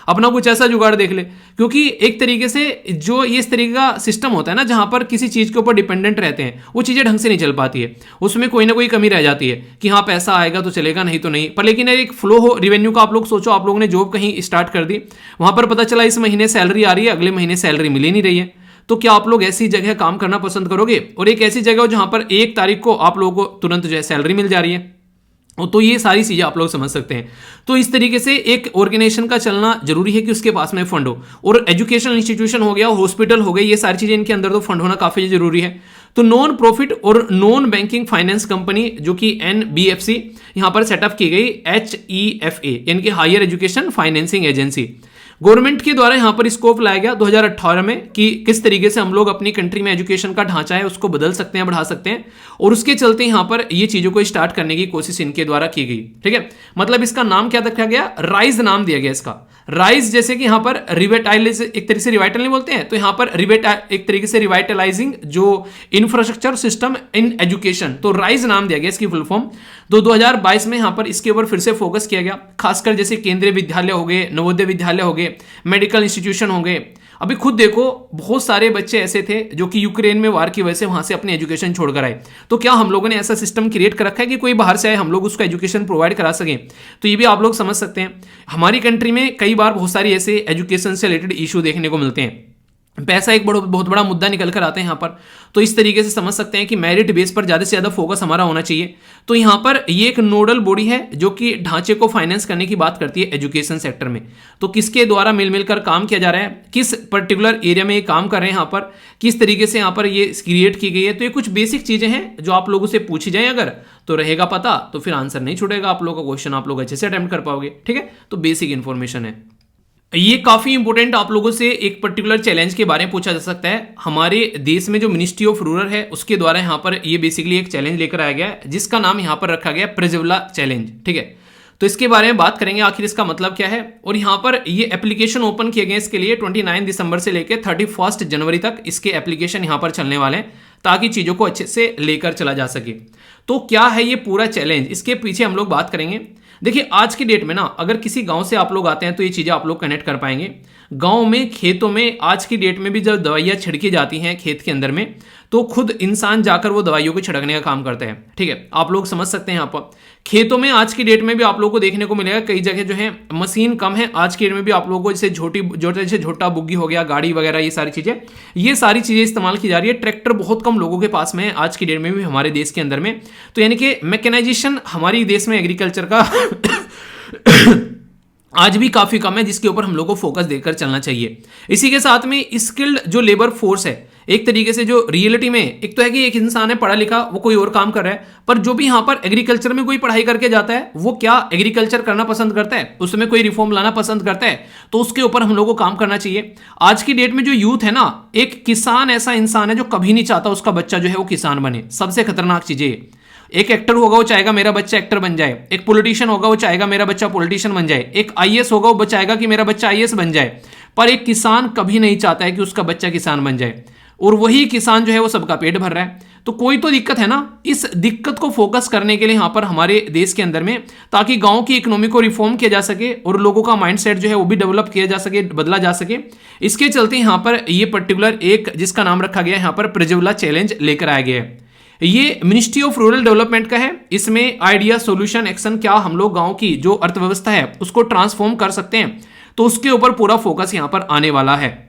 अपना कुछ ऐसा जुगाड़ देख ले। क्योंकि एक तरीके से जो ये इस तरीके का सिस्टम होता है ना, जहां पर किसी चीज के ऊपर डिपेंडेंट रहते हैं, वो चीजें ढंग से नहीं चल पाती है, उसमें कोई ना कोई कमी रह जाती है कि हाँ पैसा आएगा तो चलेगा, नहीं तो नहीं। पर लेकिन एक फ्लो हो रिवेन्यू का, आप लोग सोचो आप लोगों ने जॉब कहीं स्टार्ट कर दी, वहां पर पता चला इस महीने सैलरी आ रही है, अगले महीने सैलरी मिल ही नहीं रही है, तो क्या आप लोग ऐसी जगह काम करना पसंद करोगे? और एक ऐसी जगह हो जहां पर 1 तारीख को आप लोगों को तुरंत जो है सैलरी मिल जा रही है। तो ये सारी चीजें आप लोग समझ सकते हैं। तो इस तरीके से एक ऑर्गेनाइजेशन का चलना जरूरी है कि उसके पास में फंड हो, और एजुकेशनल इंस्टीट्यूशन हो गया, हॉस्पिटल हो गई, ये सारी चीजें इनके अंदर तो फंड होना काफी जरूरी है। तो नॉन प्रॉफिट और नॉन बैंकिंग फाइनेंस कंपनी जो कि NBFC यहां पर सेटअप की गई, HEFA यानी कि Higher Education Financing Agency. Government के द्वारा यहाँ पर स्कोप लाया गया 2018 में कि किस तरीके से हम लोग अपनी कंट्री में एजुकेशन का ढांचा है उसको बदल सकते हैं, बढ़ा सकते हैं, और उसके चलते यहाँ पर ये चीजों को स्टार्ट करने की कोशिश इनके द्वारा की गई। ठीक है, मतलब इसका नाम क्या रखा गया, राइज नाम दिया गया इसका। राइज जैसे कि यहाँ पर रिवाइटलाइज, एक तरीके से रिवाइटल नहीं बोलते हैं, तो यहाँ पर एक तरीके से रिवाइटलाइजिंग जो इंफ्रास्ट्रक्चर सिस्टम इन एजुकेशन, तो राइज नाम दिया गया इसकी फुल फॉर्म। तो 2022 में यहाँ पर इसके ऊपर फिर से फोकस किया गया, खासकर जैसे केंद्रीय विद्यालय हो गए, नवोदय विद्यालय हो गए, मेडिकल इंस्टीट्यूशन हो गए। अभी खुद देखो बहुत सारे बच्चे ऐसे थे जो कि यूक्रेन में वार की वजह से वहां से अपनी एजुकेशन छोड़कर आए, तो क्या हम लोगों ने ऐसा सिस्टम क्रिएट कर रखा है कि कोई बाहर से आए हम लोग उसको एजुकेशन प्रोवाइड करा सकें? तो ये भी आप लोग समझ सकते हैं। हमारी कंट्री में कई बार बहुत सारी ऐसे एजुकेशन से रिलेटेड इशू देखने को मिलते हैं, पैसा एक बहुत बड़ा मुद्दा निकल कर आता है यहाँ पर। तो इस तरीके से समझ सकते हैं कि मेरिट बेस पर ज़्यादा से ज़्यादा फोकस हमारा होना चाहिए। तो यहाँ पर ये एक नोडल बॉडी है जो कि ढांचे को फाइनेंस करने की बात करती है एजुकेशन सेक्टर में। तो किसके द्वारा मिलकर काम किया जा रहा है, किस पर्टिकुलर एरिया में ये काम कर रहे हैं, यहाँ पर किस तरीके से यहाँ पर ये क्रिएट की गई है। तो ये कुछ बेसिक चीज़ें हैं जो आप लोगों से पूछी जाए अगर, तो रहेगा पता, तो फिर आंसर नहीं छूटेगा आप लोगों का, क्वेश्चन आप लोग अच्छे से अटेम्प्ट कर पाओगे। ठीक है, तो बेसिक इंफॉर्मेशन है ये। काफी इंपॉर्टेंट आप लोगों से एक पर्टिकुलर चैलेंज के बारे में पूछा जा सकता है। हमारे देश में जो मिनिस्ट्री ऑफ रूरल है उसके द्वारा यहाँ पर ये बेसिकली एक चैलेंज लेकर आया गया है जिसका नाम यहाँ पर रखा गया प्रज्वला चैलेंज। ठीक है, तो इसके बारे में बात करेंगे आखिर इसका मतलब क्या है। और यहाँ पर ये एप्लीकेशन ओपन किए गए इसके लिए 29 दिसंबर से लेकर 31 जनवरी तक इसके एप्लीकेशन यहाँ पर चलने वाले हैं ताकि चीज़ों को अच्छे से लेकर चला जा सके। तो क्या है ये पूरा चैलेंज, इसके पीछे हम लोग बात करेंगे। देखिए आज की डेट में ना अगर किसी गांव से आप लोग आते हैं तो ये चीज़ें आप लोग कनेक्ट कर पाएंगे। गांव में, खेतों में आज की डेट में भी जब दवाइयाँ छिड़की जाती हैं खेत के अंदर में, तो खुद इंसान जाकर वो दवाइयों को छिड़कने का काम करता है। ठीक है, आप लोग समझ सकते हैं। यहाँ पर खेतों में आज की डेट में भी आप लोगों को देखने को मिलेगा कई जगह जो है मशीन कम है। आज की डेट में भी आप लोगों को जैसे झोटा बुग्गी हो गया, गाड़ी वगैरह, ये सारी चीज़ें इस्तेमाल की जा रही है। ट्रैक्टर बहुत कम लोगों के पास में है आज की डेट में भी हमारे देश के अंदर में। तो यानी कि मैकेनाइजेशन हमारी देश में एग्रीकल्चर का आज भी काफ़ी कम है, जिसके ऊपर हम लोग को फोकस देकर चलना चाहिए। इसी के साथ में स्किल्ड जो लेबर फोर्स है, एक तरीके से जो रियलिटी में एक तो है कि एक इंसान है पढ़ा लिखा, वो कोई और काम कर रहा है, पर जो भी यहाँ पर एग्रीकल्चर में कोई पढ़ाई करके जाता है वो क्या एग्रीकल्चर करना पसंद करता है, उसमें कोई रिफॉर्म लाना पसंद करता है, तो उसके ऊपर हम लोग को काम करना चाहिए। आज की डेट में जो यूथ है ना, एक किसान ऐसा इंसान है जो कभी नहीं चाहता उसका बच्चा जो है वो किसान बने। सबसे खतरनाक चीज़ है। एक एक्टर होगा वो चाहेगा मेरा बच्चा एक्टर बन जाए, एक पॉलिटिशियन होगा वो चाहेगा मेरा बच्चा पॉलिटिशियन बन जाए, एक आईएएस होगा वो चाहेगा कि मेरा बच्चा आईएएस बन जाए, पर एक किसान कभी नहीं चाहता है कि उसका बच्चा किसान बन जाए। और वही किसान जो है वो सबका पेट भर रहा है। तो कोई तो दिक्कत है ना। इस दिक्कत को फोकस करने के लिए यहाँ पर हमारे देश के अंदर में, ताकि गांव की इकोनॉमी को रिफॉर्म किया जा सके और लोगों का माइंडसेट जो है वो भी डेवलप किया जा सके, बदला जा सके, इसके चलते यहाँ पर ये पर्टिकुलर एक जिसका नाम रखा गया यहाँ पर प्रज्वला चैलेंज लेकर आया गया है। ये मिनिस्ट्री ऑफ रूरल डेवलपमेंट का है। इसमें आइडिया, सॉल्यूशन, एक्शन, क्या हम लोग गांव की जो अर्थव्यवस्था है उसको ट्रांसफॉर्म कर सकते हैं, तो उसके ऊपर पूरा फोकस यहां पर आने वाला है।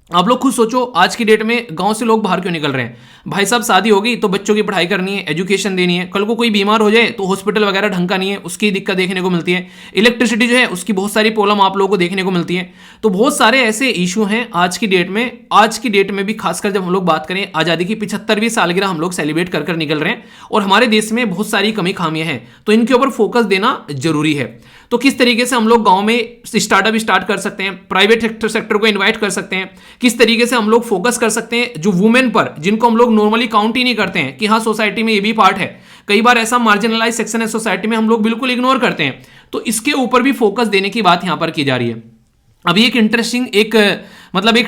आप लोग खुद सोचो, आज की डेट में गांव से लोग बाहर क्यों निकल रहे हैं? भाई साहब शादी हो गई तो बच्चों की पढ़ाई करनी है, एजुकेशन देनी है, कल को कोई बीमार हो जाए तो हॉस्पिटल वगैरह ढंग का नहीं है, उसकी दिक्कत देखने को मिलती है। इलेक्ट्रिसिटी जो है उसकी बहुत सारी प्रॉब्लम आप लोगों को देखने को मिलती है। तो बहुत सारे ऐसे इशू हैं आज की डेट में। आज की डेट में भी खासकर जब हम लोग बात करें, आज़ादी की 75वीं सालगिरह हम लोग सेलिब्रेट कर निकल रहे हैं और हमारे देश में बहुत सारी कमी खामियां हैं, तो इनके ऊपर फोकस देना जरूरी है। तो किस तरीके से हम लोग गांव में स्टार्टअप स्टार्ट कर सकते हैं, प्राइवेट सेक्टर को इन्वाइट कर सकते हैं, किस तरीके से हम लोग फोकस कर सकते हैं जो वुमेन पर, जिनको हम लोग नॉर्मली काउंट ही नहीं करते हैं कि हाँ सोसाइटी में ये भी पार्ट है। कई बार ऐसा मार्जिनलाइज सेक्शन है सोसाइटी में, हम लोग बिल्कुल इग्नोर करते हैं। तो इसके ऊपर भी फोकस देने की बात यहां पर की जा रही है। अभी एक इंटरेस्टिंग एक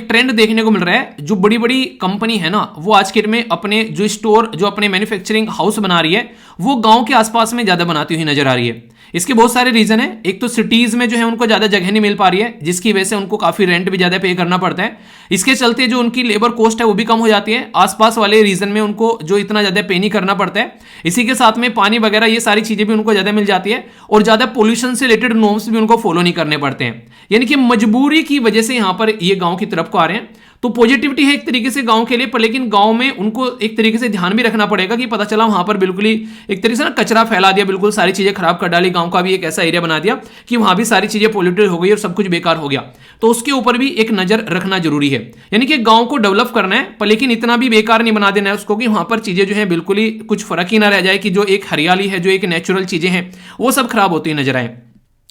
ट्रेंड देखने को मिल रहा है। जो बड़ी बड़ी कंपनी है ना, वो आज के डेट में अपने जो स्टोर, जो अपने मैन्युफैक्चरिंग हाउस बना रही है, वो गांव के आसपास में ज्यादा बनाती हुई नजर आ रही है। इसके बहुत सारे रीजन है। एक तो सिटीज में जो है उनको ज्यादा जगह नहीं मिल पा रही है, जिसकी वजह से उनको काफी रेंट भी ज्यादा पे करना पड़ता है। इसके चलते जो उनकी लेबर कॉस्ट है वो भी कम हो जाती है। आसपास वाले रीजन में उनको जो इतना ज्यादा पे नहीं करना पड़ता है। इसी के साथ में पानी वगैरह ये सारी चीजें भी उनको ज्यादा मिल जाती है और ज्यादा पोल्यूशन से रिलेटेड नॉर्म्स भी उनको फॉलो नहीं करने पड़ते हैं। यानी कि मजबूरी की वजह से यहाँ पर ये गांव की तरफ को आ रहे हैं। तो पॉजिटिविटी है एक तरीके से गांव के लिए, पर लेकिन गांव में उनको एक तरीके से ध्यान भी रखना पड़ेगा कि पता चला वहां पर बिल्कुल ही एक तरीके से ना कचरा फैला दिया, बिल्कुल सारी चीजें खराब कर डाली, गांव का भी एक ऐसा एरिया बना दिया कि वहां भी सारी चीजें पॉल्यूटेड हो गई और सब कुछ बेकार हो गया। तो उसके ऊपर भी एक नजर रखना जरूरी है। यानी कि गांव को डेवलप करना है, पर लेकिन इतना भी बेकार नहीं बना देना है उसको कि वहां पर चीजें जो है बिल्कुल ही कुछ फर्क ही ना रह जाए, कि जो एक हरियाली है, जो एक नेचुरल चीजें हैं, वो सब खराब होती नजर आए।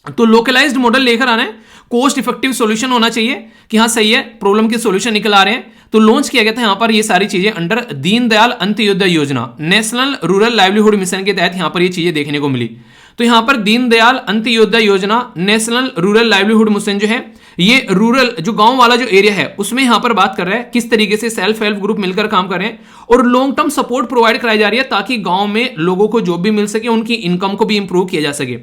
तो लोकलाइज्ड मॉडल लेकर आना है, कॉस्ट इफेक्टिव सॉल्यूशन होना चाहिए कि हाँ सही है, प्रॉब्लम के सॉल्यूशन निकल आ रहे हैं। तो लॉन्च किया गया था यहां पर ये सारी चीजें अंडर दीनदयाल अंत्योदय योजना, नेशनल रूरल लाइवलीहुड मिशन के तहत यहां पर ये चीजें देखने को मिली। तो यहां पर दीनदयाल अंत्योदय योजना, नेशनल रूरल लाइवलीहुड मिशन जो है, ये रूरल जो गांव वाला जो एरिया है उसमें यहां पर बात कर रहा है किस तरीके से सेल्फ हेल्प ग्रुप मिलकर काम कर रहे हैं और लॉन्ग टर्म सपोर्ट प्रोवाइड कराई जा रही है ताकि गांव में लोगों को जॉब भी मिल सके, उनकी इनकम को भी इंप्रूव किया जा सके।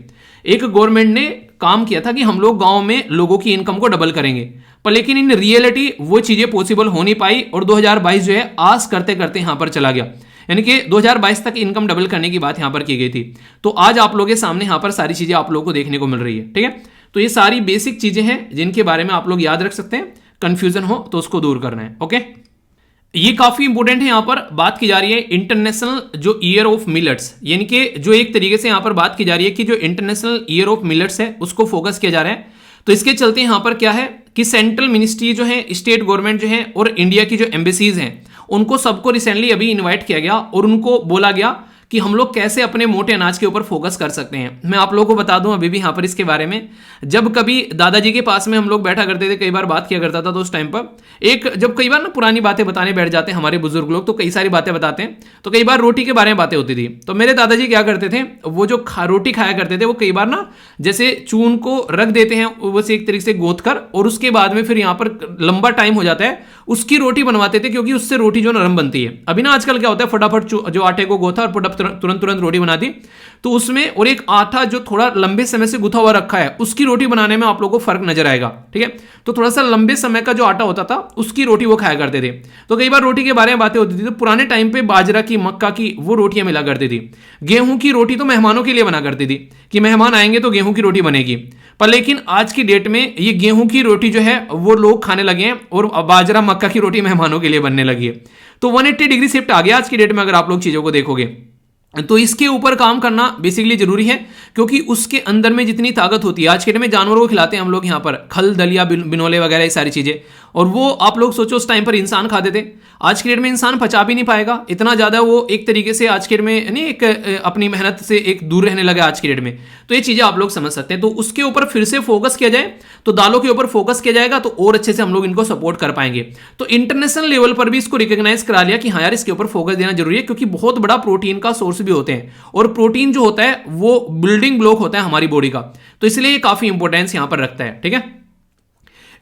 एक गवर्नमेंट ने काम किया था कि हम लोग गांव में लोगों की इनकम को डबल करेंगे, पर लेकिन इन रियलिटी वो चीजें पॉसिबल हो नहीं पाई और 2022 जो है आस करते करते यहां पर चला गया, यानी कि 2022 तक इनकम डबल करने की बात यहां पर की गई थी। तो आज आप लोगों के सामने यहां पर सारी चीजें आप लोगों को देखने को मिल रही है, ठीक है। तो ये सारी बेसिक चीजें हैं जिनके बारे में आप लोग याद रख सकते हैं, कंफ्यूजन हो तो उसको दूर करना है, ओके। ये काफी इंपॉर्टेंट है, यहां पर बात की जा रही है इंटरनेशनल जो ईयर ऑफ मिलेट्स, यानी कि जो एक तरीके से यहां पर बात की जा रही है कि जो इंटरनेशनल ईयर ऑफ मिलेट्स है उसको फोकस किया जा रहा है। तो इसके चलते यहां पर क्या है कि सेंट्रल मिनिस्ट्री जो है, स्टेट गवर्नमेंट जो है और इंडिया की जो एम्बेसीज हैं उनको सबको रिसेंटली अभी इन्वाइट किया गया और उनको बोला गया कि हम लोग कैसे अपने मोटे अनाज के ऊपर फोकस कर सकते हैं। मैं आप लोगों को बता दूं अभी भी यहां पर इसके बारे में, जब कभी दादाजी के पास में हम लोग बैठा करते थे, कई बार बात किया करता था, तो उस टाइम पर जब कई बार ना पुरानी बातें बताने बैठ जाते हैं हमारे बुजुर्ग लोग, तो कई सारी बातें बताते हैं, तो कई बार रोटी के बारे में बातें होती थी। तो मेरे दादाजी क्या करते थे, वो जो रोटी खाया करते थे वो कई बार ना जैसे चून को रख देते हैं वैसे एक तरीके से गोद कर, और उसके बाद में फिर यहाँ पर लंबा टाइम हो जाता है उसकी रोटी बनवाते थे, क्योंकि उससे रोटी जो नरम बनती है। अभी ना आजकल क्या होता है, फटाफट जो आटे को गोथा और तुरंत तुरंत रोटी बना दी, तो उसमें और एक आटा जो थोड़ा लंबे समय से गुथा हुआ रखा है उसकी रोटी बनाने में आप लोगों को फर्क नजर आएगा, ठीक है। तो थोड़ा सा लंबे समय का जो आटा होता था उसकी रोटी वो खाया करते थे। तो कई बार रोटी के बारे में बातें होती थी, तो पुराने टाइम पे बाजरा की, मक्का की वो रोटियां मिला करती थी। गेहूं की रोटी तो मेहमानों के लिए बना करती थी कि मेहमान आएंगे तो गेहूं की रोटी बनेगी, पर लेकिन आज की डेट में ये गेहूं की रोटी जो है वो लोग खाने लगे हैं और बाजरा मक्का की रोटी मेहमानों के लिए बनने लगी है। तो 180 डिग्री शिफ्ट आ गया आज की डेट में, अगर आप लोग चीजों को देखोगे। तो इसके ऊपर काम करना बेसिकली जरूरी है, क्योंकि उसके अंदर में जितनी ताकत होती है, आज के टाइम में जानवरों को खिलाते हैं हम लोग यहाँ पर खल, दलिया, बिनोले वगैरह ये सारी चीजें, और वो आप लोग सोचो उस टाइम पर इंसान खाते थे। आज के डेट में इंसान पचा भी नहीं पाएगा, इतना ज्यादा वो एक तरीके से आज के डेट में नहीं एक अपनी मेहनत से एक दूर रहने लगा आज के डेट में। तो ये चीजें आप लोग समझ सकते हैं। तो उसके ऊपर फिर से फोकस किया जाए, तो दालों के ऊपर फोकस किया जाएगा तो और अच्छे से हम लोग इनको सपोर्ट कर पाएंगे। तो इंटरनेशनल लेवल पर भी इसको रिकॉग्नाइज करा लिया कि हाँ यार इसके ऊपर फोकस देना जरूरी है, क्योंकि बहुत बड़ा प्रोटीन का सोर्स भी होते हैं, और प्रोटीन जो होता है वो बिल्डिंग ब्लॉक होता है हमारी बॉडी का, तो इसलिए ये काफी इंपॉर्टेंस यहां पर रखता है, ठीक है।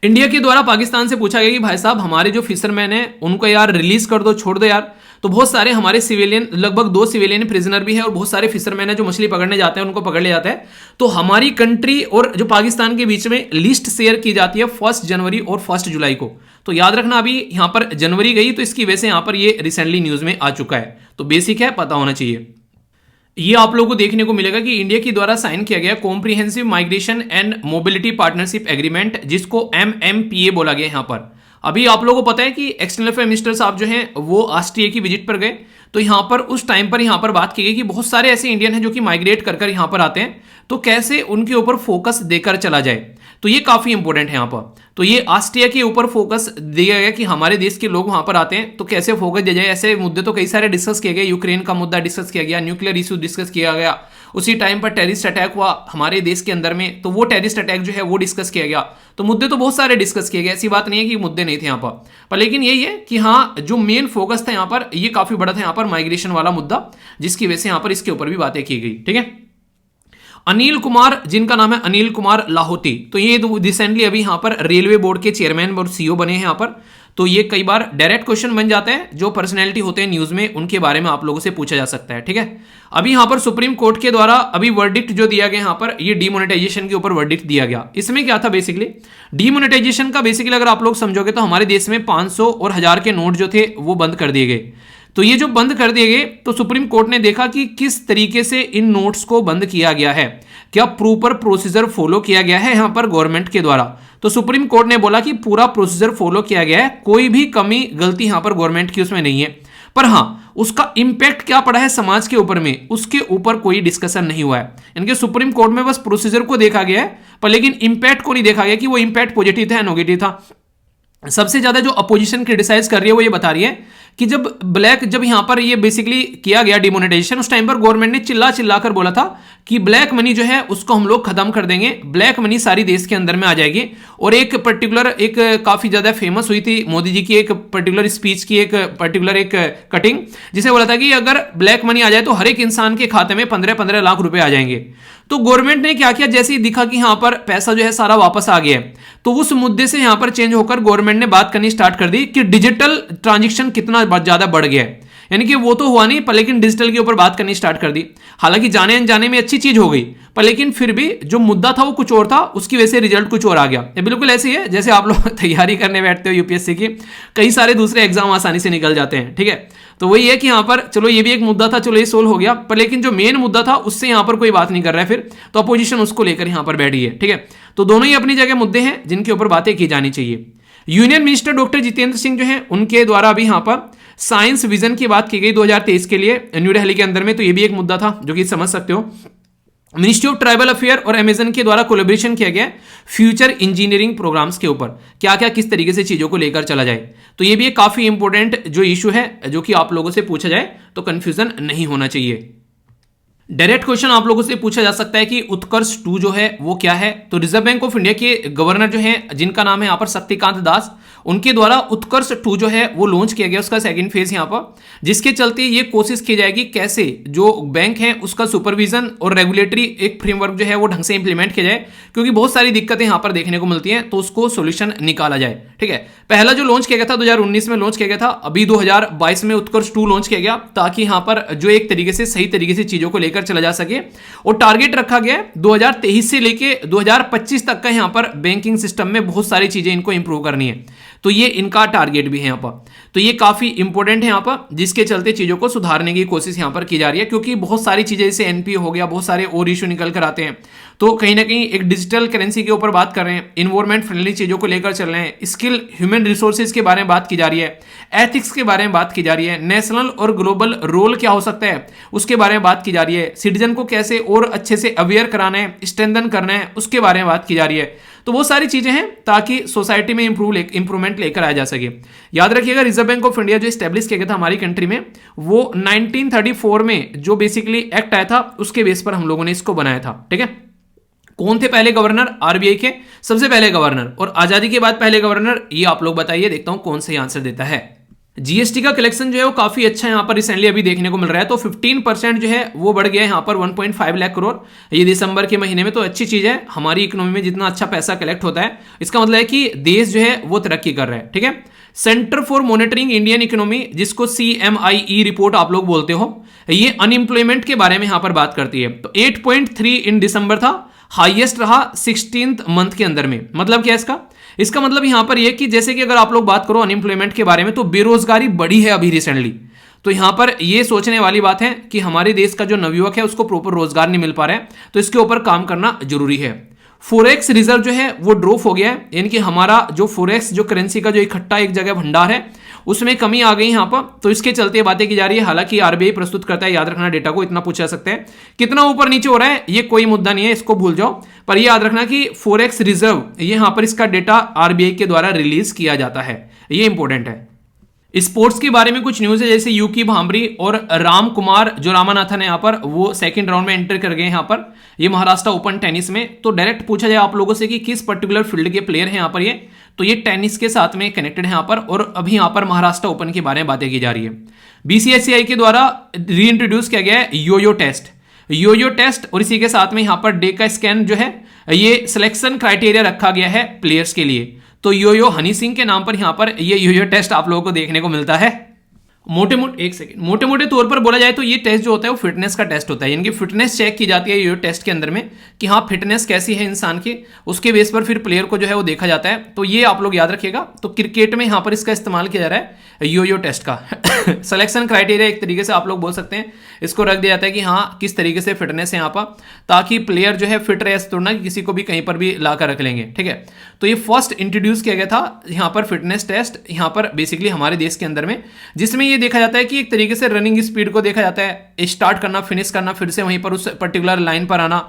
इंडिया के द्वारा पाकिस्तान से पूछा गया कि भाई साहब हमारे जो फिशरमैन हैं उनको यार रिलीज कर दो, छोड़ दो यार। तो बहुत सारे हमारे सिविलियन, लगभग 2 सिविलियन प्रिजनर भी है, और बहुत सारे फिशरमैन है जो मछली पकड़ने जाते हैं, उनको पकड़ ले जाता है। तो हमारी कंट्री और जो पाकिस्तान के बीच में लिस्ट शेयर की जाती है 1 जनवरी और 1 जुलाई को। तो याद रखना अभी यहां पर जनवरी गई, तो इसकी वजह से यहां पर ये रिसेंटली न्यूज में आ चुका है। तो बेसिक है, पता होना चाहिए। ये आप लोगों को देखने को मिलेगा कि इंडिया के द्वारा साइन किया गया comprehensive migration and mobility partnership agreement, जिसको MMPA बोला गया यहां पर। अभी आप लोगों को पता है कि एक्सटर्नल अफेयर मिनिस्टर साहब जो हैं वो ऑस्ट्रिया की विजिट पर गए, तो यहां पर उस टाइम पर यहां पर बात की गई कि बहुत सारे ऐसे इंडियन हैं जो कि माइग्रेट कर कर यहां पर आते हैं, तो कैसे उनके ऊपर फोकस देकर चला जाए। तो ये काफी इंपॉर्टेंट है यहां पर। तो ये ऑस्ट्रिया के ऊपर फोकस दिया गया कि हमारे देश के लोग वहां पर आते हैं तो कैसे फोकस दिया जाए। ऐसे मुद्दे तो कई सारे डिस्कस किए गए, यूक्रेन का मुद्दा डिस्कस किया गया, न्यूक्लियर इशू डिस्कस किया गया, उसी टाइम पर टेररिस्ट अटैक हुआ हमारे देश के अंदर में, तो वो टेररिस्ट अटैक जो है वो डिस्कस किया गया। तो मुद्दे तो बहुत सारे डिस्कस किए गए, ऐसी बात नहीं है कि मुद्दे नहीं थे यहाँ पर लेकिन यही है कि हाँ जो मेन फोकस था यहाँ पर, ये काफी बड़ा था यहाँ पर माइग्रेशन वाला मुद्दा, जिसकी वजह से यहाँ पर इसके ऊपर भी बातें की गई, ठीक है। अनिल कुमार, जिनका नाम है अनिल कुमार लाहौती, तो ये रिसेंटली अभी यहाँ पर रेलवे बोर्ड के चेयरमैन और CEO बने हैं यहाँ पर। तो ये कई बार डायरेक्ट क्वेश्चन बन जाते हैं, जो पर्सनैलिटी होते हैं न्यूज में उनके बारे में आप लोगों से पूछा जा सकता है, ठीक है। अभी यहाँ पर सुप्रीम कोर्ट के द्वारा अभी वर्डिक्ट जो दिया गया यहाँ पर, ये डीमोनेटाइजेशन के ऊपर वर्डिक्ट दिया गया। इसमें क्या था बेसिकली, डीमोनेटाइजेशन का बेसिकली अगर आप लोग समझोगे तो हमारे देश में 500 और 1000 के नोट जो थे वो बंद कर दिए गए। तो ये जो बंद कर दिए गए, तो सुप्रीम कोर्ट ने देखा कि किस तरीके से इन नोट्स को बंद किया गया है, क्या प्रॉपर प्रोसीजर फॉलो किया गया है यहां पर गवर्नमेंट के द्वारा। तो सुप्रीम कोर्ट ने बोला कि पूरा प्रोसीजर फॉलो किया गया है, कोई भी कमी गलती यहां पर गवर्नमेंट की उसमें नहीं है, पर हां उसका इंपैक्ट क्या पड़ा है समाज के ऊपर में, उसके ऊपर कोई डिस्कशन नहीं हुआ है। इनके सुप्रीम कोर्ट में बस प्रोसीजर को देखा गया है, पर लेकिन इंपैक्ट को नहीं देखा गया कि वो इंपैक्ट पॉजिटिव था या नेगेटिव था। सबसे ज्यादा जो अपोजिशन क्रिटिसाइज कर रही है वो ये बता रही है कि जब यहाँ पर ये बेसिकली किया गया डिमोनेटाइजेशन, उस टाइम पर गवर्नमेंट ने चिल्ला चिल्ला कर बोला था कि ब्लैक मनी जो है उसको हम लोग खत्म कर देंगे, ब्लैक मनी सारी देश के अंदर में आ जाएगी। और एक काफी ज्यादा फेमस हुई थी मोदी जी की एक पर्टिकुलर स्पीच की एक कटिंग, जिसे बोला था कि अगर ब्लैक मनी आ जाए तो हर एक इंसान के खाते में 15-15 लाख रुपए आ जाएंगे। तो गवर्नमेंट ने क्या किया, जैसे ही दिखा कि यहां पर पैसा जो है सारा वापस आ गया है, तो उस मुद्दे से यहां पर चेंज होकर गवर्नमेंट ने बात करनी स्टार्ट कर दी कि डिजिटल ट्रांजैक्शन कितना ज्यादा बढ़ गया है। यानी कि वो तो हुआ नहीं, पर लेकिन डिजिटल के ऊपर बात करनी स्टार्ट कर दी। हालांकि जाने अनजाने में अच्छी चीज हो गई, पर लेकिन फिर भी जो मुद्दा था वो कुछ और था, उसकी वजह से रिजल्ट कुछ और आ गया। ये बिल्कुल ऐसे ही है जैसे आप लोग तैयारी करने बैठते हो यूपीएससी की, कई सारे दूसरे एग्जाम आसानी से निकल जाते हैं, ठीक है। तो वही है कि यहाँ पर चलो ये भी एक मुद्दा था, चलो ये सोल्व हो गया, पर लेकिन जो मेन मुद्दा था उससे यहाँ पर कोई बात नहीं कर रहा है फिर, तो अपोजिशन उसको लेकर यहाँ पर बैठी है, ठीक है। तो दोनों ही अपनी जगह मुद्दे हैं जिनके ऊपर बातें की जानी चाहिए। Union minister doctor Jitendra Singh जो हैं उनके द्वारा अभी यहाँ पर साइंस विजन की बात की गई 2023 के लिए न्यू दिल्ली के अंदर में, तो ये भी एक मुद्दा था जो कि समझ सकते हो। मिनिस्ट्री ऑफ ट्राइबल अफेयर और अमेजन के द्वारा कोलैबोरेशन किया गया फ्यूचर इंजीनियरिंग प्रोग्राम्स के ऊपर, क्या क्या किस तरीके से चीजों को लेकर चला जाए। तो ये भी एक काफी इंपॉर्टेंट जो इशू है जो कि आप लोगों से पूछा जाए तो कंफ्यूजन नहीं होना चाहिए। डायरेक्ट क्वेश्चन आप लोगों से पूछा जा सकता है कि उत्कर्ष 2 जो है वो क्या है। तो रिजर्व बैंक ऑफ इंडिया के गवर्नर जो हैं जिनका नाम है यहाँ पर शक्तिकांत दास, उनके द्वारा उत्कर्ष 2 जो है वो लॉन्च किया गया, उसका सेकंड फेज यहाँ पर, जिसके चलते ये कोशिश की जाएगी कैसे जो बैंक है उसका सुपरविजन और रेगुलेटरी एक फ्रेमवर्क जो है वो ढंग से इंप्लीमेंट किया जाए, क्योंकि बहुत सारी दिक्कतें यहाँ पर देखने को मिलती हैं, तो उसको सोल्यूशन निकाला जाए, ठीक है। पहला जो लॉन्च किया गया था 2019 में लॉन्च किया गया था, अभी 2022 में उत्कर्ष 2 लॉन्च किया गया, ताकि यहाँ पर जो एक तरीके से सही तरीके से चीजों को लेकर चला जा सके। और टारगेट रखा गया 2023 से लेके 2025 तक का यहाँ पर बैंकिंग सिस्टम में बहुत सारी चीजें इनको इंप्रूव करनी है, तो ये इनका टारगेट भी है यहाँ पर। तो ये काफी इंपॉर्टेंट है यहाँ पर, जिसके चलते चीजों को सुधारने की कोशिश यहाँ पर की जा रही है, क्योंकि बहुत सारी चीजें जैसे एनपीओ हो गया, बहुत सारे और इशू निकल कर आते हैं। तो कहीं ना कहीं एक डिजिटल करेंसी के ऊपर बात कर रहे हैं, इन्वायरमेंट फ्रेंडली चीजों को लेकर चल रहे हैं, स्किल ह्यूमन रिसोर्सेज के बारे में बात की जा रही है, एथिक्स के बारे में बात की जा रही है, नेशनल और ग्लोबल रोल क्या हो सकता है उसके बारे में बात की जा रही है, सिटीजन को कैसे और अच्छे से अवेयर कराना है, स्ट्रेंथन करना है, उसके बारे में बात की जा रही है। तो वो सारी चीजें हैं ताकि सोसाइटी में इंप्रूवमेंट लेकर आया जा सके। याद रखिएगा रिजर्व बैंक ऑफ इंडिया जो स्टैब्लिश किया गया था हमारी कंट्री में, वो 1934 में जो बेसिकली एक्ट आया था उसके बेस पर हम लोगों ने इसको बनाया था, ठीक है। कौन थे पहले गवर्नर? आरबीआई के सबसे पहले गवर्नर, और आजादी के बाद पहले गवर्नर, ये आप लोग बताइए, देखता हूं कौन सही आंसर देता है। जीएसटी का कलेक्शन जो है वो काफी अच्छा यहाँ पर रिसेंटली अभी देखने को मिल रहा है, तो 15% जो है वो बढ़ गया है यहाँ पर 1.5 लाख करोड़ ये दिसंबर के महीने में। तो अच्छी चीज है, हमारी इकोनॉमी में जितना अच्छा पैसा कलेक्ट होता है इसका मतलब है कि देश जो है वो तरक्की कर रहा है, ठीक है। Centre for monitoring Indian economy, जिसको CMIE रिपोर्ट आप लोग बोलते हो, ये अनएम्प्लॉयमेंट के बारे में यहाँ पर बात करती है। तो 8.3 इन दिसंबर था, हाईएस्ट रहा 16th मंथ के अंदर में। मतलब क्या है इसका मतलब यहां पर यह कि जैसे कि अगर आप लोग बात करो अनएम्प्लॉयमेंट के बारे में, तो बेरोजगारी बढ़ी है अभी रिसेंटली। तो यहां पर यह सोचने वाली बात है कि हमारे देश का जो नवयुवक है उसको प्रॉपर रोजगार नहीं मिल पा रहा है, तो इसके ऊपर काम करना जरूरी है। फोरेक्स रिजर्व जो है वो ड्रॉप हो गया है, यानी कि हमारा जो फोरेक्स जो करेंसी का जो इकट्ठा एक जगह भंडार है उसमें कमी आ गई यहाँ पर, तो इसके चलते बातें की जा रही है। हालांकि आरबीआई प्रस्तुत करता है, याद रखना डेटा को, इतना पूछा सकते हैं कितना ऊपर नीचे हो रहा है ये कोई मुद्दा नहीं है, इसको भूल जाओ, पर ये याद रखना कि फोरेक्स रिजर्व ये यहाँ पर इसका डेटा आरबीआई के द्वारा रिलीज किया जाता है, ये इंपॉर्टेंट है। स्पोर्ट्स के बारे में कुछ न्यूज है, जैसे यूकी भांबरी और राम कुमार जो रामानाथन है यहाँ पर वो सेकंड राउंड में एंटर कर गए यहाँ पर, ये महाराष्ट्र ओपन टेनिस में। तो डायरेक्ट पूछा जाए आप लोगों से कि किस पर्टिकुलर फील्ड के प्लेयर हैं यहाँ पर ये, तो ये टेनिस के साथ में कनेक्टेड है यहाँ पर, और अभी यहाँ पर महाराष्ट्र ओपन के बारे में बातें की जा रही है। बीसीएससीआई के द्वारा री इंट्रोड्यूस किया गया है योयो टेस्ट, और इसी के साथ में यहाँ पर डे का स्कैन जो है ये सिलेक्शन क्राइटेरिया रखा गया है प्लेयर्स के लिए। तो योयो हनी सिंह के नाम पर यहां पर ये योयो टेस्ट आप लोगों को देखने को मिलता है। मोटे मोटे तौर पर बोला जाए तो ये टेस्ट जो होता है वो फिटनेस का टेस्ट होता है, यानी कि फिटनेस चेक की जाती है योयो टेस्ट के अंदर में कि हाँ फिटनेस कैसी है इंसान की, उसके बेस पर फिर प्लेयर को जो है वो देखा जाता है। तो ये आप लोग याद रखिएगा। तो क्रिकेट में यहाँ पर इसका इस्तेमाल किया जा रहा है योयो टेस्ट का सिलेक्शन क्राइटेरिया एक तरीके से आप लोग बोल सकते हैं, इसको रख दिया जाता है कि हाँ किस तरीके से फिटनेस है यहाँ पर, ताकि प्लेयर जो है फिट रहे, तो ना किसी को भी कहीं पर भी ला कर रख लेंगे, ठीक है। तो ये फर्स्ट इंट्रोड्यूस किया गया था यहाँ पर फिटनेस टेस्ट यहाँ पर बेसिकली हमारे देश के अंदर में, जिसमें ये ये देखा जाता है कि एक तरीके से रनिंग स्पीड को देखा जाता है, स्टार्ट करना, फिनिश करना, फिर से वहीं पर उस पर्टिकुलर लाइन पर आना।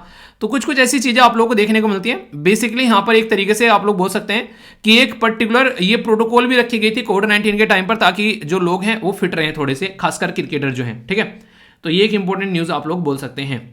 तो कुछ कुछ ऐसी चीजें आप लोगों को देखने को मिलती है। बेसिकली यहाँ पर एक तरीके से आप लोग बोल सकते हैं कि एक पर्टिकुलर ये प्रोटोकॉल भी रखी गई थी कोविड-19 के टाइम पर, ताकि जो लोग हैं वो फिट रहे थोड़े से, खासकर क्रिकेटर जो हैं, ठीक है। तो ये एक इंपॉर्टेंट न्यूज आप लोग बोल सकते हैं।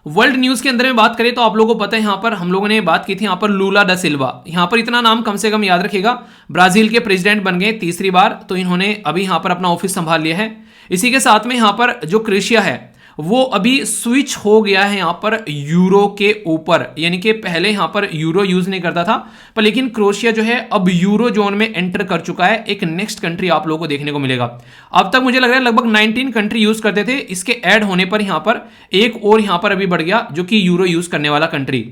वर्ल्ड न्यूज के अंदर में बात करें तो आप लोगों को पता है यहाँ पर हम लोगों ने बात की थी यहाँ पर लूला डा सिल्वा। यहाँ पर इतना नाम कम से कम याद रखिएगा, ब्राजील के प्रेसिडेंट बन गए तीसरी बार, तो इन्होंने अभी यहाँ पर अपना ऑफिस संभाल लिया है। इसी के साथ में यहाँ पर जो क्रोएशिया है वो अभी स्विच हो गया है यहाँ पर यूरो के ऊपर, यानी कि पहले यहाँ पर यूरो यूज नहीं करता था, पर लेकिन क्रोएशिया जो है अब यूरो जोन में एंटर कर चुका है। एक नेक्स्ट कंट्री आप लोगों को देखने को मिलेगा। अब तक मुझे लग रहा है लगभग 19 कंट्री यूज करते थे, इसके ऐड होने पर यहाँ पर एक और यहाँ पर अभी बढ़ गया, जो कि यूरो यूज करने वाला कंट्री।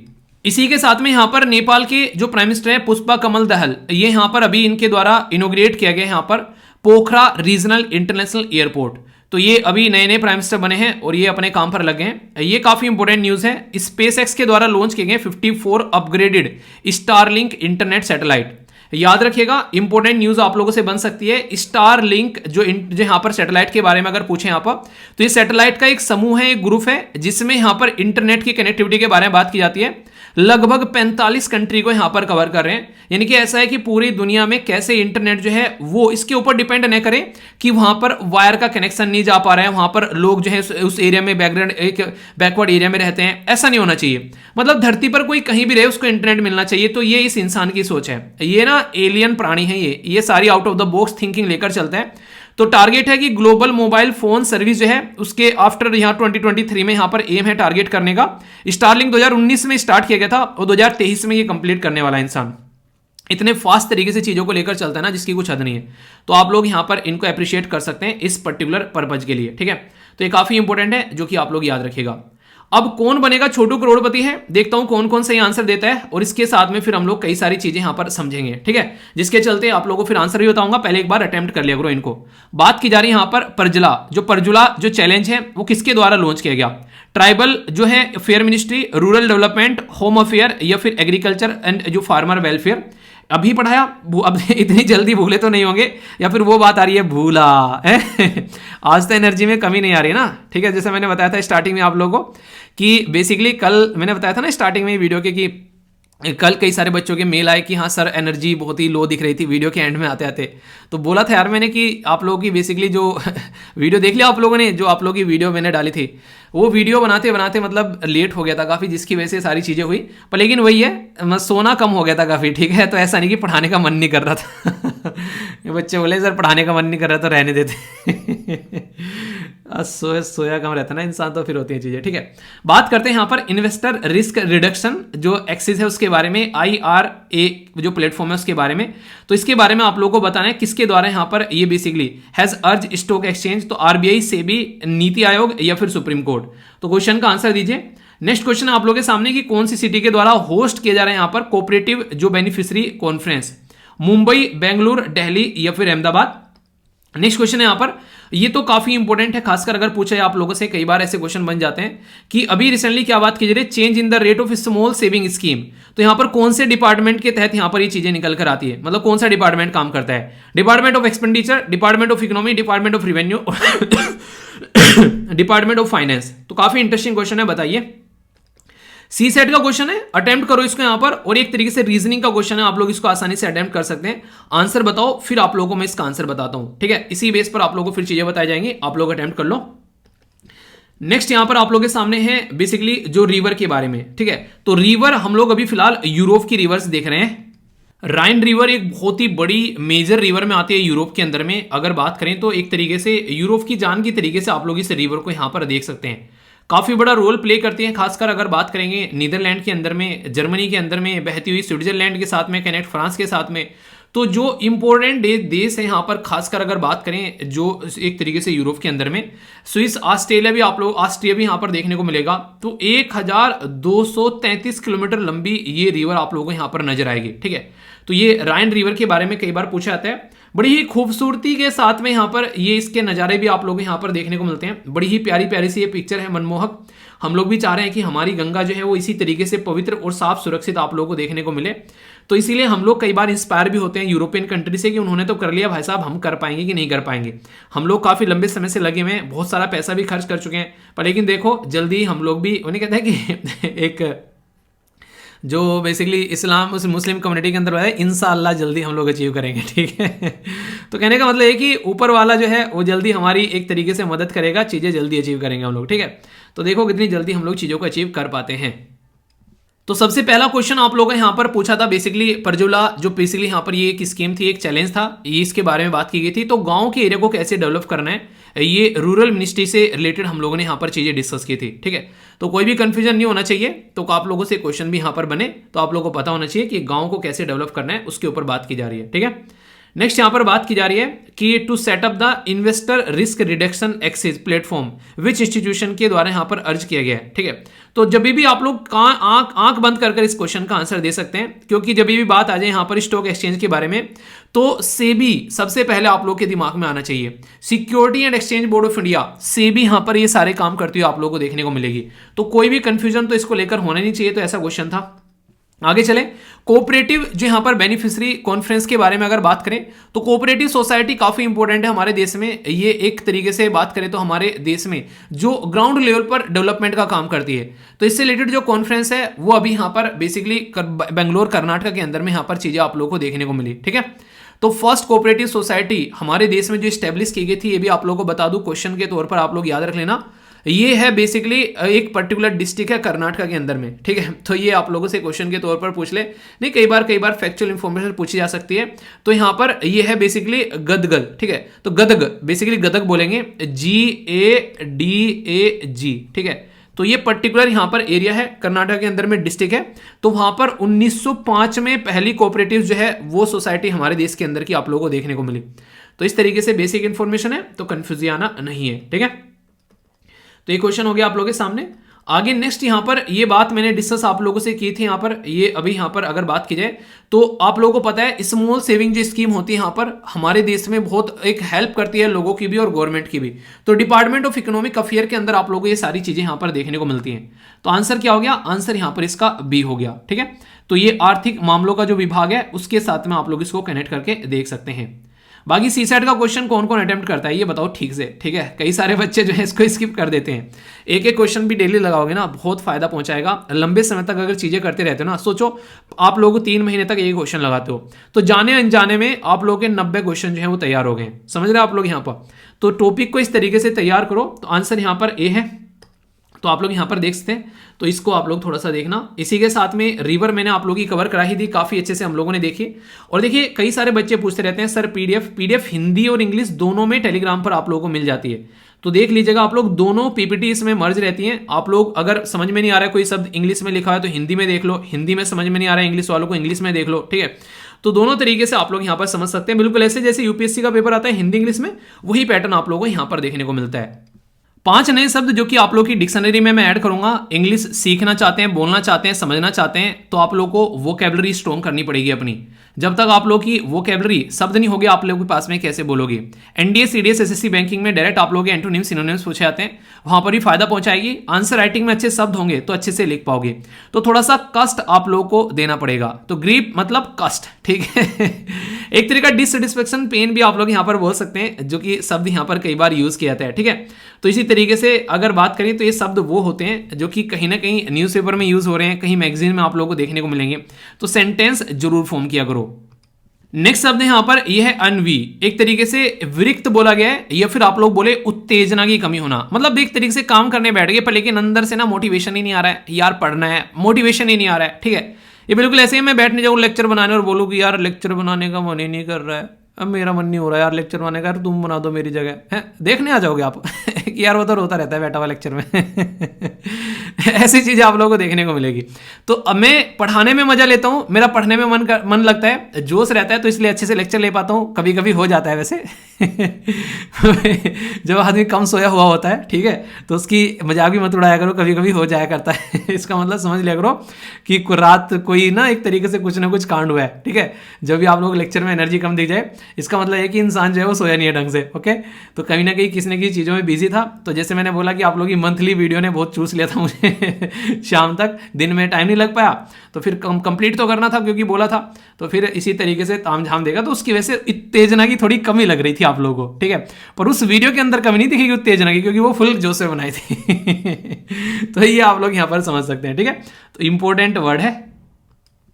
इसी के साथ में यहाँ पर नेपाल के जो प्राइम मिनिस्टर है पुष्पा कमल दहल, ये यहाँ पर अभी इनके द्वारा इनोग्रेट किया गया यहाँ पर पोखरा रीजनल इंटरनेशनल एयरपोर्ट। तो ये अभी नए नए प्राइम मिनिस्टर बने हैं और ये अपने काम पर लगे हैं। ये काफी इंपॉर्टेंट न्यूज है। स्पेस एक्स के द्वारा लॉन्च किए गए 54 अपग्रेडेड स्टारलिंक इंटरनेट सैटेलाइट। याद रखिएगा, इंपॉर्टेंट न्यूज आप लोगों से बन सकती है। स्टारलिंक जो यहाँ पर सैटेलाइट के बारे में अगर पूछे यहाँ पर, तो ये सैटेलाइट का एक समूह है, एक ग्रुप है, जिसमें यहाँ पर इंटरनेट की कनेक्टिविटी के बारे में बात की जाती है। लगभग 45 कंट्री को यहां पर कवर कर रहे हैं। यानी कि ऐसा है कि पूरी दुनिया में कैसे इंटरनेट जो है वो इसके ऊपर डिपेंड न करे कि वहां पर वायर का कनेक्शन नहीं जा पा रहा है, वहां पर लोग जो है उस एरिया में बैकग्राउंड एक बैकवर्ड एरिया में रहते हैं, ऐसा नहीं होना चाहिए। मतलब धरती पर कोई कहीं भी रहे उसको इंटरनेट मिलना चाहिए। तो ये इस इंसान की सोच है। ये ना एलियन प्राणी है, ये सारी out of the box thinking लेकर चलते हैं। तो टारगेट है कि ग्लोबल मोबाइल फोन सर्विस जो है उसके आफ्टर यहाँ 2023 में यहाँ पर एम है टारगेट करने का। स्टारलिंक 2019 में स्टार्ट किया गया था और 2023 में ये कंप्लीट करने वाला इंसान। इतने फास्ट तरीके से चीजों को लेकर चलता है ना, जिसकी कुछ हद नहीं है। तो आप लोग यहाँ पर इनको अप्रिशिएट कर सकते हैं इस पर्टिकुलर पर्पज के लिए, ठीक है। तो ये काफी इंपॉर्टेंट है, जो कि आप लोग याद रखिएगा। अब कौन बनेगा छोटू करोड़पति है, देखता हूं कौन कौन सही आंसर देता है, और इसके साथ में फिर हम लोग कई सारी चीजें यहां पर समझेंगे, ठीक है, जिसके चलते आप लोगों को फिर आंसर भी बताऊंगा। पहले एक बार अटेम्प्ट कर लिया करो इनको। बात की जा रही है यहां पर परजुला जो चैलेंज है वो किसके द्वारा लॉन्च किया गया? ट्राइबल जो है fair ministry, rural development, home affair, या फिर एग्रीकल्चर एंड जो फार्मर वेलफेयर। अभी पढ़ाया, अब इतनी जल्दी भूले तो नहीं होंगे, या फिर वो बात आ रही है भूला है? आज तो एनर्जी में कमी नहीं आ रही ना, ठीक है। जैसे मैंने बताया था स्टार्टिंग में आप लोगों को कि बेसिकली कल मैंने बताया था ना स्टार्टिंग में वीडियो के कि कल कई सारे बच्चों के मेल आए कि हाँ सर एनर्जी बहुत ही लो दिख रही थी वीडियो के एंड में आते आते। तो बोला था यार मैंने कि आप लोगों की बेसिकली जो वीडियो देख लिया आप लोगों ने, जो आप लोगों की वीडियो मैंने डाली थी, वो वीडियो बनाते बनाते मतलब लेट हो गया था काफ़ी, जिसकी वजह से सारी चीज़ें हुई। पर लेकिन वही है, सोना कम हो गया था काफ़ी, ठीक है। तो ऐसा नहीं कि पढ़ाने का मन नहीं कर रहा था बच्चे बोले सर पढ़ाने का मन नहीं कर रहा तो रहने देते सोया कम रहता ना इंसान, तो फिर होती है चीजें, ठीक है। बात करते हैं यहाँ पर इन्वेस्टर रिस्क रिडक्शन जो एक्सिस है उसके बारे में, IRA जो प्लेटफॉर्म है उसके बारे में। तो इसके बारे में आप लोगों को बताना है किसके द्वारा यहाँ पर ये बेसिकली हैज अर्ज स्टॉक एक्सचेंज, तो RBI, सेबी, नीति आयोग या फिर सुप्रीम कोर्ट। तो क्वेश्चन का आंसर दीजिए। नेक्स्ट क्वेश्चन आप लोगों के सामने कि कौन सी सिटी के द्वारा होस्ट किया जा रहा है यहाँ पर कोऑपरेटिव जो बेनिफिशियरी कॉन्फ्रेंस? मुंबई, बेंगलुरु, दिल्ली या फिर अहमदाबाद। नेक्स्ट क्वेश्चन है यहाँ पर, ये तो काफी इंपॉर्टेंट है, खासकर अगर पूछा है आप लोगों से, कई बार ऐसे क्वेश्चन बन जाते हैं कि अभी रिसेंटली क्या बात की जा रही है, change in the rate of small saving scheme. तो यहाँ पर कौन से डिपार्टमेंट के तहत यहाँ पर ये चीजें निकल कर आती है, मतलब कौन सा डिपार्टमेंट काम करता है? Department of expenditure, department of economy, department of revenue department of finance. तो काफी इंटरेस्टिंग क्वेश्चन है, बताइए। सी सेट का क्वेश्चन है, अटेम्प्ट करो इसको यहां पर, और एक तरीके से रीजनिंग का क्वेश्चन है, आप लोग इसको आसानी से अटेम्प्ट कर सकते हैं। आंसर बताओ, फिर आप लोगों को मैं इसका आंसर बताता हूं, ठीक है। इसी बेस पर आप लोगों को फिर चीजें बताई जाएंगी, आप लोग अटेम्प्ट कर लो। नेक्स्ट यहां पर आप लोगों के सामने है बेसिकली जो रिवर के बारे में, ठीक है। तो रिवर हम लोग अभी फिलहाल यूरोप की रिवर्स देख रहे हैं। राइन रिवर एक बहुत ही बड़ी मेजर रिवर में आती है यूरोप के अंदर में। अगर बात करें तो एक तरीके से यूरोप की जान की तरीके से आप लोग इस रिवर को यहां पर देख सकते हैं, काफी बड़ा रोल प्ले करती है। खासकर अगर बात करेंगे नीदरलैंड के अंदर में, जर्मनी के अंदर में बहती हुई, स्विट्जरलैंड के साथ में कनेक्ट, फ्रांस के साथ में। तो जो इंपॉर्टेंट देश है यहाँ पर, खासकर अगर बात करें जो एक तरीके से यूरोप के अंदर में, स्विस, ऑस्ट्रेलिया भी आप लोग, ऑस्ट्रिया भी यहाँ पर देखने को मिलेगा। तो 1233 किलोमीटर लंबी ये रिवर आप लोगों को यहाँ पर नजर आएगी, ठीक है। तो ये राइन रिवर के बारे में कई बार पूछा जाता है। बड़ी ही खूबसूरती के साथ में यहाँ पर ये इसके नज़ारे भी आप लोगों को यहाँ पर देखने को मिलते हैं। बड़ी ही प्यारी प्यारी सी ये पिक्चर है, मनमोहक। हम लोग भी चाह रहे हैं कि हमारी गंगा जो है वो इसी तरीके से पवित्र और साफ सुरक्षित आप लोगों को देखने को मिले। तो इसीलिए हम लोग कई बार इंस्पायर भी होते हैं यूरोपियन कंट्री से कि उन्होंने तो कर लिया भाई साहब, हम कर पाएंगे कि नहीं कर पाएंगे। हम लोग काफ़ी लंबे समय से लगे हुए हैं, बहुत सारा पैसा भी खर्च कर चुके हैं, पर लेकिन देखो जल्दी हम लोग भी, उन्हें कहते हैं कि एक जो बेसिकली इस्लाम मुस्लिम कम्युनिटी के अंदर है, इंशाअल्लाह जल्दी हम लोग अचीव करेंगे, ठीक है। तो कहने का मतलब है कि ऊपर वाला जो है वो जल्दी हमारी एक तरीके से मदद करेगा, चीज़ें जल्दी अचीव करेंगे हम लोग, ठीक है। तो देखो कितनी जल्दी हम लोग चीज़ों को अचीव कर पाते हैं। तो सबसे पहला क्वेश्चन आप लोगों ने यहाँ पर पूछा था बेसिकली परजुला, जो बेसिकली यहाँ पर ये एक स्कीम थी, एक चैलेंज था, ये इसके बारे में बात की गई थी। तो गांव के एरिया को कैसे डेवलप करना है, ये रूरल मिनिस्ट्री से रिलेटेड हम लोगों ने यहाँ पर चीज़ें डिस्कस की थी, ठीक है। तो कोई भी कंफ्यूजन नहीं होना चाहिए। तो आप लोगों से क्वेश्चन भी यहाँ पर बने तो आप लोगों को पता होना चाहिए कि गाँव को कैसे डेवलप करना है, उसके ऊपर बात की जा रही है, ठीक है। नेक्स्ट यहाँ पर बात की जा रही है कि to set up the investor risk reduction access platform which institution के द्वारा यहाँ पर अर्ज किया गया है, ठीक है। तो जब भी आप लोग आंख बंद कर इस क्वेश्चन का आंसर दे सकते हैं, क्योंकि जब भी बात आ जाए यहाँ पर स्टॉक एक्सचेंज के बारे में तो सेबी सबसे पहले आप लोग के दिमाग में आना चाहिए। Security and exchange board of India, SEBI यहाँ पर ये सारे काम करती हुई आप लोगों को देखने को मिलेगी। तो कोई भी कंफ्यूजन तो इसको लेकर होना नहीं चाहिए। तो ऐसा क्वेश्चन था। आगे चले, कोऑपरेटिव जो यहाँ पर बेनिफिशियरी कॉन्फ्रेंस के बारे में अगर बात करें तो कोऑपरेटिव सोसाइटी काफ़ी इंपॉर्टेंट है हमारे देश में। ये एक तरीके से बात करें तो हमारे देश में जो ग्राउंड लेवल पर डेवलपमेंट का काम करती है। तो इससे रिलेटेड जो कॉन्फ्रेंस है वो अभी यहाँ पर बेसिकली बेंगलोर कर्नाटक के अंदर में यहाँ पर चीज़ें आप लोगों को देखने को मिली, ठीक है। तो फर्स्ट कोऑपरेटिव सोसाइटी हमारे देश में जो स्टैब्लिश की गई थी, ये भी आप लोगों को बता दूं क्वेश्चन के तौर पर आप लोग याद रख लेना। ये है बेसिकली एक पर्टिकुलर डिस्ट्रिक्ट है कर्नाटक के अंदर में, ठीक है। तो ये आप लोगों से क्वेश्चन के तौर पर पूछ ले, नहीं कई बार फैक्चुअल इंफॉर्मेशन पूछी जा सकती है। तो यहाँ पर ये है बेसिकली गदगल, ठीक है। तो गदग बेसिकली गदग बोलेंगे, GADAG, ठीक है। तो ये पर्टिकुलर यहाँ पर एरिया है, कर्नाटक के अंदर में डिस्ट्रिक्ट है। तो वहां पर 1905 में पहली कोऑपरेटिव जो है वो सोसाइटी हमारे देश के अंदर की आप लोगों को देखने को मिली। तो इस तरीके से बेसिक इंफॉर्मेशन है, तो कंफ्यूजन आना नहीं है, ठीक है। तो ये क्वेश्चन हो गया आप लोगों के सामने। आगे नेक्स्ट यहाँ पर ये बात मैंने डिस्कस आप लोगों से की थी। यहाँ पर ये अभी यहाँ पर अगर बात की जाए तो आप लोगों को पता है स्मॉल सेविंग जो स्कीम होती है यहाँ पर हमारे देश में बहुत एक हेल्प करती है लोगों की भी और गवर्नमेंट की भी। तो डिपार्टमेंट ऑफ इकोनॉमिक अफेयर के अंदर आप लोगों को ये सारी चीजें यहाँ पर देखने को मिलती हैं। तो आंसर क्या हो गया, आंसर यहाँ पर इसका बी हो गया, ठीक है। तो ये आर्थिक मामलों का जो विभाग है उसके साथ में आप लोग इसको कनेक्ट करके देख सकते हैं। बाकी सी सेट का क्वेश्चन कौन कौन अटेम्प्ट करता है ये बताओ ठीक से, ठीक है। कई सारे बच्चे जो है इसको स्किप कर देते हैं। एक एक क्वेश्चन भी डेली लगाओगे ना बहुत फायदा पहुंचाएगा। लंबे समय तक अगर चीजें करते रहते हो ना, सोचो आप लोग 3 महीने तक एक क्वेश्चन लगाते हो तो जाने अनजाने में आप लोगों के 90 क्वेश्चन जो है वो तैयार हो गए। समझ रहे हो आप लोग यहाँ पर। तो टॉपिक को इस तरीके से तैयार करो। तो आंसर यहाँ पर ए है, तो आप लोग यहाँ पर देख सकते हैं। तो इसको आप लोग थोड़ा सा देखना। इसी के साथ में रिवर मैंने आप लोगों की कवर करा ही दी, काफी अच्छे से हम लोगों ने देखी। और देखिए कई सारे बच्चे पूछते रहते हैं सर पीडीएफ हिंदी और इंग्लिश दोनों में टेलीग्राम पर आप लोगों को मिल जाती है। तो देख लीजिएगा आप लोग, दोनों पीपीटी इसमें मर्ज रहती हैं। आप लोग अगर समझ में नहीं आ रहा है कोई शब्द इंग्लिश में लिखा है तो हिंदी में देख लो, हिंदी में समझ में नहीं आ रहा है इंग्लिश वालों को इंग्लिश में देख लो, ठीक है। तो दोनों तरीके से आप लोग यहाँ पर समझ सकते हैं। बिल्कुल ऐसे जैसे यूपीएससी का पेपर आता है हिंदी इंग्लिश में, वही पैटर्न आप लोगों को यहाँ पर देखने को मिलता है। 5 नए शब्द जो कि आप लोग की डिक्शनरी में मैं ऐड करूंगा। इंग्लिश सीखना चाहते हैं, बोलना चाहते हैं, समझना चाहते हैं तो आप लोग को वोकैबुलरी स्ट्रॉन्ग करनी पड़ेगी अपनी। जब तक आप लोग की वोकैबुलरी शब्द नहीं होगी आप लोगों के पास में कैसे बोलोगे। एनडीए सीडीएस एसएससी बैंकिंग में डायरेक्ट आप लोग के एंटोनिम्स सिनोनिम्स पूछे जाते हैं, वहां पर भी फायदा पहुंचाएगी। आंसर राइटिंग में अच्छे शब्द होंगे तो अच्छे से लिख पाओगे। तो थोड़ा सा कष्ट आप लोगों को देना पड़ेगा। तो ग्रीप मतलब कष्ट, ठीक है। एक तरीका डिससेटिस्फेक्शन पेन भी आप लोग यहाँ पर बोल सकते हैं, जो कि शब्द यहाँ पर कई बार यूज किया जाता है, ठीक है। तो इसी तरीके से अगर बात करें तो ये शब्द वो होते हैं जो कि कहीं ना कहीं न्यूज़पेपर में यूज हो रहे हैं, कहीं मैगजीन में आप लोगों को देखने को मिलेंगे। तो सेंटेंस जरूर फॉर्म किया करो। नेक्स्ट शब्द यहाँ पर यह है अनवी। एक तरीके से विरक्त बोला गया है, या फिर आप लोग बोले उत्तेजना की कमी होना। मतलब एक तरीके से काम करने बैठ गए पर लेकिन अंदर से ना मोटिवेशन ही नहीं आ रहा है, यार पढ़ना है, मोटिवेशन ही नहीं आ रहा है, ठीक है। ये बिल्कुल ऐसे ही मैं बैठने जाऊँ लेक्चर बनाने और बोलूँ कि यार लेक्चर बनाने का मन ही नहीं कर रहा है, अब मेरा मन नहीं हो रहा यार लेक्चर बनाने का, यार तुम बना दो मेरी जगह है। देखने आ जाओगे आप कि यार वो तो रोता रहता है बैठा हुआ लेक्चर में। ऐसी चीजें आप लोगों को देखने को मिलेगी। तो अब मैं पढ़ाने में मजा लेता हूँ, मेरा पढ़ने में मन लगता है, जोश रहता है, तो इसलिए अच्छे से लेक्चर ले पाता हूँ। कभी कभी हो जाता है वैसे जब आदमी कम सोया हुआ होता है, ठीक है, तो उसकी मजाक भी मत उड़ाया करो, कभी कभी हो जाया करता है इसका मतलब समझ लिया करो कि रात कोई ना एक तरीके से कुछ ना कुछ कांड हुआ है, ठीक है। जब भी आप लोग लेक्चर में एनर्जी कम दिख जाए, इसका मतलब है कि इंसान जो है वो सोया नहीं है ढंग से। ओके, तो कहीं ना कहीं किसी न किसी चीज़ों में बिजी था। तो जैसे मैंने बोला कि आप लोगों की मंथली वीडियो ने बहुत चूस लिया था मुझे शाम तक, दिन में टाइम नहीं लग पाया, तो फिर कंप्लीट तो करना था क्योंकि बोला था, तो फिर इसी तरीके से ताम झाम देगा। तो उसकी वजह से उत्तेजना की थोड़ी कमी लग रही थी आप लोगों को, ठीक है। पर उस वीडियो के अंदर कमी नहीं दिखेगी उत्तेजना की, क्योंकि वो फुल जोश से बनाई थी तो ये आप लोग यहाँ पर समझ सकते हैं, ठीक है। तो इंपॉर्टेंट वर्ड है,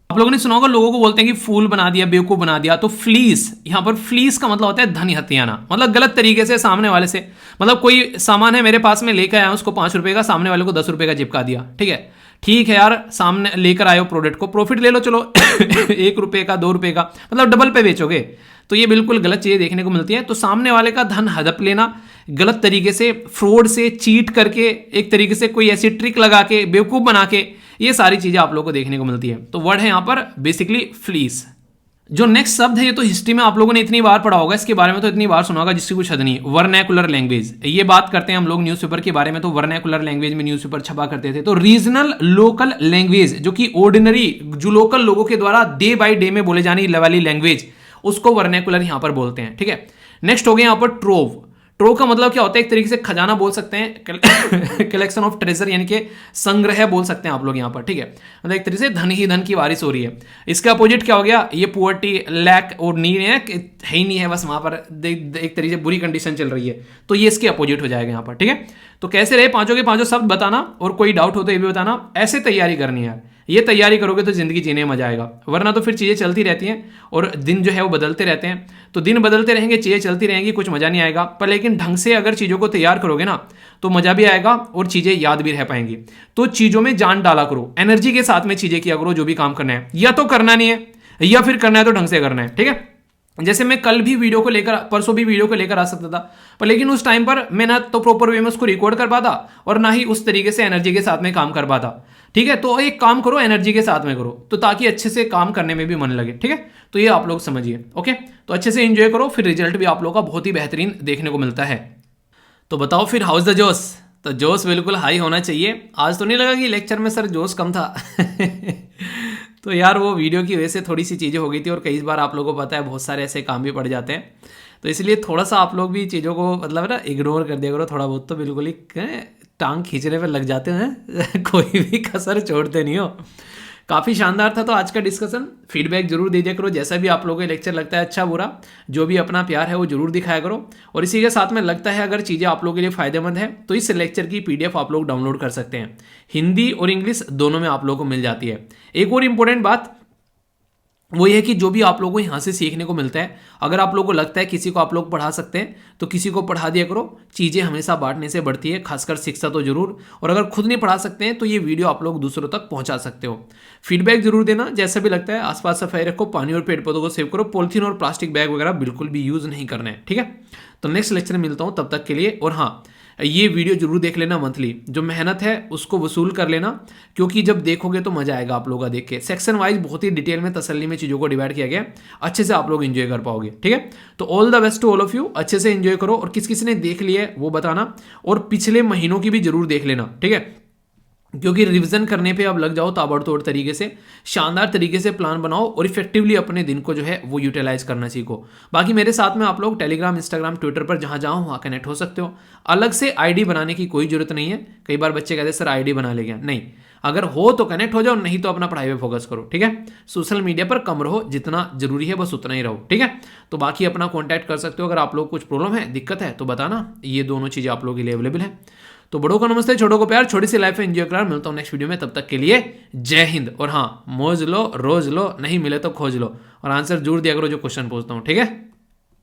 आप लोगों ने सुना होगा, लोगों को बोलते हैं कि फूल बना दिया, बेवकूफ बना दिया। तो फ्लीस, यहाँ पर फ्लीस का मतलब होता है धन हथियाना, मतलब गलत तरीके से सामने वाले से, मतलब कोई सामान है मेरे पास में लेकर आया, उसको 5 रुपए का, सामने वाले को 10 रुपए का चिपका दिया, ठीक है यार, सामने लेकर आए हो प्रोडक्ट को, प्रॉफिट ले लो चलो 1 रुपए का, 2 रुपए का, मतलब डबल पे बेचोगे। तो ये बिल्कुल गलत चीजें देखने को मिलती है। तो सामने वाले का धन हड़प लेना, गलत तरीके से, फ्रॉड से, चीट करके, एक तरीके से कोई ऐसी ट्रिक लगा के, बेवकूफ बना के, ये सारी चीजें आप लोगों को देखने को मिलती है। तो वर्ड है यहां पर बेसिकली फ्लीस। जो नेक्स्ट शब्द है, ये तो हिस्ट्री में आप लोगों ने इतनी बार पढ़ा होगा, इसके बारे में तो इतनी बार सुना होगा जिसकी कुछ हद नहीं। वर्नैकुलर लैंग्वेज, ये बात करते हैं हम लोग न्यूज़पेपर के बारे में। तो वर्नैकुलर लैंग्वेज में न्यूज़पेपर छपा करते थे। तो रीजनल लोकल लैंग्वेज, जो कि ऑर्डिनरी, जो लोकल लोगों के द्वारा डे बाय डे में बोले जाने वाली लैंग्वेज, उसको वर्नैकुलर यहां पर बोलते हैं, ठीक है। नेक्स्ट हो गया यहां पर ट्रोव। ट्रोव का मतलब क्या होता है? एक तरीके से खजाना बोल सकते हैं, कलेक्शन ऑफ ट्रेजर, यानी कि संग्रह बोल सकते हैं आप लोग यहाँ पर, ठीक है। मतलब एक तरीके से धन ही धन की बारिश हो रही है। इसका अपोजिट क्या हो गया? ये पुअर्टी, लैक और नीड है ही नहीं है, बस वहां पर एक तरीके से बुरी कंडीशन चल रही है। तो ये इसके अपोजिट हो जाएगा यहाँ पर, ठीक है। तो कैसे रहे पांचों के पांचों शब्द बताना, और कोई डाउट हो तो ये भी बताना। ऐसे तैयारी करनी है, ये तैयारी करोगे तो जिंदगी जीने में मजा आएगा, वरना तो फिर चीजें चलती रहती हैं और दिन जो है वो बदलते रहते हैं। तो दिन बदलते रहेंगे, चीजें चलती रहेंगी, कुछ मजा नहीं आएगा। पर लेकिन ढंग से अगर चीजों को तैयार करोगे ना, तो मजा भी आएगा और चीजें याद भी रह पाएंगी। तो चीजों में जान डाला करो, एनर्जी के साथ में चीजें किया करो। जो भी काम करना है, या तो करना नहीं है, या फिर करना है तो ढंग से करना है, ठीक है। जैसे मैं कल भी वीडियो को लेकर, परसों भी वीडियो को लेकर आ सकता था, पर लेकिन उस टाइम पर मैं ना तो प्रॉपर वे में उसको रिकॉर्ड कर पाता, और ना ही उस तरीके से एनर्जी के साथ में काम कर पाता, ठीक है। तो एक काम करो, एनर्जी के साथ में करो, तो ताकि अच्छे से काम करने में भी मन लगे, ठीक है। तो ये आप लोग समझिए, ओके। तो अच्छे से एंजॉय करो, फिर रिजल्ट भी आप लोगों का बहुत ही बेहतरीन देखने को मिलता है। तो बताओ फिर, हाउस द जोश? तो जोश बिल्कुल हाई होना चाहिए। आज तो नहीं लगा कि लेक्चर में सर जोश कम था तो यार वो वीडियो की वजह से थोड़ी सी चीज़ें हो गई थी, और कई बार आप लोगों को पता है बहुत सारे ऐसे काम भी पड़ जाते हैं। तो इसलिए थोड़ा सा आप लोग भी चीज़ों को मतलब ना इग्नोर कर दिया करो थोड़ा बहुत, तो बिल्कुल ही टांग खींचने पे लग जाते हैं कोई भी कसर छोड़ते नहीं हो। काफ़ी शानदार था तो आज का डिस्कशन। फीडबैक जरूर दीजिए करो, जैसा भी आप लोगों को लेक्चर लगता है अच्छा बुरा, जो भी अपना प्यार है वो जरूर दिखाया करो। और इसी के साथ में लगता है अगर चीज़ें आप लोगों के लिए फायदेमंद है, तो इस लेक्चर की PDF आप लोग डाउनलोड कर सकते हैं। हिंदी और इंग्लिश दोनों में आप लोगों को मिल जाती है। एक और इंपॉर्टेंट बात वो ये है कि जो भी आप लोगों को यहाँ से सीखने को मिलता है, अगर आप लोगों को लगता है किसी को आप लोग पढ़ा सकते हैं, तो किसी को पढ़ा दिया करो। चीज़ें हमेशा बांटने से बढ़ती है, खासकर शिक्षा तो जरूर। और अगर खुद नहीं पढ़ा सकते हैं, तो ये वीडियो आप लोग दूसरों तक पहुंचा सकते हो। फीडबैक जरूर देना, जैसा भी लगता है। आसपास सफाई रखो, पानी और पेड़ पौधों को सेव करो, पॉलिथीन और प्लास्टिक बैग वगैरह बिल्कुल भी यूज़ नहीं करना है, ठीक है। तो नेक्स्ट लेक्चर में मिलता हूँ, तब तक के लिए। और हाँ, ये वीडियो जरूर देख लेना मंथली, जो मेहनत है उसको वसूल कर लेना, क्योंकि जब देखोगे तो मजा आएगा आप लोगों का देख के। सेक्शन वाइज बहुत ही डिटेल में तसल्ली में चीज़ों को डिवाइड किया गया, अच्छे से आप लोग एंजॉय कर पाओगे, ठीक है। तो all the best to all of you, अच्छे से एंजॉय करो। और किस किस ने देख लिया है वो बताना, और पिछले महीनों की भी जरूर देख लेना, ठीक है। क्योंकि रिवीजन करने पे अब लग जाओ ताबड़तोड़ तरीके से, शानदार तरीके से प्लान बनाओ, और इफेक्टिवली अपने दिन को जो है वो यूटिलाइज करना सीखो। बाकी मेरे साथ में आप लोग टेलीग्राम, इंस्टाग्राम, ट्विटर पर जहाँ जाओ वहाँ कनेक्ट हो सकते हो। अलग से आईडी बनाने की कोई जरूरत नहीं है। कई बार बच्चे कहते हैं सर आईडी बना लेंगे, नहीं, अगर हो तो कनेक्ट हो जाओ, नहीं तो अपना पढ़ाई पे फोकस करो, ठीक है। सोशल मीडिया पर कम रहो, जितना जरूरी है बस उतना ही रहो, ठीक है। तो बाकी अपना कॉन्टैक्ट कर सकते हो, अगर आप लोग कुछ प्रॉब्लम है, दिक्कत है तो बताना। ये दोनों चीज़ें आप लोगों के लिए अवेलेबल है। तो बड़ों को नमस्ते, छोटों को प्यार, छोटी सी लाइफ में एंजॉय करा। मिलता हूँ नेक्स्ट वीडियो में, तब तक के लिए जय हिंद। और हाँ, मौज लो, रोज लो, नहीं मिले तो खोज लो, और आंसर जरूर दिया करो जो क्वेश्चन पूछता हूँ, ठीक है।